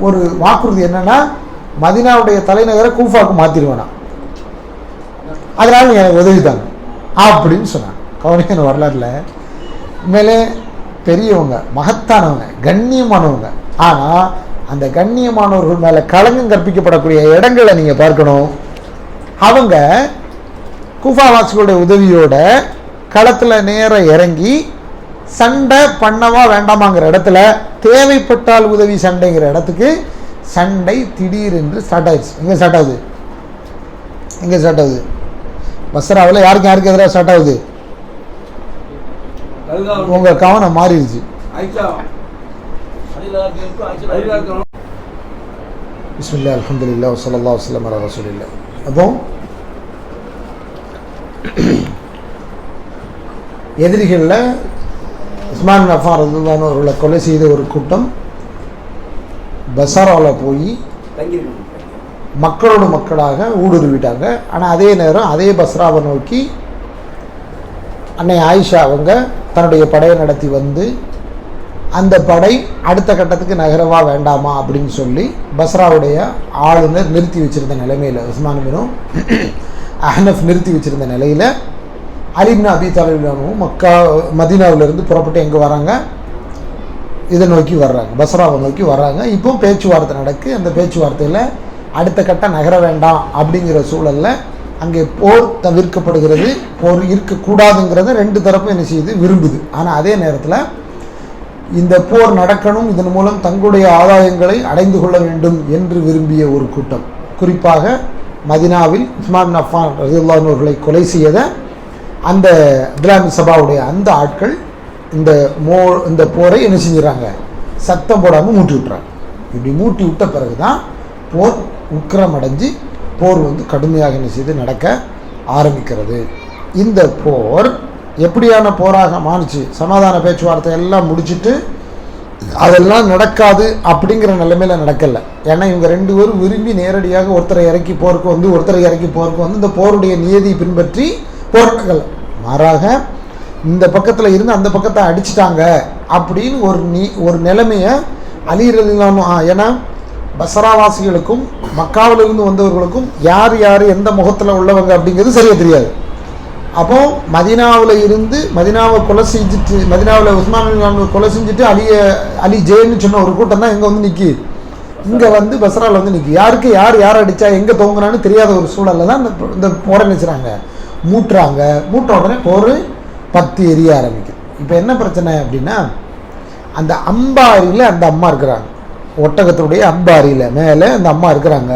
S1: ஒரு வாக்குறுதி என்னன்னா, மதீனாவுடைய தலைநகரை கூஃபாவுக்கு மாற்றிடுவேனா, அதனால எனக்கு உதவித்தாங்க அப்படின்னு சொன்னாங்க. கவனிக்கிற வரலாறுல உண்மையிலே பெரியவங்க, மகத்தானவங்க, கண்ணியமானவங்க. ஆனால் அந்த கண்ணியமானவர்கள் மேலே களங்கம் கற்பிக்கப்படக்கூடிய இடங்களை நீங்கள் பார்க்கணும். அவங்க கூஃபாவாசிகளுடைய உதவியோட களத்தில் நேர இறங்கி சண்டை பண்ணவா வேண்டாமாங்கிற இடத்துல தேவைப்பட்டால் உதவி சண்டைங்கிற இடத்துக்கு சண்டை திடீரென்று ஸ்டார்ட் ஆயிடுச்சு. எங்கே ஸ்டார்ட் ஆகுது? எங்கே ஸ்டார்ட் ஆகுது? பஸ்ராவில் யாருக்கு எதிராக ஸ்டார்ட் ஆகுது? உங்க கவனம் மாறிடுச்சு. பிஸ்மில்லாஹ், அல்ஹம்துலில்லாஹ், வஸல்லல்லாஹு வஸல்லம் அலா ரசூலில்லாஹ். அப்போ எதிரிகளில் உஸ்மான் பின் அஃபான் ரலியல்லாஹு அவர்களை கொலை செய்த ஒரு கூட்டம் பஸ்ராவில் போய் மக்களோட மக்களாக ஊடுருவிட்டாங்க. ஆனால் அதே நேரம் அதே பஸ்ராவை நோக்கி அன்னை ஆயிஷா அவங்க தன்னுடைய படையை நடத்தி வந்து அந்த படை அடுத்த கட்டத்துக்கு நகரவா வேண்டாமா அப்படின்னு சொல்லி பஸ்ராவுடைய ஆளுநர் நிறுத்தி வச்சிருந்த நிலைமையில், உஸ்மான் பின் அஹ்னஃப் நிறுத்தி வச்சிருந்த நிலையில் அலி இப்னு அபி தாலிப் மதீனாவிலிருந்து புறப்பட்டு எங்கே வராங்க? இதை நோக்கி வர்றாங்க, பஸ்ராவை நோக்கி வர்றாங்க. இப்போ பேச்சுவார்த்தை நடக்கு. அந்த பேச்சுவார்த்தையில் அடுத்த கட்டம் நகர வேண்டாம் அப்படிங்கிற சூழலில் அங்கே போர் தவிர்க்கப்படுகிறது. போர் இருக்கக்கூடாதுங்கிறத 2 தரப்பும் என்ன செய்யுது? விரும்புது. ஆனால் அதே நேரத்தில் இந்த போர் நடக்கணும், இதன் மூலம் தங்களுடைய ஆதாயங்களை அடைந்து கொள்ள வேண்டும் என்று விரும்பிய ஒரு கூட்டம், குறிப்பாக மதீனாவில் உஸ்மான் பின் அஃபான் ரலியல்லாஹு அன்ஹு அவர்களை கொலை செய்த அந்த அப்துல்லா பின் சபாவுடைய அந்த ஆட்கள் இந்த போரை என்ன செஞ்சுறாங்க? சத்தம் போடாமல் மூட்டி விட்டுறாங்க. இப்படி மூட்டி விட்ட பிறகு தான் போர் உக்கிரம் அடைஞ்சு போர் கடுமையாக என்ன செய்து நடக்க ஆரம்பிக்கிறது. இந்த போர் எப்படியான போராக மாறிச்சு? சமாதான பேச்சுவார்த்தை எல்லாம் முடிச்சுட்டு அதெல்லாம் நடக்காது அப்படிங்கிற நிலைமையில் நடக்கலை. ஏன்னா இவங்க 2 பேரும் விரும்பி நேரடியாக ஒருத்தரை இறக்கி போருக்கு இந்த போருடைய நியதி பின்பற்றி போராட்டங்கள். மாறாக இந்த பக்கத்தில் இருந்து அந்த பக்கத்தை அடிச்சிட்டாங்க அப்படின்னு ஒரு நிலைமையை அலி ரலியல்லாஹு. ஏன்னா பஸ்ராவாசிகளுக்கும் மக்காவிலிருந்து வந்தவர்களுக்கும் யார் யார் எந்த முகத்தில் உள்ளவங்க அப்படிங்கிறது சரியாக தெரியாது. அப்போ மதீனாவில் இருந்து மதீனாவை கொலை செஞ்சுட்டு, மதீனாவில் உஸ்மான் கொலை செஞ்சுட்டு அலி ஜெயின்னு சொன்ன ஒரு கூட்டம் தான் எங்கே நிற்கி, இங்கே பஸ்ராவில் நிற்கி. யாருக்கு யார் அடித்தா எங்கே தோங்குறான்னு தெரியாத ஒரு சூழலில் தான் இந்த போரை நினைச்சுறாங்க, மூட்டுறாங்க. மூட்ட உடனே போர் பத்தி எரிய ஆரம்பிக்குது. இப்போ என்ன பிரச்சனை அப்படின்னா, அந்த அம்பாரியில் அந்த அம்மா இருக்கிறாங்க, ஒட்டகத்துடைய அம்பாரியில் மேலே அந்த அம்மா இருக்கிறாங்க.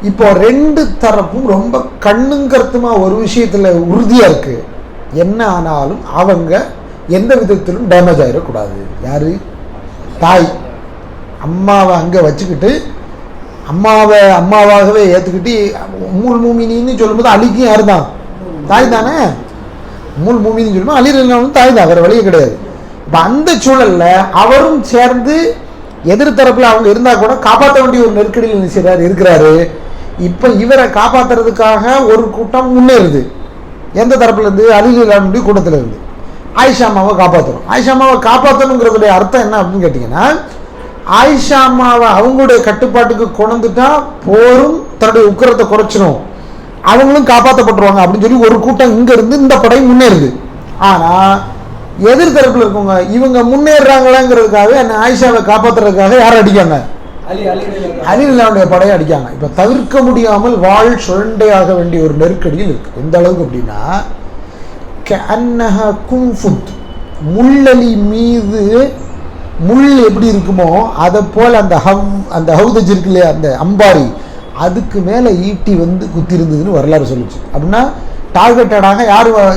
S1: இப்போ 2 தரப்பும் ரொம்ப கண்ணுங்கருத்துமா ஒரு விஷயத்தில் உறுதியாக இருக்குது. என்ன ஆனாலும் அவங்க எந்த விதத்திலும் டேமேஜ் ஆகிடக்கூடாது. யார்? தாய். அம்மாவை அங்கே வச்சுக்கிட்டு அம்மாவாகவே ஏற்றுக்கிட்டு உம்முல் மூமினின்னு சொல்லும்போது அலிக்கும் யார் தான்? தாய் தானே. உம்முல் மூமின்னு சொல்லும்போது அலி ரலியல்லாஹு தாய் தான், வேறு வழியே கிடையாது. இப்போ அந்த சூழலில் அவரும் சேர்ந்து எதிர்த்தரப்பில் அவங்க இருந்தால் கூட காப்பாற்ற வேண்டிய ஒரு நெருக்கடியில் இருக்கிறாரு. இப்போ இவரை காப்பாற்றுறதுக்காக ஒரு கூட்டம் முன்னேறுது. எந்த தரப்புலேருந்து? அலி ரலியல்லாஹு கூட்டத்தில் இருந்து. ஆயிஷா அம்மாவை காப்பாற்றணும். ஆயிஷா அம்மாவை காப்பாற்றணுங்கிறதுடைய அர்த்தம் என்ன அப்படின்னு கேட்டிங்கன்னா, ஆயிஷா அம்மாவை அவங்களுடைய கட்டுப்பாட்டுக்கு கொண்டுட்டா போரும் தன்னுடைய உக்கிரத்தை குறைச்சிடும், அவங்களும் காப்பாற்றப்பட்டுருவாங்க அப்படின்னு சொல்லி ஒரு கூட்டம் இங்கே இருந்து இந்த படை முன்னேறுது. ஆனால் எதிர்த்தரப்பில் இருக்கவங்க இவங்க முன்னேறாங்களேங்கிறதுக்காக என்ன ஆயிஷாவை காப்பாற்றுறதுக்காக யாரை அடிக்காங்க? அலி ரலியல்லாஹுடைய படையை அடிக்காங்க. இப்போ தவிர்க்க முடியாமல் வாழ் சுழண்டையாக வேண்டிய ஒரு நெருக்கடியில் இருக்கு. எந்த அளவுக்கு அப்படின்னா, முள்ளலி மீது முள் எப்படி இருக்குமோ அதை போல் அந்த ஹவுதஜ் இருக்கு இல்லையா, அந்த அம்பாரி, அதுக்கு மேலே ஈட்டி வந்து குத்தி இருந்ததுன்னு வரலாறு சொல்லிச்சு. அப்படின்னா டார்கெட்டடாக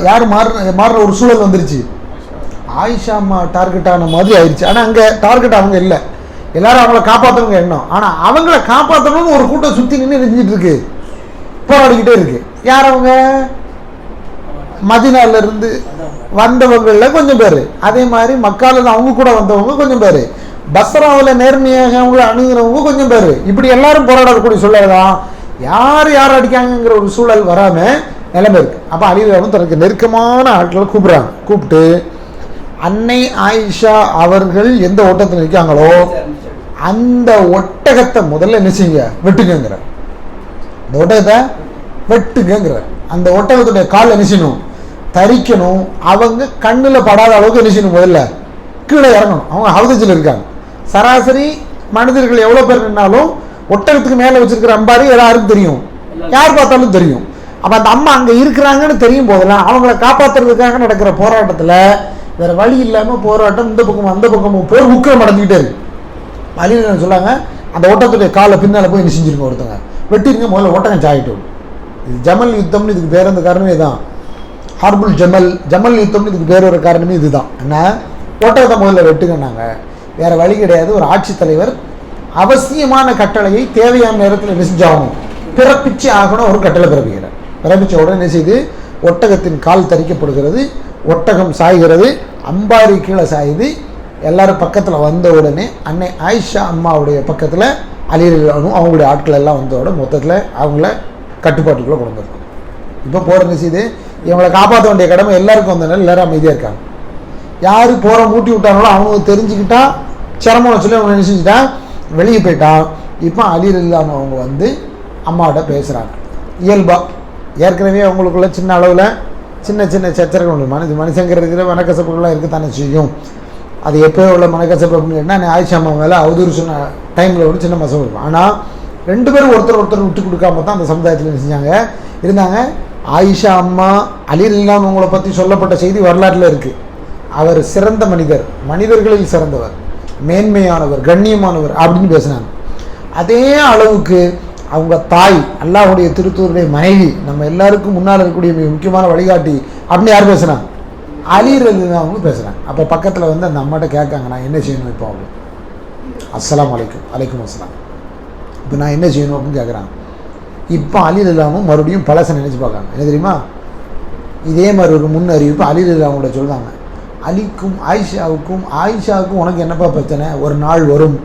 S1: யார் மாறுற ஒரு சூழல் வந்துருச்சு. ஆயிஷா அம்மா டார்கெட் ஆன மாதிரி ஆயிடுச்சு. ஆனால் அங்கே டார்கெட் அவங்க இல்லை, எல்லாரும் அவங்கள காப்பாற்றணுங்க எண்ணம். ஆனால் அவங்கள காப்பாற்றணும்னு ஒரு கூட்டம் சுற்றி நின்று நெஞ்சிட்டு இருக்கு, போராடிக்கிட்டே இருக்கு. யார் அவங்க? மதீனாவிலிருந்து வந்தவங்களில் கொஞ்சம் பேர், அதே மாதிரி மக்காவில் அவங்க கூட வந்தவங்க கொஞ்சம் பேர், பஸ்ராவில் நேர்மையாக அவங்கள அணுகிறவங்க கொஞ்சம் பேர், இப்படி எல்லாரும் போராடக்கூடிய சூழல்தான். யார் அடிக்காங்கிற ஒரு சூழல் வராமல் நிலைமை இருக்கு. அப்போ அலி ரலியல்லாஹு தனக்கு நெருக்கமான ஆட்களை கூப்பிட்டு அன்னை ஆயிஷா அவர்கள் எந்த ஓட்டத்தில் இருக்காங்களோ அந்த ஒட்டகத்தை முதல்ல என்ன செய்யுங்க, வெட்டுங்கிற. அந்த ஒட்டகத்தை வெட்டுங்கிற. அந்த ஒட்டகத்துடைய கால் என்ன செய்யணும், தரிக்கணும். அவங்க கண்ணில் படாத அளவுக்கு என்ன செய்யணும், முதல்ல கீழே இறங்கணும். அவங்க ஹவுதஜில் இருக்காங்க. சராசரி மனிதர்கள் எவ்வளோ பேர் நின்னாலும் ஒட்டகத்துக்கு மேலே வச்சிருக்கிற அம்பாரி எல்லாருக்கும் தெரியும், யார் பார்த்தாலும் தெரியும். அப்போ அந்த அம்மா அங்கே இருக்கிறாங்கன்னு தெரியும் போதெல்லாம் அவங்கள காப்பாற்றுறதுக்காக நடக்கிற போராட்டத்தில் வேறு வழி இல்லாமல் போராட்டம் இந்த பக்கமும் அந்த பக்கமும் போர் உக்கிரம் அடைஞ்சிக்கிட்டே இருக்கு. அலி ரலியல்லாஹு சொல்லாங்க, அந்த ஓட்டத்துடைய காலை பின்னால் போய் என்ன செஞ்சிருங்க, ஒருத்தங்க வெட்டிருங்க, முதல்ல ஓட்டகம் சாயிட்டு. இது ஜமல் யுத்தம்னு இதுக்கு பேர், அந்த காரணமே தான் ஹார்புல் ஜமல் யுத்தம்னு இதுக்கு பேர் ஒரு காரணமே இதுதான். என்ன, ஓட்டகத்தை முதல்ல வெட்டுங்கன்னாங்க. வேறு வழி கிடையாது. ஒரு ஆட்சித்தலைவர் அவசியமான கட்டளையை தேவையான நேரத்தில் என்ன செஞ்சாகணும், பிறப்பிச்சு ஆகணும். ஒரு கட்டளை பிறப்பிக்கிறார். பிறப்பிச்ச உடனே என்ன செய்து, ஒட்டகத்தின் கால் தரிக்கப்படுகிறது, ஒட்டகம் சாய்கிறது, அம்பாரி கீழே சாயுது. எல்லாரும் பக்கத்தில் வந்த உடனே அன்னை ஆயிஷா அம்மாவுடைய பக்கத்தில் அலி ரலியல்லாஹு அவங்களுடைய ஆட்கள் எல்லாம் வந்தோட மொத்தத்தில் அவங்கள கட்டுப்பாட்டுக்குள்ளே கொண்டு வந்திருக்காங்க. இப்போ போகிற என்ன செய்து, இவங்களை காப்பாற்ற வேண்டிய கடமை எல்லாருக்கும் வந்தனால எல்லாரும் அமைதியாக இருக்காங்க. யார் போகிற மூட்டி விட்டாங்களோ அவங்க தெரிஞ்சுக்கிட்டா சிரமம் சொல்லி அவங்க நினச்சிக்கிட்டா வெளியே போயிட்டான். இப்போ அலி ரலியல்லாஹு அவங்க வந்து அம்மாவோட பேசுகிறாங்க. இயல்பாக ஏற்கனவே அவங்களுக்குள்ள சின்ன அளவில் சின்ன சச்சரவுகள் உண்டு. மனுஷங்கிறதுக்கு மனக்கசப்புகள்லாம் இருக்குத்தானே செய்யும். அது எப்போ உள்ள மனக்கசப்பு அப்படின்னு கேட்டால் ஆயிஷா அம்மா மேலே அவதூறு சொன்ன டைமில் ஒரு சின்ன மசம் இருக்கும். ஆனால் ரெண்டு பேரும் ஒருத்தர் விட்டு கொடுக்காம தான் அந்த சமுதாயத்தில் இருந்தாங்க. ஆயிஷா அம்மா அலி ரலியல்லாஹு அவங்கள பற்றி சொல்லப்பட்ட செய்தி வரலாற்றில் இருக்குது. அவர் சிறந்த மனிதர், மனிதர்களில் சிறந்தவர், மேன்மையானவர், கண்ணியமானவர் அப்படின்னு பேசினாங்க. அதே அளவுக்கு அவங்க தாய், அல்லாஹ்வுடைய திருத்தூருடைய மனைவி, நம்ம எல்லாருக்கும் முன்னால் இருக்கக்கூடிய மிக முக்கியமான வழிகாட்டி அப்படின்னு யார் பேசுகிறாங்க? அலி ரலியல்லாஹு அவங்க பேசுகிறாங்க. அப்போ பக்கத்தில் வந்து அந்த அம்மாட்ட கேட்காங்க, நான் என்ன செய்யணும் இப்போ அப்படின்னு. அஸ்ஸலாமு அலைக்கும். அலைக்கும் அஸ்ஸலாம். இப்போ நான் என்ன செய்யணும் அப்படின்னு கேட்குறாங்க. இப்போ அலி ரலியல்லாஹு மறுபடியும் பழசை நினச்சி பார்க்காங்க. என்ன தெரியுமா, இதே மாதிரி ஒரு முன் அறிவிப்பு அலி ரலியல்லாஹு அவங்கள்ட்ட சொல்கிறாங்க. அலிக்கும் ஆயிஷாவுக்கும் உனக்கு என்னப்பா பிரச்சனை, ஒரு நாள் வரும்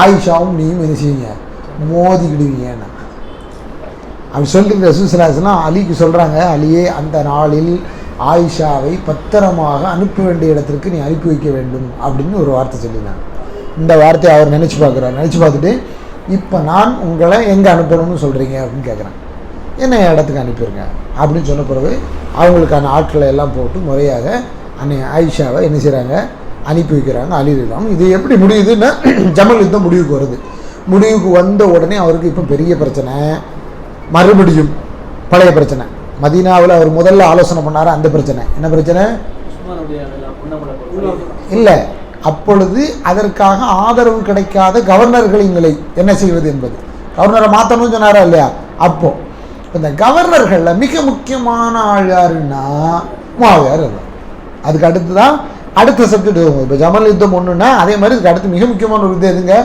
S1: ஆயிஷாவும் நீயும் என்ன செய்வீங்க, மோதிக்கிடுவீங்கன்னா அப்படி சொல்லிட்டு ரசூலுல்லாஹி ஸல்லல்லாஹு அலைஹி வஸல்லம் அலிக்கு சொல்கிறாங்க, அலியே அந்த நாளில் ஆயிஷாவை பத்திரமாக அனுப்ப வேண்டிய இடத்திற்கு நீ அனுப்பி வைக்க வேண்டும் அப்படின்னு ஒரு வார்த்தை சொல்லியிருந்தாங்க. இந்த வார்த்தையை அவர் நினச்சி பார்த்துட்டு இப்போ நான் உங்களை எங்கே அனுப்பணும்னு சொல்கிறீங்க அப்படின்னு கேட்குறேன். என்ன இடத்துக்கு அனுப்பிடுங்க அப்படின்னு சொன்ன பிறகு அவங்களுக்கான ஆட்களை எல்லாம் போட்டு முறையாக அன்னை ஆயிஷாவை என்ன செய்கிறாங்க, அனுப்பி வைக்கிறாங்க அலி ரலியல்லாஹு. இது எப்படி முடியுதுன்னா, ஜமல் யுத்தம் முடிவுக்கு வருது. முடிவுக்கு வந்த உடனே அவருக்கு இப்போ பெரிய பிரச்சனை, மறுபடியும் பழைய பிரச்சனை. மதீனாவில் அவர் முதல்ல ஆலோசனை பண்ணார். அந்த பிரச்சனை என்ன பிரச்சனை இல்லை, அப்பொழுது அதற்காக ஆதரவு கிடைக்காத கவர்னர்களின் நிலை என்ன செய்வது என்பது. கவர்னரை மாற்றணும்னு சொன்னாரா இல்லையா? அப்போ இந்த கவர்னர்களில் மிக முக்கியமான ஆள் யாருன்னா முஆவியா. அதுக்கு அடுத்து தான் அடுத்த சப்ஜெக்ட் வரும். இப்போ ஜமல் யுத்தம் ஒன்றுன்னா அதே மாதிரி இதுக்கு அடுத்து மிக முக்கியமான ஒரு யுத்தம் எதுங்க,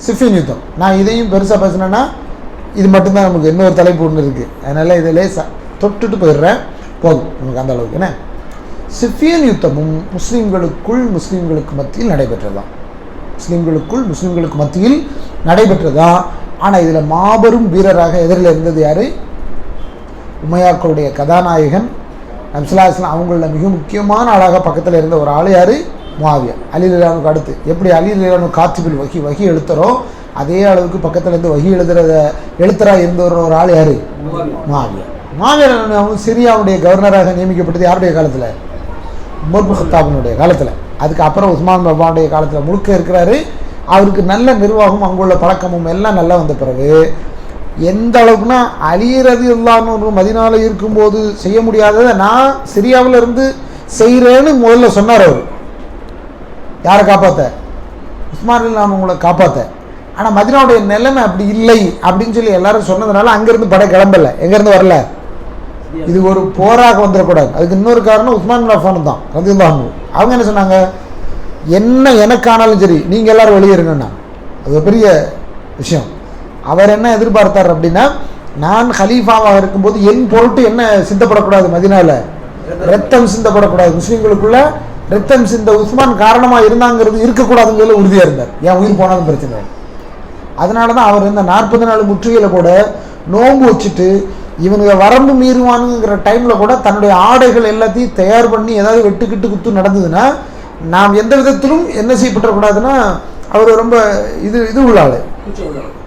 S1: சிஃபின் யுத்தம். நான் இதையும் பெருசாக பேசினேன்னா இது மட்டும்தான் நமக்கு இன்னொரு தலைப்பு ஒன்று இருக்குது. அதனால் இதிலே தொட்டுட்டு போயிடுறேன், போதும் நமக்கு அந்த அளவுக்கு. என்ன, சிஃபின் யுத்தமும் முஸ்லீம்களுக்கு மத்தியில் நடைபெற்றதான். முஸ்லீம்களுக்கு மத்தியில் நடைபெற்றதான். ஆனால் இதில் மாபெரும் வீரராக எதிரில் இருந்தது யார்? உமையாக்களுடைய கதாநாயகன் நபிஸல்லல்லாஹு அலைஹி வஸல்லம் அவங்கள மிக முக்கியமான ஆளாக பக்கத்தில் இருந்த ஒரு ஆள் யார்? முஆவியா. அலி ரலியல்லாஹு அடுத்து எப்படி அலி ரலியல்லாஹு காத்திபில் வகி எழுத்துறோ அதே அளவுக்கு பக்கத்தில் இருந்து வகி எழுத்துறா இருந்த ஒரு ஆள் யார்? முஆவியா. முஆவியா அவங்க சிரியாவுடைய கவர்னராக நியமிக்கப்பட்டது யாருடைய காலத்தில்? உமர் இப்னு கத்தாபினுடைய காலத்தில். அதுக்கு அப்புறம் உஸ்மான் பின் அஃபானுடைய காலத்தில் முழுக்க இருக்கிறாரு. அவருக்கு நல்ல நிர்வாகம் அங்குள்ள பழக்கமும் எல்லாம் நல்லா வந்த பிறகு எந்த அளவுக்குன்னா அலி ரலியல்லாஹு அன்ஹு மதீனாவில் இருக்கும்போது செய்ய முடியாததை நான் சிரியாவில் இருந்து செய்கிறேன்னு முதல்ல சொன்னார். அவர் யாரை காப்பாற்ற? உஸ்மான் ரலியல்லாஹு அன்ஹு உங்களை காப்பாற்ற. ஆனால் மதீனாவுடைய நிலைமை அப்படி இல்லை அப்படின்னு சொல்லி எல்லாரும் சொன்னதுனால அங்கேருந்து படை கிளம்பலை. எங்கேருந்து வரல? இது ஒரு போராக வந்துடக்கூடாது. அதுக்கு இன்னொரு காரணம் உஸ்மான் பின் அஃபான் தான் ரலியல்லாஹு அன்ஹு. அவங்க என்ன சொன்னாங்க? என்ன எனக்கானாலும் சரி நீங்கள் எல்லோரும் வெளியேறுங்கன்னா அது ஒரு பெரிய விஷயம். அவர் என்ன எதிர்பார்த்தார் அப்படின்னா, நான் ஹலீஃபாவாக இருக்கும்போது என் பொருட்டு என்ன சிந்தப்படக்கூடாது, மதீனாவில் ரத்தம் சிந்தப்படக்கூடாது, முஸ்லீம்களுக்குள்ள ரத்தம் சிந்த உஸ்மான் காரணமாக இருந்தாங்கிறது இருக்கக்கூடாதுங்கிறதுல உறுதியாக இருந்தார். ஏன் உயிர் போனாலும் பிரச்சனை. அதனால தான் அவர் இந்த 40 நாள் முற்றுகையில் கூட நோன்பு வச்சுட்டு இவனுங்க வரம்பு மீறுவானுங்கிற டைமில் கூட தன்னுடைய ஆடைகள் எல்லாத்தையும் தயார் பண்ணி ஏதாவது வெட்டுக்கிட்டு குத்து நடந்ததுன்னா நாம் எந்த விதத்திலும் என்ன செய்யப்படக்கூடாதுன்னா அவர் ரொம்ப இது உள்ள ஆள்,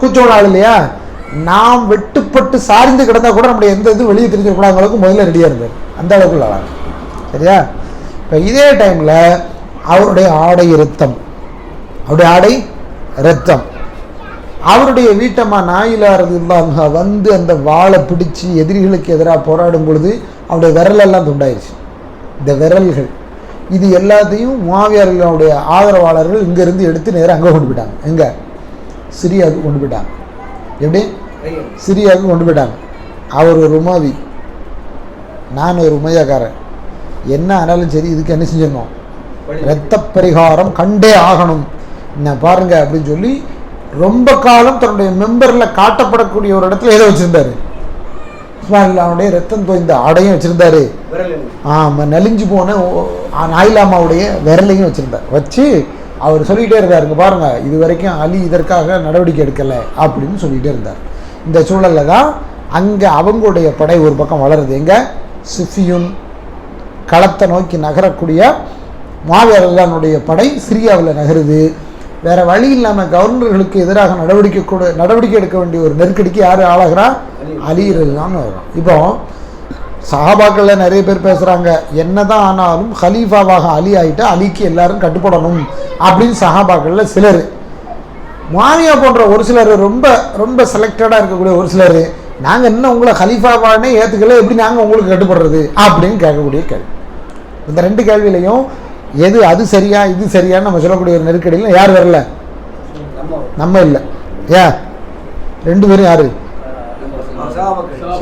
S1: கூச்சோட ஆள் இல்லையா. நாம் வெட்டுப்பட்டு சார்ந்து கிடந்தால் கூட நம்முடைய எந்த இது வெளியே தெரிஞ்சிடக்கூடாத அளவுக்கு முதல்ல ரெடியாக இருந்தார். அந்த அளவுக்கு ஆள். சரியா? இப்போ இதே டைமில் அவருடைய ஆடை இரத்தம், அவருடைய ஆடை இரத்தம். அவருடைய வீட்டம்மா நாயிலா ரலியல்லாஹு வந்து அந்த வாளை பிடிச்சி எதிரிகளுக்கு எதிராக போராடும் பொழுது அவருடைய விரலெல்லாம் துண்டாயிருச்சு. இந்த விரல்கள் இது எல்லாத்தையும் முஆவியா ரலியல்லாஹுடைய ஆதரவாளர்கள் இங்கேருந்து எடுத்து நேராக அங்கே கொண்டு போயிட்டாங்க. எங்கே? சிரியாவுக்கு கொண்டு போயிட்டாங்க. எப்படி? சிரியாவுக்கு கொண்டு போயிட்டாங்க. அவர் ஒரு உமாவி, நான் ஒரு உமையாக்காரன். என்ன ஆனாலும் சரி இதுக்கு என்ன செஞ்சிடணும்? இரத்த பரிகாரம் கண்டே ஆகணும். நான் பாருங்க அப்படின்னு சொல்லி ரொம்ப காலம் தன்னுடைய மெம்பரில் காட்டப்படக்கூடிய ஒரு இடத்துல எதை வச்சுருந்தாரு? உஸ்மானுடைய ரத்தம் தோய்ந்த ஆடையும் வச்சுருந்தாரு. ஆமாம், நலிஞ்சு போன நாயிலாமாவுடைய விரலையும் வச்சுருந்தார். வச்சு அவர் சொல்லிகிட்டே இருந்தார், இங்கே பாருங்கள் இது வரைக்கும் அலி இதற்காக நடவடிக்கை எடுக்கலை அப்படின்னு சொல்லிகிட்டே இருந்தார். இந்த சூழலில் தான் அங்கே அவங்களுடைய படை ஒரு பக்கம் வளருது. எங்கே? சிஃபியுன் களத்தை நோக்கி நகரக்கூடிய முஆவியா ரலியல்லாஹுடைய படை சிரியாவில் நகருது. வேறு வழி இல்லாமல் கவர்னர்களுக்கு எதிராக நடவடிக்கை எடுக்க வேண்டிய ஒரு நெருக்கடிக்கு யார் ஆளாகிறா? அலி ரலியல்லாஹு வரும். இப்போ சஹாபாக்களில் நிறைய பேர் பேசுகிறாங்க, என்னதான் ஆனாலும் ஹலீஃபாவாக அலி ஆகிட்டா அலிக்கு எல்லாரும் கட்டுப்படணும் அப்படின்னு சஹாபாக்களில் சிலர். முஆவியா போன்ற ஒரு சிலர், ரொம்ப ரொம்ப செலக்டடாக இருக்கக்கூடிய ஒரு சிலர், நாங்கள் இன்னும் உங்களை ஹலீஃபாவானே ஏற்றுக்கல, எப்படி நாங்கள் உங்களுக்கு கட்டுப்படுறது அப்படின்னு கேட்கக்கூடிய கேள்வி. இந்த ரெண்டு கேள்வியிலையும் எது அது சரியா இது சரியான்னு நம்ம சொல்லக்கூடிய ஒரு நெருக்கடியில் யார் வரல? நம்ம இல்லை. ஏன்? ரெண்டு பேரும் யாரு?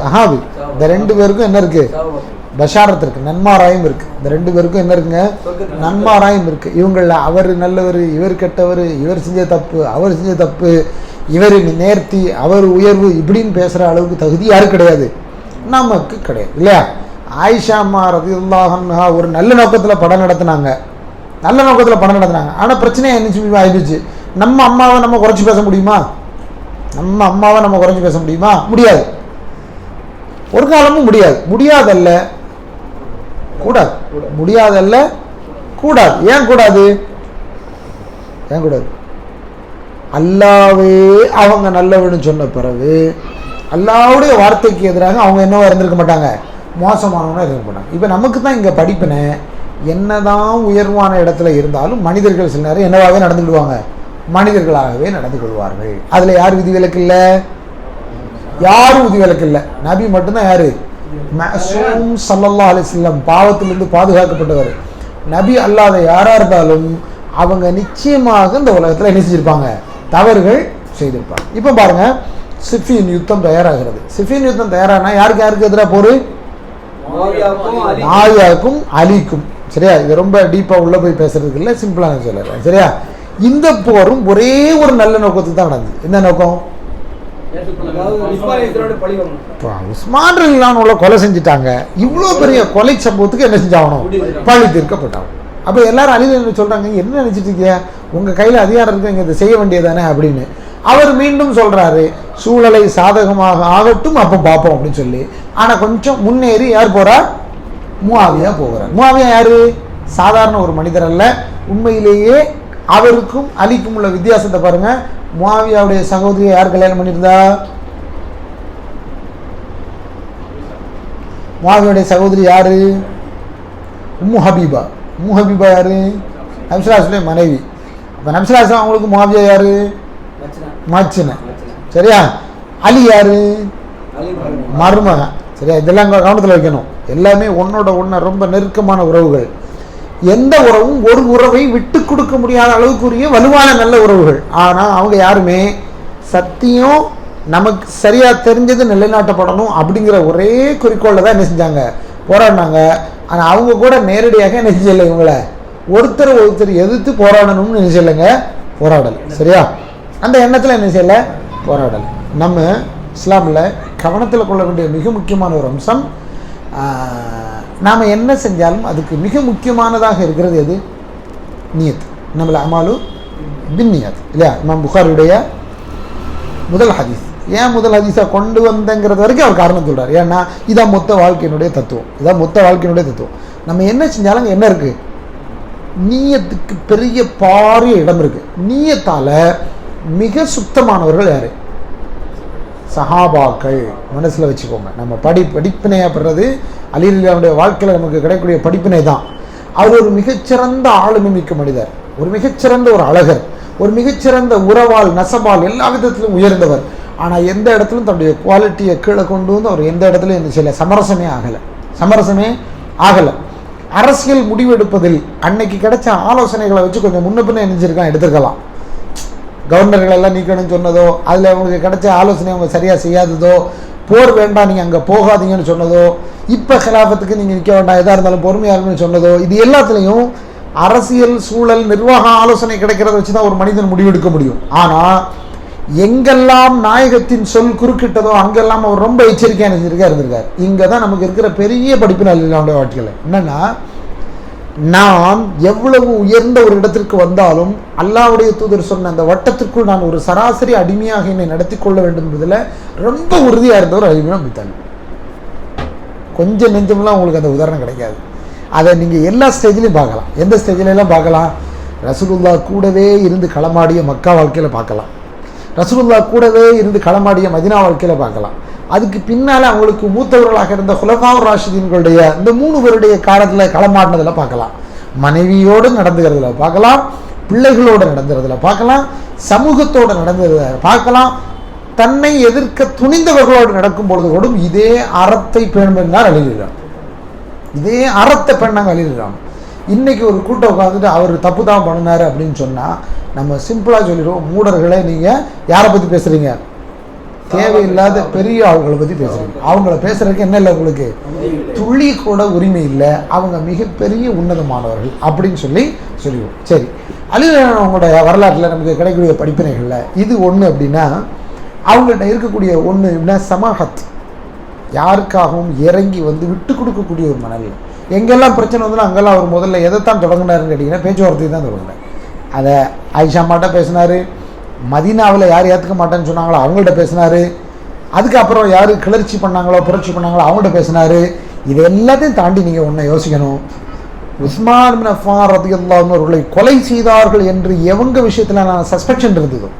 S1: சஹாபி. இந்த ரெண்டு பேருக்கும் என்ன இருக்கு? பஷாரத் இருக்கு, நன்மாராயம் இருக்கு. இந்த ரெண்டு பேருக்கும் என்ன இருக்குங்க? நன்மாராயம் இருக்கு. இவங்கள அவர் நல்லவர், இவர் கெட்டவர், இவர் செஞ்ச தப்பு, அவர் செஞ்ச தப்பு, இவர் நேர்த்தி, அவர் உயர்வு, இப்படின்னு பேசுகிற அளவுக்கு தகுதி யாருக்கு கிடையாது? நமக்கு கிடையாது இல்லையா? ஆயிஷா அம்மா ரலியல்லாஹு அன்ஹா ஒரு நல்ல நோக்கத்தில் படம் நடத்தினாங்க, ஆனால் பிரச்சனையை என்ன ஆயிடுச்சு. நம்ம அம்மாவை நம்ம குறைச்சி பேச முடியுமா? முடியாது. ஒரு காலமும் முடியாது. முடியாதல்ல கூடாது. ஏன் கூடாது? அல்லாவே அவங்க நல்லவன்னு சொன்ன பிறகு அல்லாவுடைய வார்த்தைக்கு எதிராக அவங்க என்னவா இருந்திருக்க மாட்டாங்க? மோசமானவனா இருக்க மாட்டாங்க. இப்போ நமக்கு தான் இங்கே படிப்பினை, என்னதான் உயர்வான இடத்துல இருந்தாலும் மனிதர்கள் சில நேரம் என்னவாகவே நடந்துக்கிடுவாங்க? மனிதர்களாகவே நடந்து கொள்வார்கள். அதில் யார் விதிவிலக்கு இல்லை? யாரும் விதிவிலக்கு இல்லை. நபி மட்டும்தான் யாரு? மஅசூம் ஸல்லல்லாஹு அலைஹி வஸல்லம், பாவத்திலிருந்து பாதுகாக்கப்பட்டவர். நபி அல்லாத யாராக இருந்தாலும் அவங்க நிச்சயமாக இந்த உலகத்தில் என்ன செஞ்சிருப்பாங்க? தவறுகள் செய்திருப்பாங்க. இப்போ பாருங்க, சிஃபின் யுத்தம் தயாராகிறது. சிஃபின் யுத்தம் தயாரானா யாருக்கு எதிராக போரு? முஆவியாவுக்கும் அலிக்கும். சரியா? இது ரொம்ப டீப்பாக உள்ள போய் பேசுறதுக்கு இல்லை, சிம்பிளான சொல்லுறேன். சரியா? இந்த போரும் ஒரே ஒரு நல்ல நோக்கத்துக்கு தான் நடந்தது. என்ன நோக்கம்? உஸ்மான் ரலியல்லாஹு கொலை செஞ்சுட்டாங்க. இவ்வளோ பெரிய கொலை சம்பவத்துக்கு என்ன செஞ்சாகணும்? பழி தீர்க்கப்பட்டாங்க. அப்போ எல்லாரும் அலில சொல்றாங்க, என்ன நினைச்சிட்டு இருக்கீங்க, உங்க கையில் அதிகாரம் இருக்கு, இதை செய்ய வேண்டியதானே அப்படின்னு. அவர் மீண்டும் சொல்றாரு, சூழலை சாதகமாக ஆகட்டும், அப்போ பார்ப்போம் அப்படின்னு சொல்லி. ஆனால் கொஞ்சம் முன்னேறி யார் போகிறார்? முஆவியா போகிறார். முஆவியா யாரு? சாதாரண ஒரு மனிதர் அல்ல. உண்மையிலேயே அவருக்கும் அலிக்கும் உள்ள வித்தியாசத்தை பாருங்க. முஆவியாவுடைய சகோதரியை யார் கல்யாணம் பண்ணியிருந்தா? முஆவியாவுடைய சகோதரி யாரு? உம்மு ஹபீபா. உம்மு ஹபீபா யாரு? நபி ஸல்லல்லாஹு அலைஹி வஸல்லம் மனைவி. அப்போ நபி ஸல்லல்லாஹு அலைஹி வஸல்லம் அவங்களுக்கு முஆவியா யாரு? மச்சின. சரியா? அலி யாரு? மருமகன். சரியா? இதெல்லாம் கவனத்தில் வைக்கணும். எல்லாமே ஒன்னோட ஒன்று ரொம்ப நெருக்கமான உறவுகள். எந்த உறவும் ஒரு உறவை விட்டு கொடுக்க முடியாத அளவுக்குரிய வலுவான நல்ல உறவுகள். ஆனால் அவங்க யாருமே சத்தியம் நமக்கு சரியாக தெரிஞ்சது நிலைநாட்டப்படணும் அப்படிங்கிற ஒரே குறிக்கோளில் தான் என்ன செஞ்சாங்க? போராடினாங்க. ஆனால் அவங்க கூட நேரடியாக என்ன செய்யலை, இவங்களை ஒருத்தர் எதிர்த்து போராடணும்னு என்ன செய்யலைங்க, போராடலை. சரியா? அந்த எண்ணத்தில் என்ன செய்யலை, போராடலை. நம்ம இஸ்லாமில் கவனத்தில் கொள்ள வேண்டிய மிக முக்கியமான ஒரு அம்சம், நாம் என்ன செஞ்சாலும் அதுக்கு மிக முக்கியமானதாக இருக்கிறது எது? நியத். நம்மள அமாலு பின் நியத் இல்லையா? இமாம் புகாரியுடைய முதல் ஹதீஸ். ஏன் முதல் ஹதீஸாக கொண்டு வந்தங்கிறது வரைக்கும் அவர் காரணம் சொல்கிறார். ஏன்னா இதான் மொத்த வாழ்க்கையினுடைய தத்துவம். இதான் மொத்த வாழ்க்கையினுடைய தத்துவம். நம்ம என்ன செஞ்சாலும் என்ன இருக்குது? நீயத்துக்கு பெரிய பாரிய இடம் இருக்குது. நீயத்தால் மிக சுத்தமானவர்கள் யார்? சஹாபாக்கள். மனசில் வச்சுக்கோங்க. நம்ம படிப்பினையாக பெறுறது அலி ரலியல்லாஹு வாழ்க்கையில் நமக்கு கிடைக்கக்கூடிய படிப்பினை தான். அவர் ஒரு மிகச்சிறந்த ஆளுமை மிக்க மனிதர், ஒரு மிகச்சிறந்த ஒரு அழகர், ஒரு மிகச்சிறந்த உறவால் நசபால் எல்லா விதத்திலும் உயர்ந்தவர். ஆனால் எந்த இடத்துலையும் தன்னுடைய குவாலிட்டியை கீழே கொண்டு வந்து அவர் எந்த இடத்துலையும் என்ன செய்யலை, சமரசமே ஆகலை. அரசியல் முடிவெடுப்பதில் அன்னைக்கு கிடைச்ச ஆலோசனைகளை வச்சு கொஞ்சம் முன்ன பின்ன நினைச்சிருக்கான், எடுத்துக்கலாம். கவர்னர்கள் எல்லாம் நீக்கணும்னு சொன்னதோ, அதில் அவங்களுக்கு கிடைச்ச ஆலோசனை அவங்க சரியாக செய்யாததோ, போர் வேண்டாம் நீங்கள் அங்கே போகாதீங்கன்னு சொன்னதோ, இப்போ கிலாஃபத்துக்கு நீங்கள் நிற்க வேண்டாம் எதாக இருந்தாலும் பொறுமையாக இருக்குன்னு சொன்னதோ, இது எல்லாத்துலேயும் அரசியல் சூழல் நிர்வாக ஆலோசனை கிடைக்கிறத வச்சு தான் ஒரு மனிதன் முடிவெடுக்க முடியும். ஆனால் எங்கெல்லாம் நாயகத்தின் சொல் குறுக்கிட்டதோ அங்கெல்லாம் அவர் ரொம்ப எச்சரிக்கையாக இருந்திருக்கார். இங்கே தான் நமக்கு இருக்கிற பெரிய படிப்பு நல்ல வாழ்க்கையில் என்னென்னா, நாம் எவ்வளவு உயர்ந்த ஒரு இடத்திற்கு வந்தாலும் அல்லாஹ்வுடைய தூதர் சொன்ன அந்த வட்டத்திற்குள் நான் ஒரு சராசரி அடிமையாக என்னை நடத்தி கொள்ள வேண்டும் என்பதில் ரொம்ப உறுதியாக இருந்தவர் அலி இப்னு அபீ தாலிப். கொஞ்சம் நெஞ்சமெல்லாம் உங்களுக்கு அந்த உதாரணம் கிடைக்காது. அதை நீங்கள் எல்லா ஸ்டேஜ்லையும் பார்க்கலாம். எந்த ஸ்டேஜ்லாம் பார்க்கலாம்? ரசூலுல்லாஹ் கூடவே இருந்து களமாடிய மக்கா வாழ்க்கையில் பார்க்கலாம். ரசூலுல்லாஹ் கூடவே இருந்து களமாடிய மதீனா வாழ்க்கையில் பார்க்கலாம். அதுக்கு பின்னால் அவங்களுக்கு மூத்தவர்களாக இருந்த குலஃபாவுர் ராஷிதீன்களுடைய இந்த 3 பேருடைய காலத்தில் களமாடினதில் பார்க்கலாம். மனைவியோடு நடந்துக்கிறதுல பார்க்கலாம், பிள்ளைகளோடு நடந்துறதுல பார்க்கலாம், சமூகத்தோடு நடந்ததில் பார்க்கலாம், தன்னை எதிர்க்க துணிந்தவர்களோடு நடக்கும் பொழுது கூட இதே அறத்தை பேணுமென்றார் அழிகிறார். இதே அறத்தை பெண்ணாங்க அழிகிறாங்க. இன்றைக்கி ஒரு கூட்டம் உட்காந்துட்டு அவர் தப்பு தான் பண்ணினார் அப்படின்னு சொன்னால் நம்ம சிம்பிளாக சொல்லிடுவோம், மூடர்களை நீங்கள் யாரை பற்றி பேசுகிறீங்க? தேவையில்லாத பெரிய ஆள்களை பற்றி பேசுகிறீங்க. அவங்கள பேசுகிறதுக்கு என்ன இல்லை, உங்களுக்கு துளி கூட உரிமை இல்லை, அவங்க மிகப்பெரிய உன்னதமானவர்கள் அப்படின்னு சொல்லிடுவோம். சரி, அலி அவங்களோட வரலாற்றில் நமக்கு கிடைக்கக்கூடிய படிப்பினைகளில் இது ஒன்று அப்படின்னா, அவங்கள்ட்ட இருக்கக்கூடிய ஒன்று அப்படின்னா சமாஹத், யாருக்காகவும் இறங்கி வந்து விட்டு கொடுக்கக்கூடிய ஒரு மனநிலை. எங்கெல்லாம் பிரச்சனை வந்தாலும் அங்கெல்லாம் அவர் முதல்ல எதைத்தான் தொடங்கினாருன்னு கேட்டிங்கன்னா பேச்சுவார்த்தையை தான் தொடங்கினார். அதை ஆயிஷா மாட்ட பேசினார், மதீனாவில் யார் ஏற்றுக்க மாட்டேன்னு சொன்னாங்களோ அவங்கள்ட்ட பேசினார், அதுக்கப்புறம் யார் கிளர்ச்சி பண்ணாங்களோ புரட்சி பண்ணாங்களோ அவங்கள்ட்ட பேசினார். இது எல்லாத்தையும் தாண்டி நீங்கள் ஒன்றை யோசிக்கணும். உஸ்மான் இப்னு அஃபான் ரலியல்லாஹு அன்ஹு அவர்களை கொலை செய்தார்கள் என்று எவங்க விஷயத்தில் நான் சஸ்பெக்ஷன் இருந்ததோ,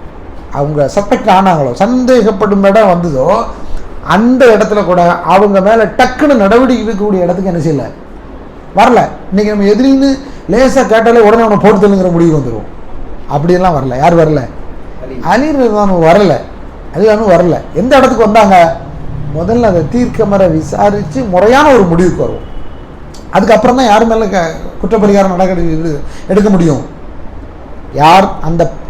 S1: அவங்க சஸ்பெக்ட் ஆனாங்களோ, சந்தேகப்படும் இடம் வந்ததோ, அந்த இடத்துல கூட அவங்க மேலே டக்குன்னு நடவடிக்கை எடுக்கக்கூடிய இடத்துக்கு என்ன செய்யலை, வரல. இன்றைக்கி நம்ம எதிரின்னு லேசாக கேட்டாலே உடனே அவனை போட்டு தள்ளுங்கிற முடிவு வந்துடும். அப்படியெல்லாம் வரல. யார் வரல? அலி ரலியல்லாஹு வரல. அலிலானும் வரல. எந்த இடத்துக்கு வந்தாங்க? முதல்ல அதை தீர்க்கமர விசாரித்து முறையான ஒரு முடிவுக்கு வருவோம். அதுக்கப்புறம் தான் யார் மேலே குற்றப்பரிகாரம் எடுக்க முடியும். யார்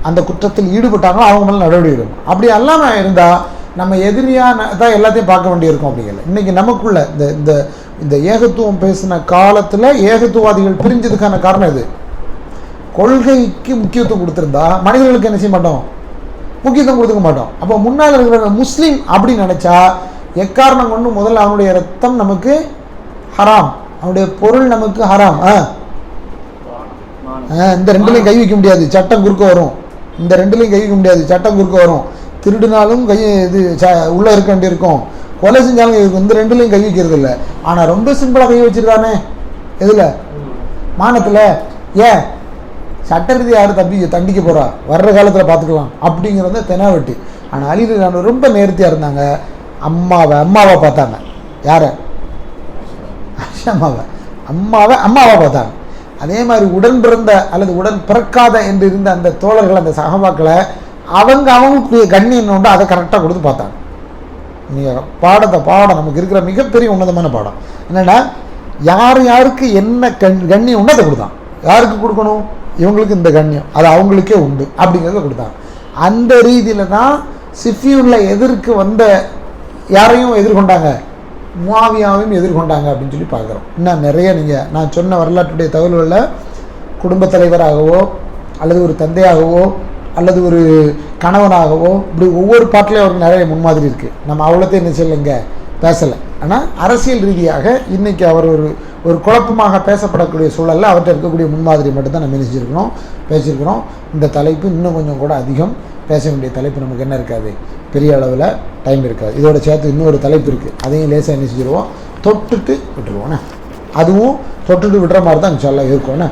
S1: அந்த குற்றத்தில் ஈடுபட்டாங்களோ அவங்க மேலே நடவடிக்கை எடுக்கணும். அப்படி அல்லாமல் இருந்தால் நம்ம எதிரியான தான் எல்லாத்தையும் பார்க்க வேண்டியிருக்கும். அப்படிங்கல இன்றைக்கி நமக்குள்ள இந்த ஏகத்துவம் பேசின காலத்தில் ஏகத்துவாதிகள் பிரிஞ்சதுக்கான காரணம் இது. கொள்கைக்கு முக்கியத்துவம் கொடுத்துருந்தா மனிதர்களுக்கு என்ன செய்ய மாட்டோம், முக்கியத்துவம் கொடுத்துக்க மாட்டோம். அப்போ முன்னால் இருக்கிற முஸ்லீம் அப்படின்னு நினச்சா எக்காரணம் கொண்டு முதல்ல அவனுடைய ரத்தம் நமக்கு ஹராம், அவனுடைய பொருள் நமக்கு ஹராம். இந்த ரெண்டுலையும் கை வைக்க முடியாது, சட்டம் குறுக்க வரும். இந்த ரெண்டுலையும் கை வைக்க முடியாது, சட்டம் குறுக்க வரும். திருடினாலும் கை இது உள்ளே இருக்க வேண்டியிருக்கும், கொலை செஞ்சாலும் இருக்கும். இந்த ரெண்டுலையும் கை வைக்கிறது இல்லை. ஆனால் ரொம்ப சிம்பிளாக கை வச்சிருக்கானே எதில்? மானத்தில். ஏன் சட்ட ரீதி யார் தண்டிக்க போகிறா, வர்ற காலத்தில் பார்த்துக்கலாம் அப்படிங்கிறத தெனாவெட்டி. ஆனால் அலி ரலியல்லாஹு ரொம்ப நேர்த்தியாக இருந்தாங்க. அம்மாவை பார்த்தாங்க. யாரை? அம்மாவை பார்த்தாங்க. அதே மாதிரி உடன் பிறந்த அல்லது உடன் பிறக்காத என்று இருந்த அந்த தோழர்கள், அந்த சஹாபாக்களை அவங்களுக்கு கண்ணியம் உண்டு, அதை கரெக்டாக கொடுத்து பார்த்தாங்க. நீங்கள் பாடம் நமக்கு இருக்கிற மிகப்பெரிய உன்னதமான பாடம் என்னென்னா, யாருக்கு என்ன கண்ணியம் உண்டு அதை கொடுத்தான். யாருக்கு கொடுக்கணும்? இவங்களுக்கு இந்த கண்ணியம், அது அவங்களுக்கே உண்டு அப்படிங்கிறத கொடுத்தாங்க. அந்த ரீதியில் தான் சிஃபியூனில் எதிர்க்கு வந்த யாரையும் எதிர்கொண்டாங்க, முஆவியாவையும் எதிர்கொண்டாங்க அப்படின்னு சொல்லி பார்க்குறோம். இன்னும் நிறைய நான் சொன்ன வரலாற்றுடைய தகவல்களில் குடும்பத் தலைவராகவோ அல்லது ஒரு தந்தையாகவோ அல்லது ஒரு கணவனாகவோ இப்படி ஒவ்வொரு பாட்டிலையும் அவருக்கு நிறைய முன்மாதிரி இருக்குது. நம்ம அவ்வளோத்தையும் என்ன செய்யலைங்க பேசலை. ஆனால் அரசியல் ரீதியாக இன்றைக்கி அவர் ஒரு குழப்பமாக பேசப்படக்கூடிய சூழலில் அவர்கிட்ட இருக்கக்கூடிய முன்மாதிரி மட்டும்தான் நம்ம நினைச்சிருக்கிறோம், பேசியிருக்கிறோம். இந்த தலைப்பு இன்னும் கொஞ்சம் கூட அதிகம் பேச வேண்டிய தலைப்பு நமக்கு என்ன இருக்காது, பெரிய அளவில் டைம் இருக்காது. இதோட சேர்த்து இன்னொரு தலைப்பு இருக்குது, அதையும் லேசாக என்ன செஞ்சுருவோம், தொட்டுட்டு விட்டுருவோண்ணே. அதுவும் தொட்டுட்டு விடுற மாதிரி தான் இன்ஷா அல்லாஹ் இருக்கும்ண்ணே.